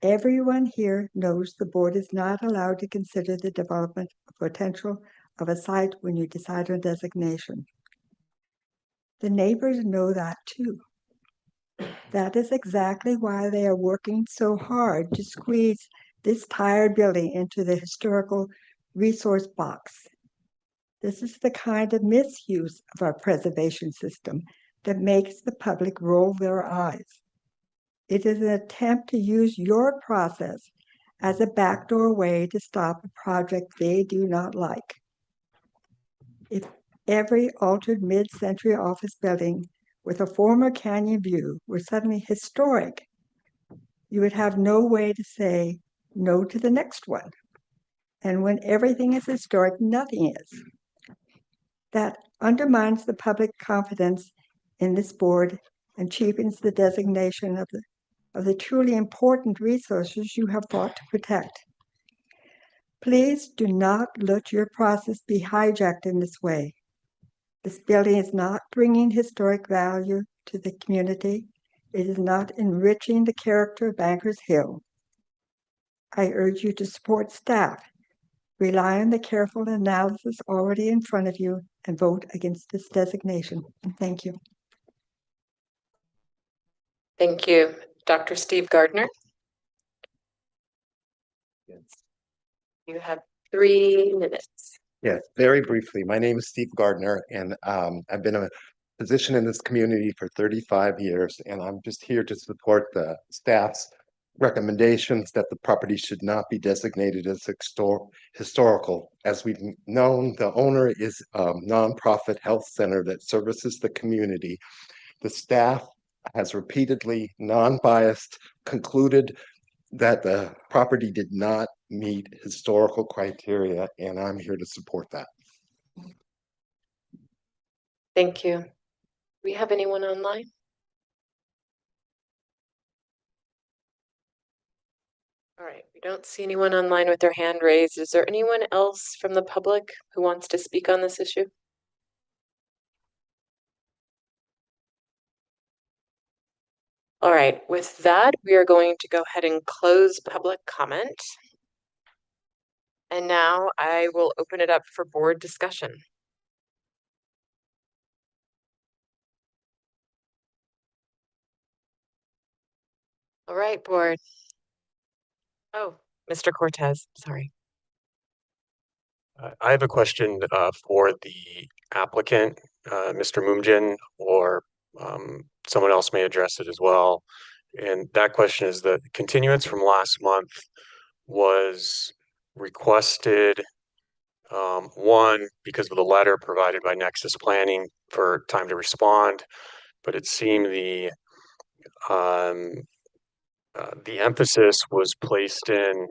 Everyone here knows the board is not allowed to consider the development potential of a site when you decide on designation. The neighbors know that too. That is exactly why they are working so hard to squeeze this tired building into the historical resource box. This is the kind of misuse of our preservation system that makes the public roll their eyes. It is an attempt to use your process as a backdoor way to stop a project they do not like. If every altered mid-century office building with a former canyon view were suddenly historic, you would have no way to say no to the next one. And when everything is historic, nothing is. That undermines the public confidence in this board and cheapens the designation of the truly important resources you have fought to protect. Please do not let your process be hijacked in this way. This building is not bringing historic value to the community. It is not enriching the character of Bankers Hill. I urge you to support staff, rely on the careful analysis already in front of you, and vote against this designation. Thank you. Thank you. Dr. Steve Gardner. Yes. You have 3 minutes. Yes, very briefly. My name is Steve Gardner, and I've been a physician in this community for 35 years, and I'm just here to support the staff's recommendations that the property should not be designated as historical. As we've known, the owner is a nonprofit health center that services the community. The staff has repeatedly, non-biased, concluded that the property did not meet historical criteria, and I'm here to support that. Thank you. Do we have anyone online? All right, we don't see anyone online with their hand raised. Is there anyone else from the public who wants to speak on this issue? All right, with that, we are going to go ahead and close public comment. And now I will open it up for board discussion. All right, board. Oh, Mr. Cortez, sorry. I have a question for the applicant, Mr. Mumjin, or someone else may address it as well. And that question is the continuance from last month was requested, one, because of the letter provided by Nexus Planning for time to respond, but it seemed the emphasis was placed in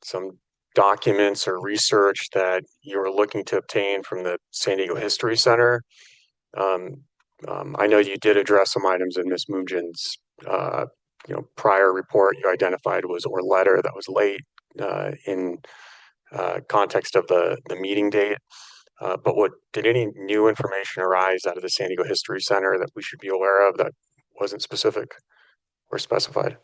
some documents or research that you were looking to obtain from the San Diego History Center. I know you did address some items in Ms. Mujin's prior report you identified was or letter that was late in context of the meeting date. But did any new information arise out of the San Diego History Center that we should be aware of that wasn't specific or specified?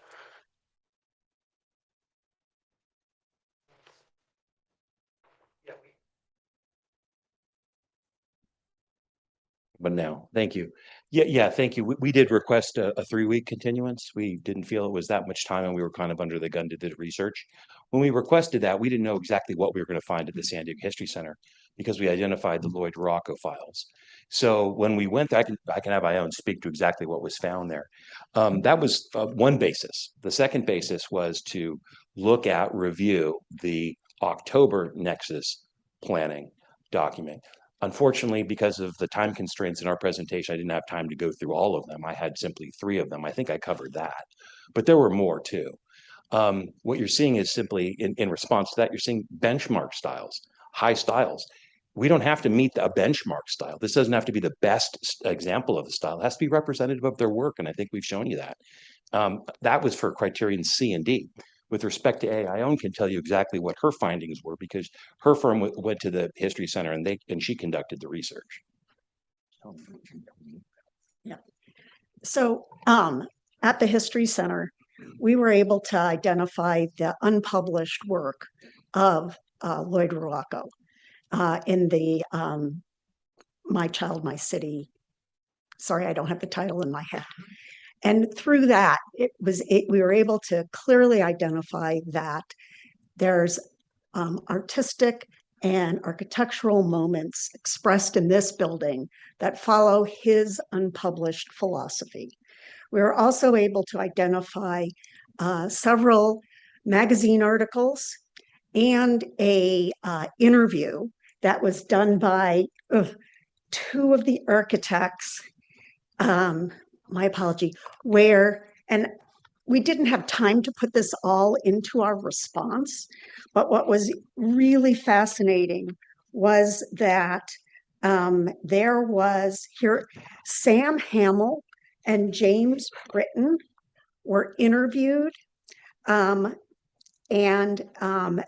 But no, thank you. Yeah, thank you. We did request a 3-week continuance. We didn't feel it was that much time, and we were kind of under the gun to do the research. When we requested that, we didn't know exactly what we were going to find at the San Diego History Center. because we identified the Lloyd Rocco files. So when we went, I can have Ione speak to exactly what was found there. That was one basis. The second basis was to look at, review the October Nexus planning document. Unfortunately, because of the time constraints in our presentation, I didn't have time to go through all of them. I had simply 3 of them. I think I covered that, but there were more too. What you're seeing is simply in response to that, you're seeing benchmark styles, high styles. We don't have to meet a benchmark style. This doesn't have to be the best example of the style. It has to be representative of their work, and I think we've shown you that. That was for criterion C and D. With respect to A, Ione can tell you exactly what her findings were because her firm went to the History Center and she conducted the research. Yeah. So at the History Center, we were able to identify the unpublished work of Lloyd Ruocco in the My Child, My City. Sorry, I don't have the title in my head. And through that, we were able to clearly identify that there's artistic and architectural moments expressed in this building that follow his unpublished philosophy. We were also able to identify several magazine articles and a interview that was done by 2 of the architects, my apology, and we didn't have time to put this all into our response, but what was really fascinating was that there was here, Sam Hamill and James Britton were interviewed, and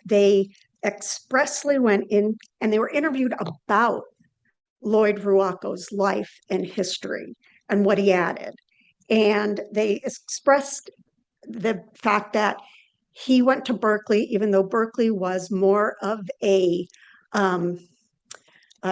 they expressly went in, and they were interviewed about Lloyd Ruocco's life and history and what he added. And they expressed the fact that he went to Berkeley, even though Berkeley was more of a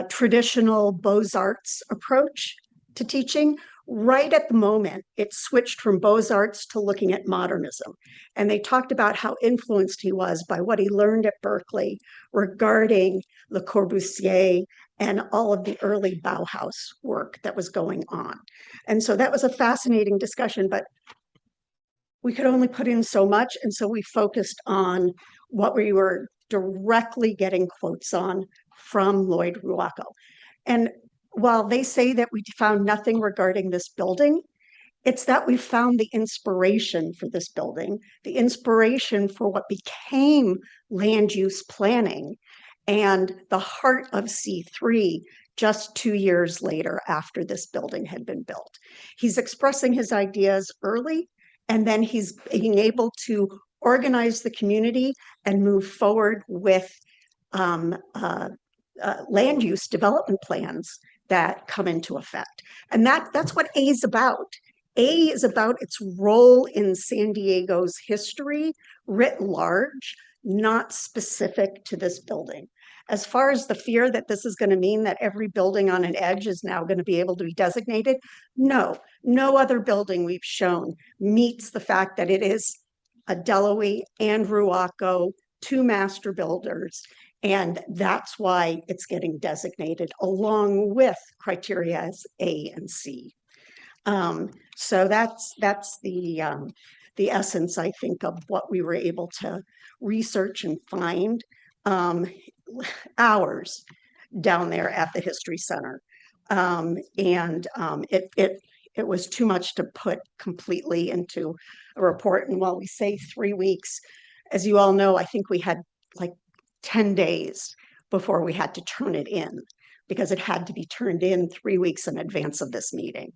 traditional Beaux-Arts approach to teaching. Right at the moment, it switched from Beaux-Arts to looking at modernism. And they talked about how influenced he was by what he learned at Berkeley regarding Le Corbusier and all of the early Bauhaus work that was going on. And so that was a fascinating discussion, but we could only put in so much. And so we focused on what we were directly getting quotes on from Lloyd Ruocco. And while they say that we found nothing regarding this building, it's that we found the inspiration for this building, the inspiration for what became land use planning and the heart of C3 just 2 years later after this building had been built. He's expressing his ideas early, and then he's being able to organize the community and move forward with land use development plans that come into effect. And that's what A is about. A is about its role in San Diego's history writ large, not specific to this building. As far as the fear that this is going to mean that every building on an edge is now going to be able to be designated, no other building we've shown meets the fact that it is a Delowe and Ruocco, 2 master builders. And that's why it's getting designated along with criteria as A and C. So that's the essence, I think, of what we were able to research and find hours down there at the History Center. It was too much to put completely into a report. And while we say 3 weeks, as you all know, I think we had like 10 days before we had to turn it in because it had to be turned in 3 weeks in advance of this meeting.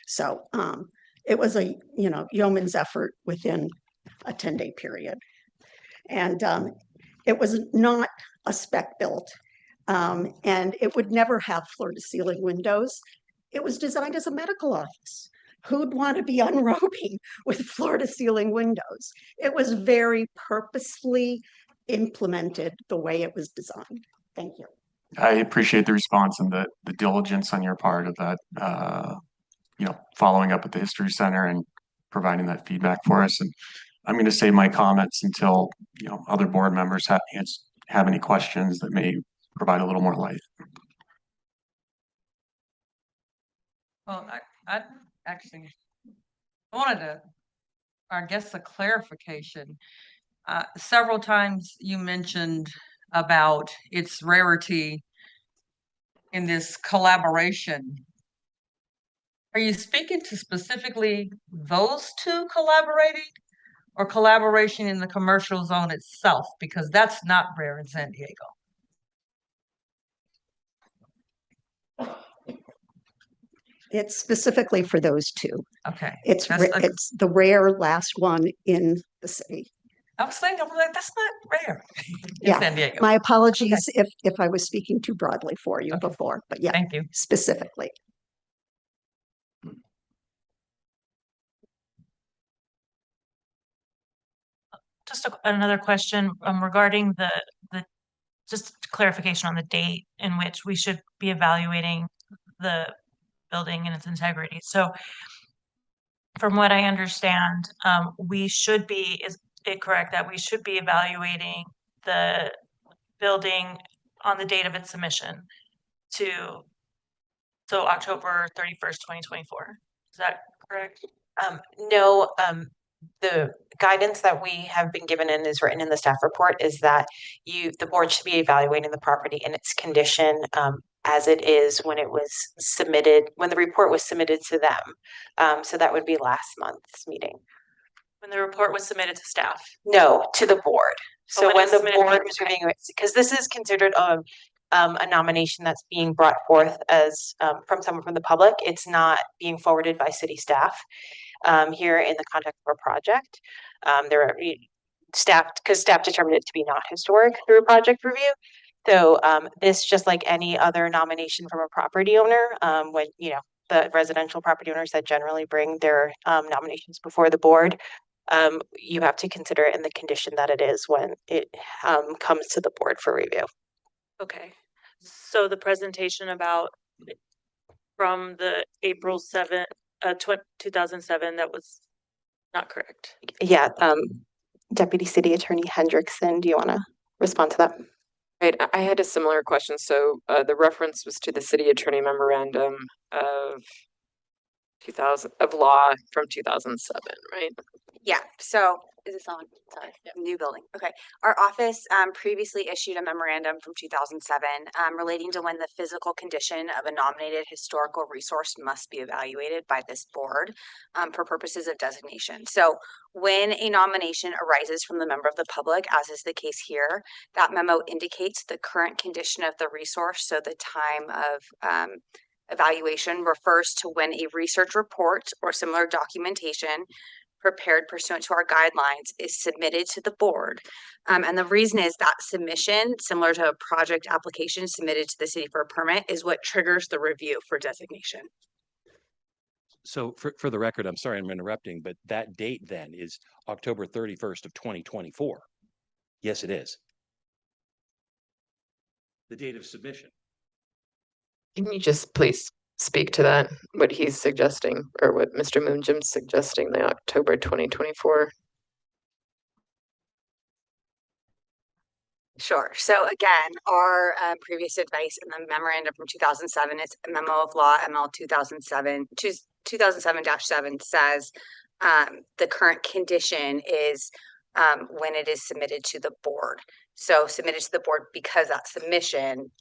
So it was a yeoman's effort within a 10-day period. And it was not a spec built, and it would never have floor-to-ceiling windows. It was designed as a medical office. Who'd want to be unrobing with floor-to-ceiling windows? It was very purposefully implemented the way it was designed. Thank you. I appreciate the response and the diligence on your part of that, following up at the History Center and providing that feedback for us. And I'm going to save my comments until, other board members have any questions that may provide a little more light. Well, I actually wanted to, I guess, a clarification. Several times you mentioned about its rarity in this collaboration. Are you speaking to specifically those two collaborating or collaboration in the commercial zone itself? Because that's not rare in San Diego. It's specifically for those two. Okay. It's it's the rare last one in the city. I was thinking, I'm like, that's not rare in Yeah, San Diego. my apologies if I was speaking too broadly for you before, but yeah, Thank you. specifically. Just another question regarding the just clarification on the date in which we should be evaluating the building and its integrity. So from what I understand, we should be, is it correct that we should be evaluating the building on the date of its submission so October 31st, 2024? Is that correct? No, the guidance that we have been given and is written in the staff report is that the board should be evaluating the property in its condition as it is when it was submitted, when the report was submitted to them. So that would be last month's meeting. When the report was submitted to staff? No, to the board. So when when it's the submitted to board the- was reviewing it, because this is considered a nomination that's being brought forth as from someone from the public. It's not being forwarded by city staff here in the context of a project. There are because staff determined it to be not historic through a project review. So this, just like any other nomination from a property owner, when the residential property owners that generally bring their nominations before the board, you have to consider it in the condition that it is when it comes to the board for review. Okay. So the presentation from the April 7th, 2007, that was not correct. Yeah, Deputy City Attorney Hendrickson, do you want to respond to that? Right, I had a similar question. So the reference was to the city attorney memorandum of law from 2007, right? Yeah, so is this on? Sorry, new building. Okay. Our office previously issued a memorandum from 2007 relating to when the physical condition of a nominated historical resource must be evaluated by this board for purposes of designation. So when a nomination arises from the member of the public, as is the case here, that memo indicates the current condition of the resource. So the time of evaluation refers to when a research report or similar documentation prepared pursuant to our guidelines is submitted to the board. And the reason is that submission, similar to a project application submitted to the city for a permit, is what triggers the review for designation. So for the record, I'm sorry I'm interrupting, but that date then is October 31st of 2024. Yes, it is. The date of submission. Can you just please speak to that, what he's suggesting, or what Mr. Moonjim's suggesting, the October 2024? Sure. So again, our previous advice in the memorandum from 2007, it's a memo of law ML 2007-7 says the current condition is when it is submitted to the board. So submitted to the board because that submission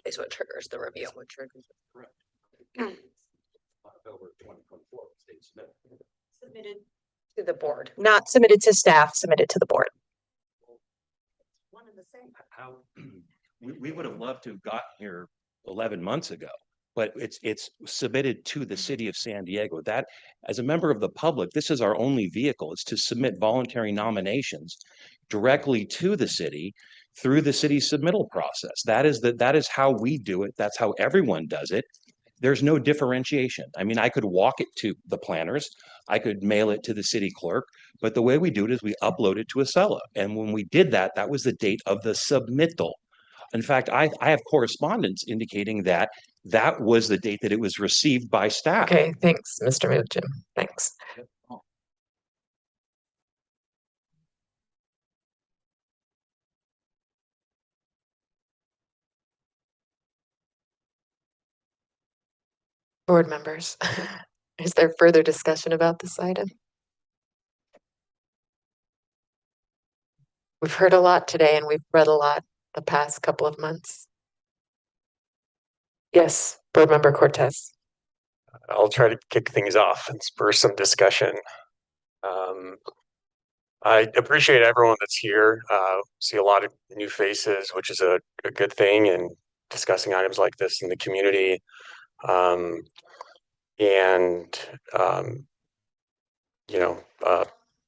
is what triggers the review. What triggers it, correct. October 2024 state submitted. Submitted to the board, not submitted to staff, submitted to the board. One and the same. How we would have loved to have gotten here 11 months ago, but it's submitted to the city of San Diego. That, as a member of the public, this is our only vehicle. It's to submit voluntary nominations directly to the city through the city's submittal process. That is how we do it. That's how everyone does it. There's no differentiation. I mean, I could walk it to the planners, I could mail it to the city clerk, but the way we do it is we upload it to Acela. And when we did that, that was the date of the submittal. In fact, I have correspondence indicating that that was the date that it was received by staff. Okay, thanks, Mr. Moonjim. Thanks. Board members, is there further discussion about this item? We've heard a lot today and we've read a lot the past couple of months. Yes, Board Member Cortez. I'll try to kick things off and spur some discussion. I appreciate everyone that's here. See a lot of new faces, which is a good thing, and discussing items like this in the community.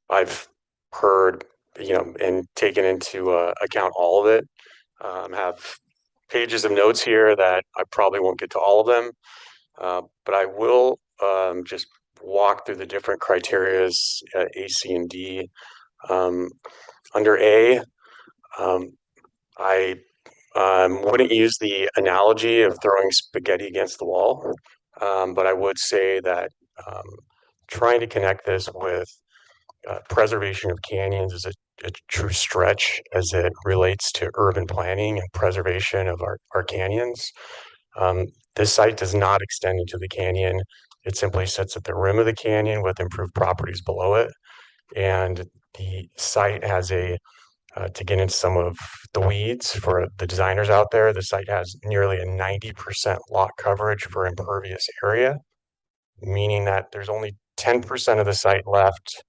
I've heard, and taken into account all of it. Have pages of notes here that I probably won't get to all of them, but I will just walk through the different criterias, A, C, and D. Under A, I wouldn't use the analogy of throwing spaghetti against the wall, but I would say that trying to connect this with preservation of canyons is a true stretch as it relates to urban planning and preservation of our canyons. This site does not extend into the canyon. It simply sits at the rim of the canyon with improved properties below it. And the site has to get into some of the weeds for the designers out there, the site has nearly a 90% lot coverage for impervious area, meaning that there's only 10% of the site left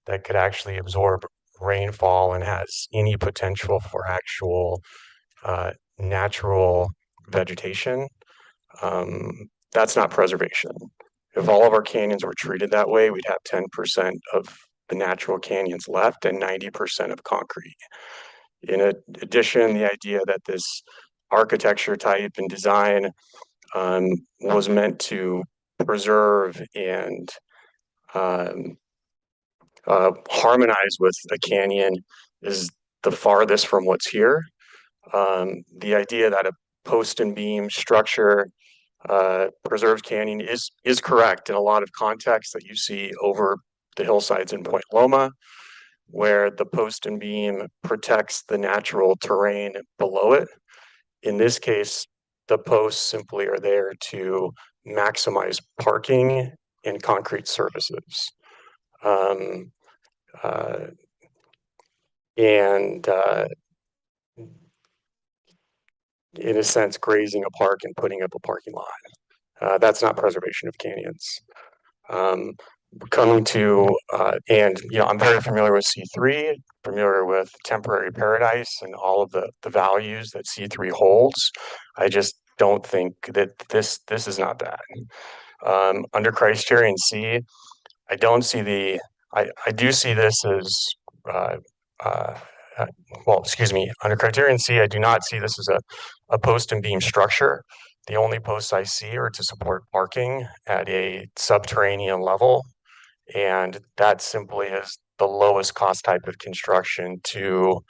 that could actually absorb rainfall and has any potential for actual natural vegetation. That's not preservation. If all of our canyons were treated that way, we'd have 10% of the natural canyons left and 90% of concrete. In addition, the idea that this architecture type and design was meant to preserve and harmonize with a canyon is the farthest from what's here. The idea that a post and beam structure preserves canyon is correct in a lot of contexts that you see over the hillsides in Point Loma, where the post and beam protects the natural terrain below it. In this case, the posts simply are there to maximize parking and concrete services. In a sense, grazing a park and putting up a parking lot. That's not preservation of canyons. Coming to, I'm very familiar with C3, familiar with temporary paradise and all of the values that C3 holds. I just don't think that this is not that. Under criterion C, I don't see I do see this as, under criterion C, I do not see this as a post and beam structure. The only posts I see are to support parking at a subterranean level. And that simply is the lowest cost type of construction to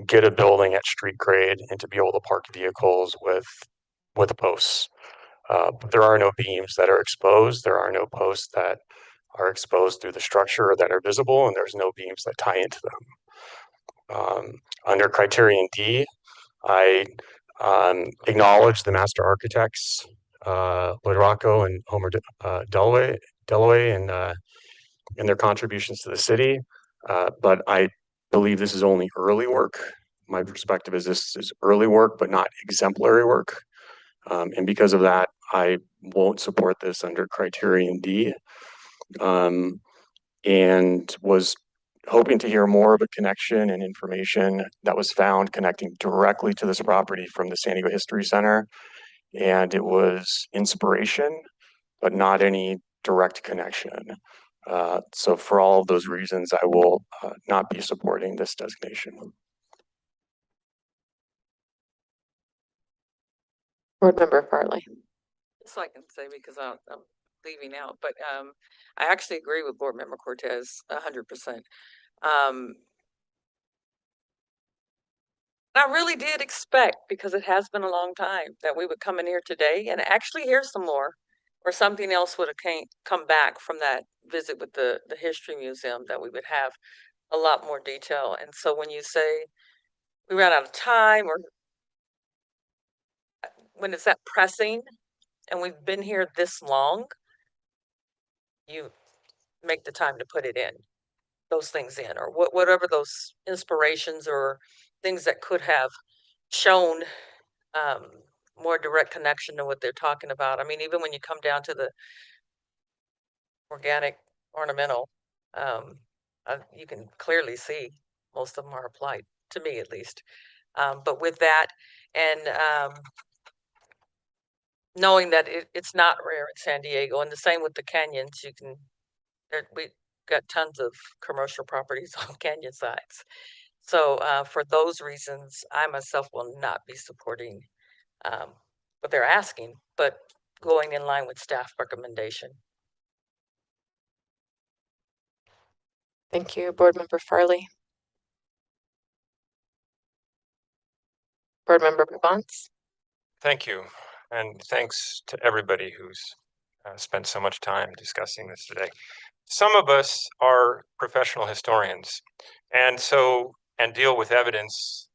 get a building at street grade and to be able to park vehicles with the posts. There are no beams that are exposed. There are no posts that are exposed through the structure or that are visible, and there's no beams that tie into them. Under criterion D, I acknowledge the master architects, Lloyd Rocco and Homer Dalloway and their contributions to the city. But I believe this is only early work. My perspective is this is early work, but not exemplary work. And because of that, I won't support this under criterion D. And was hoping to hear more of a connection and information that was found connecting directly to this property from the San Diego History Center. And it was inspiration, but not any direct connection. So for all of those reasons, I will not be supporting this designation. Board Member Farley. So I can say because I'm leaving out, but I actually agree with Board Member Cortez 100%. I really did expect, because it has been a long time, that we would come in here today and actually hear some more, or something else would have come back from that visit with the History Museum, that we would have a lot more detail. And so when you say we ran out of time, or when it's that pressing, and we've been here this long, you make the time to put it in, those things in, or whatever those inspirations or things that could have shown more direct connection to what they're talking about. I mean, even when you come down to the organic ornamental, you can clearly see most of them are applied, to me at least. But with that, and knowing that it's not rare in San Diego, and the same with the canyons, we got tons of commercial properties on canyon sites. So for those reasons, I myself will not be supporting what they're asking, but going in line with staff recommendation. Thank you, Board Member Farley. Board Member Provence. Thank you. And thanks to everybody who's spent so much time discussing this today. Some of us are professional historians and deal with evidence,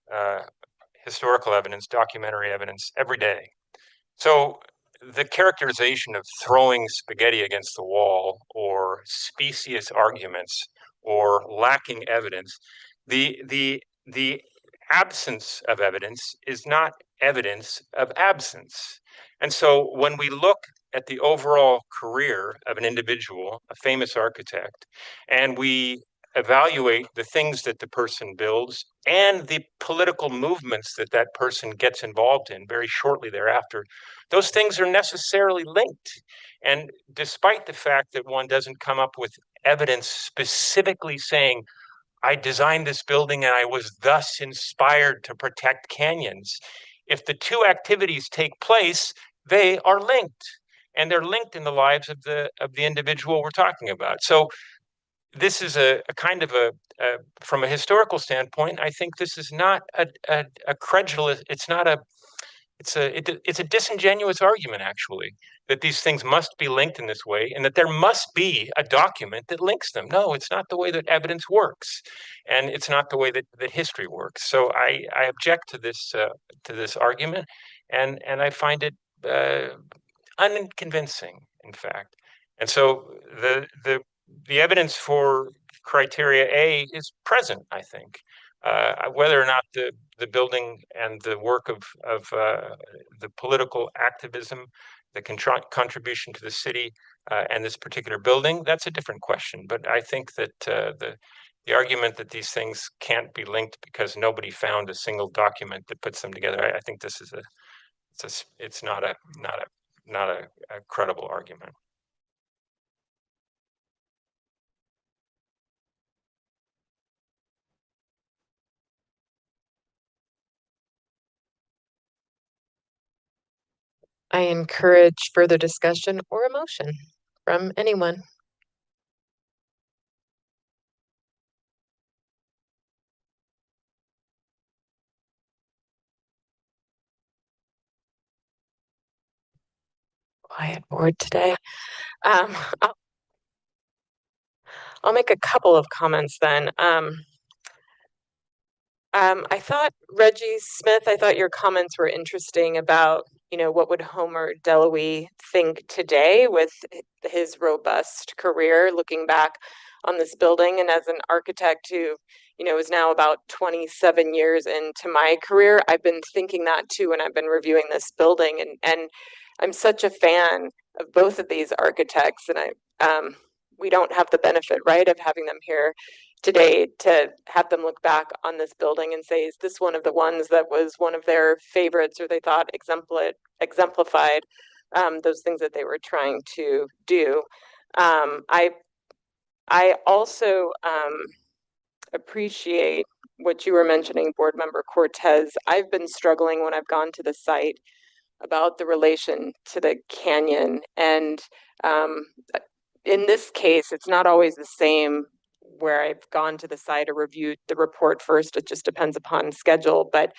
historical evidence, documentary evidence every day. So the characterization of throwing spaghetti against the wall or specious arguments or lacking evidence, the absence of evidence is not evidence of absence. And so when we look at the overall career of an individual, a famous architect, and we evaluate the things that the person builds and the political movements that that person gets involved in very shortly thereafter, those things are necessarily linked. And despite the fact that one doesn't come up with evidence specifically saying, I designed this building and I was thus inspired to protect canyons, if the two activities take place, they are linked. And they're linked in the lives of the individual we're talking about. So this is a kind of from a historical standpoint, I think this is not a credulous, it's a disingenuous argument, actually, that these things must be linked in this way and that there must be a document that links them. No, it's not the way that evidence works. And it's not the way that history works. So I object to this argument, and I find it unconvincing, in fact. And so the evidence for criteria A is present, I think. Whether or not the building and the work of the political activism, the contribution to the city and this particular building, that's a different question. But I think that the argument that these things can't be linked because nobody found a single document that puts them together, I think this is it's not a credible argument. I encourage further discussion or a motion from anyone. Quiet board today. I'll make a couple of comments then. I thought, Reggie Smith, I thought your comments were interesting about, what would Homer Delowe think today with his robust career, looking back on this building. And as an architect who, is now about 27 years into my career, I've been thinking that too, and I've been reviewing this building, and I'm such a fan of both of these architects, and we don't have the benefit, right, of having them here today to have them look back on this building and say, is this one of the ones that was one of their favorites, or they thought exemplified those things that they were trying to do. I also appreciate what you were mentioning, Board Member Cortez. I've been struggling when I've gone to the site about the relation to the canyon. And in this case, it's not always the same where I've gone to the site or reviewed the report first. It just depends upon schedule. But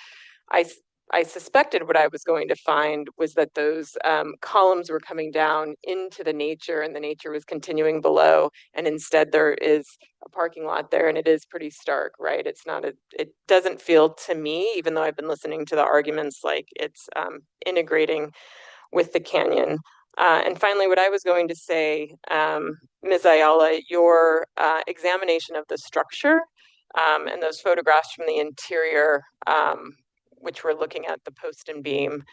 I suspected what I was going to find was that those columns were coming down into the nature, and the nature was continuing below. And instead there is a parking lot there, and it is pretty stark, right? It doesn't feel to me, even though I've been listening to the arguments, like it's integrating with the canyon. And finally, what I was going to say, Ms. Ayala, your examination of the structure and those photographs from the interior, which we're looking at the post and beam,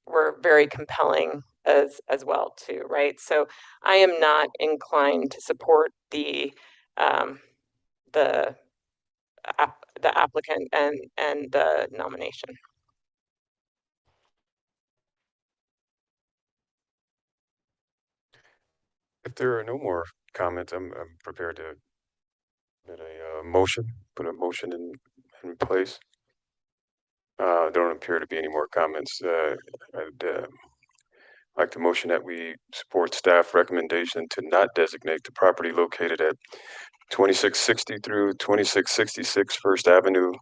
were very compelling as well too, right? So I am not inclined to support the applicant and the nomination. If there are no more comments, I'm prepared to put a motion in place. There don't appear to be any more comments. I'd like to motion that we support staff recommendation to not designate the property located at 2660 through 2666 First Avenue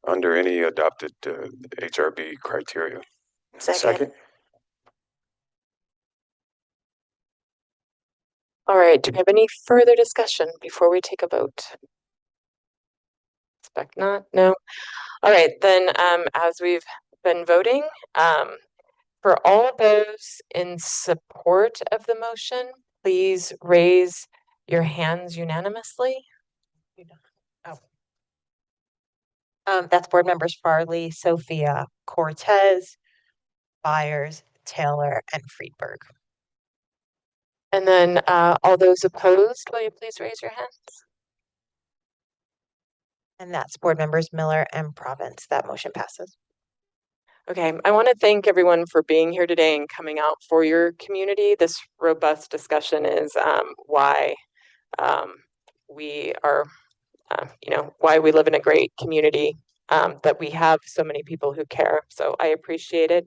under any adopted HRB criteria. Second. All right, do we have any further discussion before we take a vote? Expect not, no. All right, then as we've been voting, for all those in support of the motion, please raise your hands unanimously. That's board members Farley, Sophia, Cortez, Byers, Taylor, and Friedberg. And then all those opposed, will you please raise your hands? And that's board members Miller and Province. That motion passes. Okay, I want to thank everyone for being here today and coming out for your community. This robust discussion is why we are, why we live in a great community, that we have so many people who care. So I appreciate it.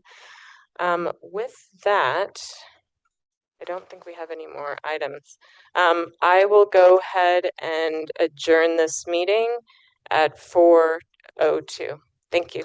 With that, I don't think we have any more items. I will go ahead and adjourn this meeting at 4:02. Thank you.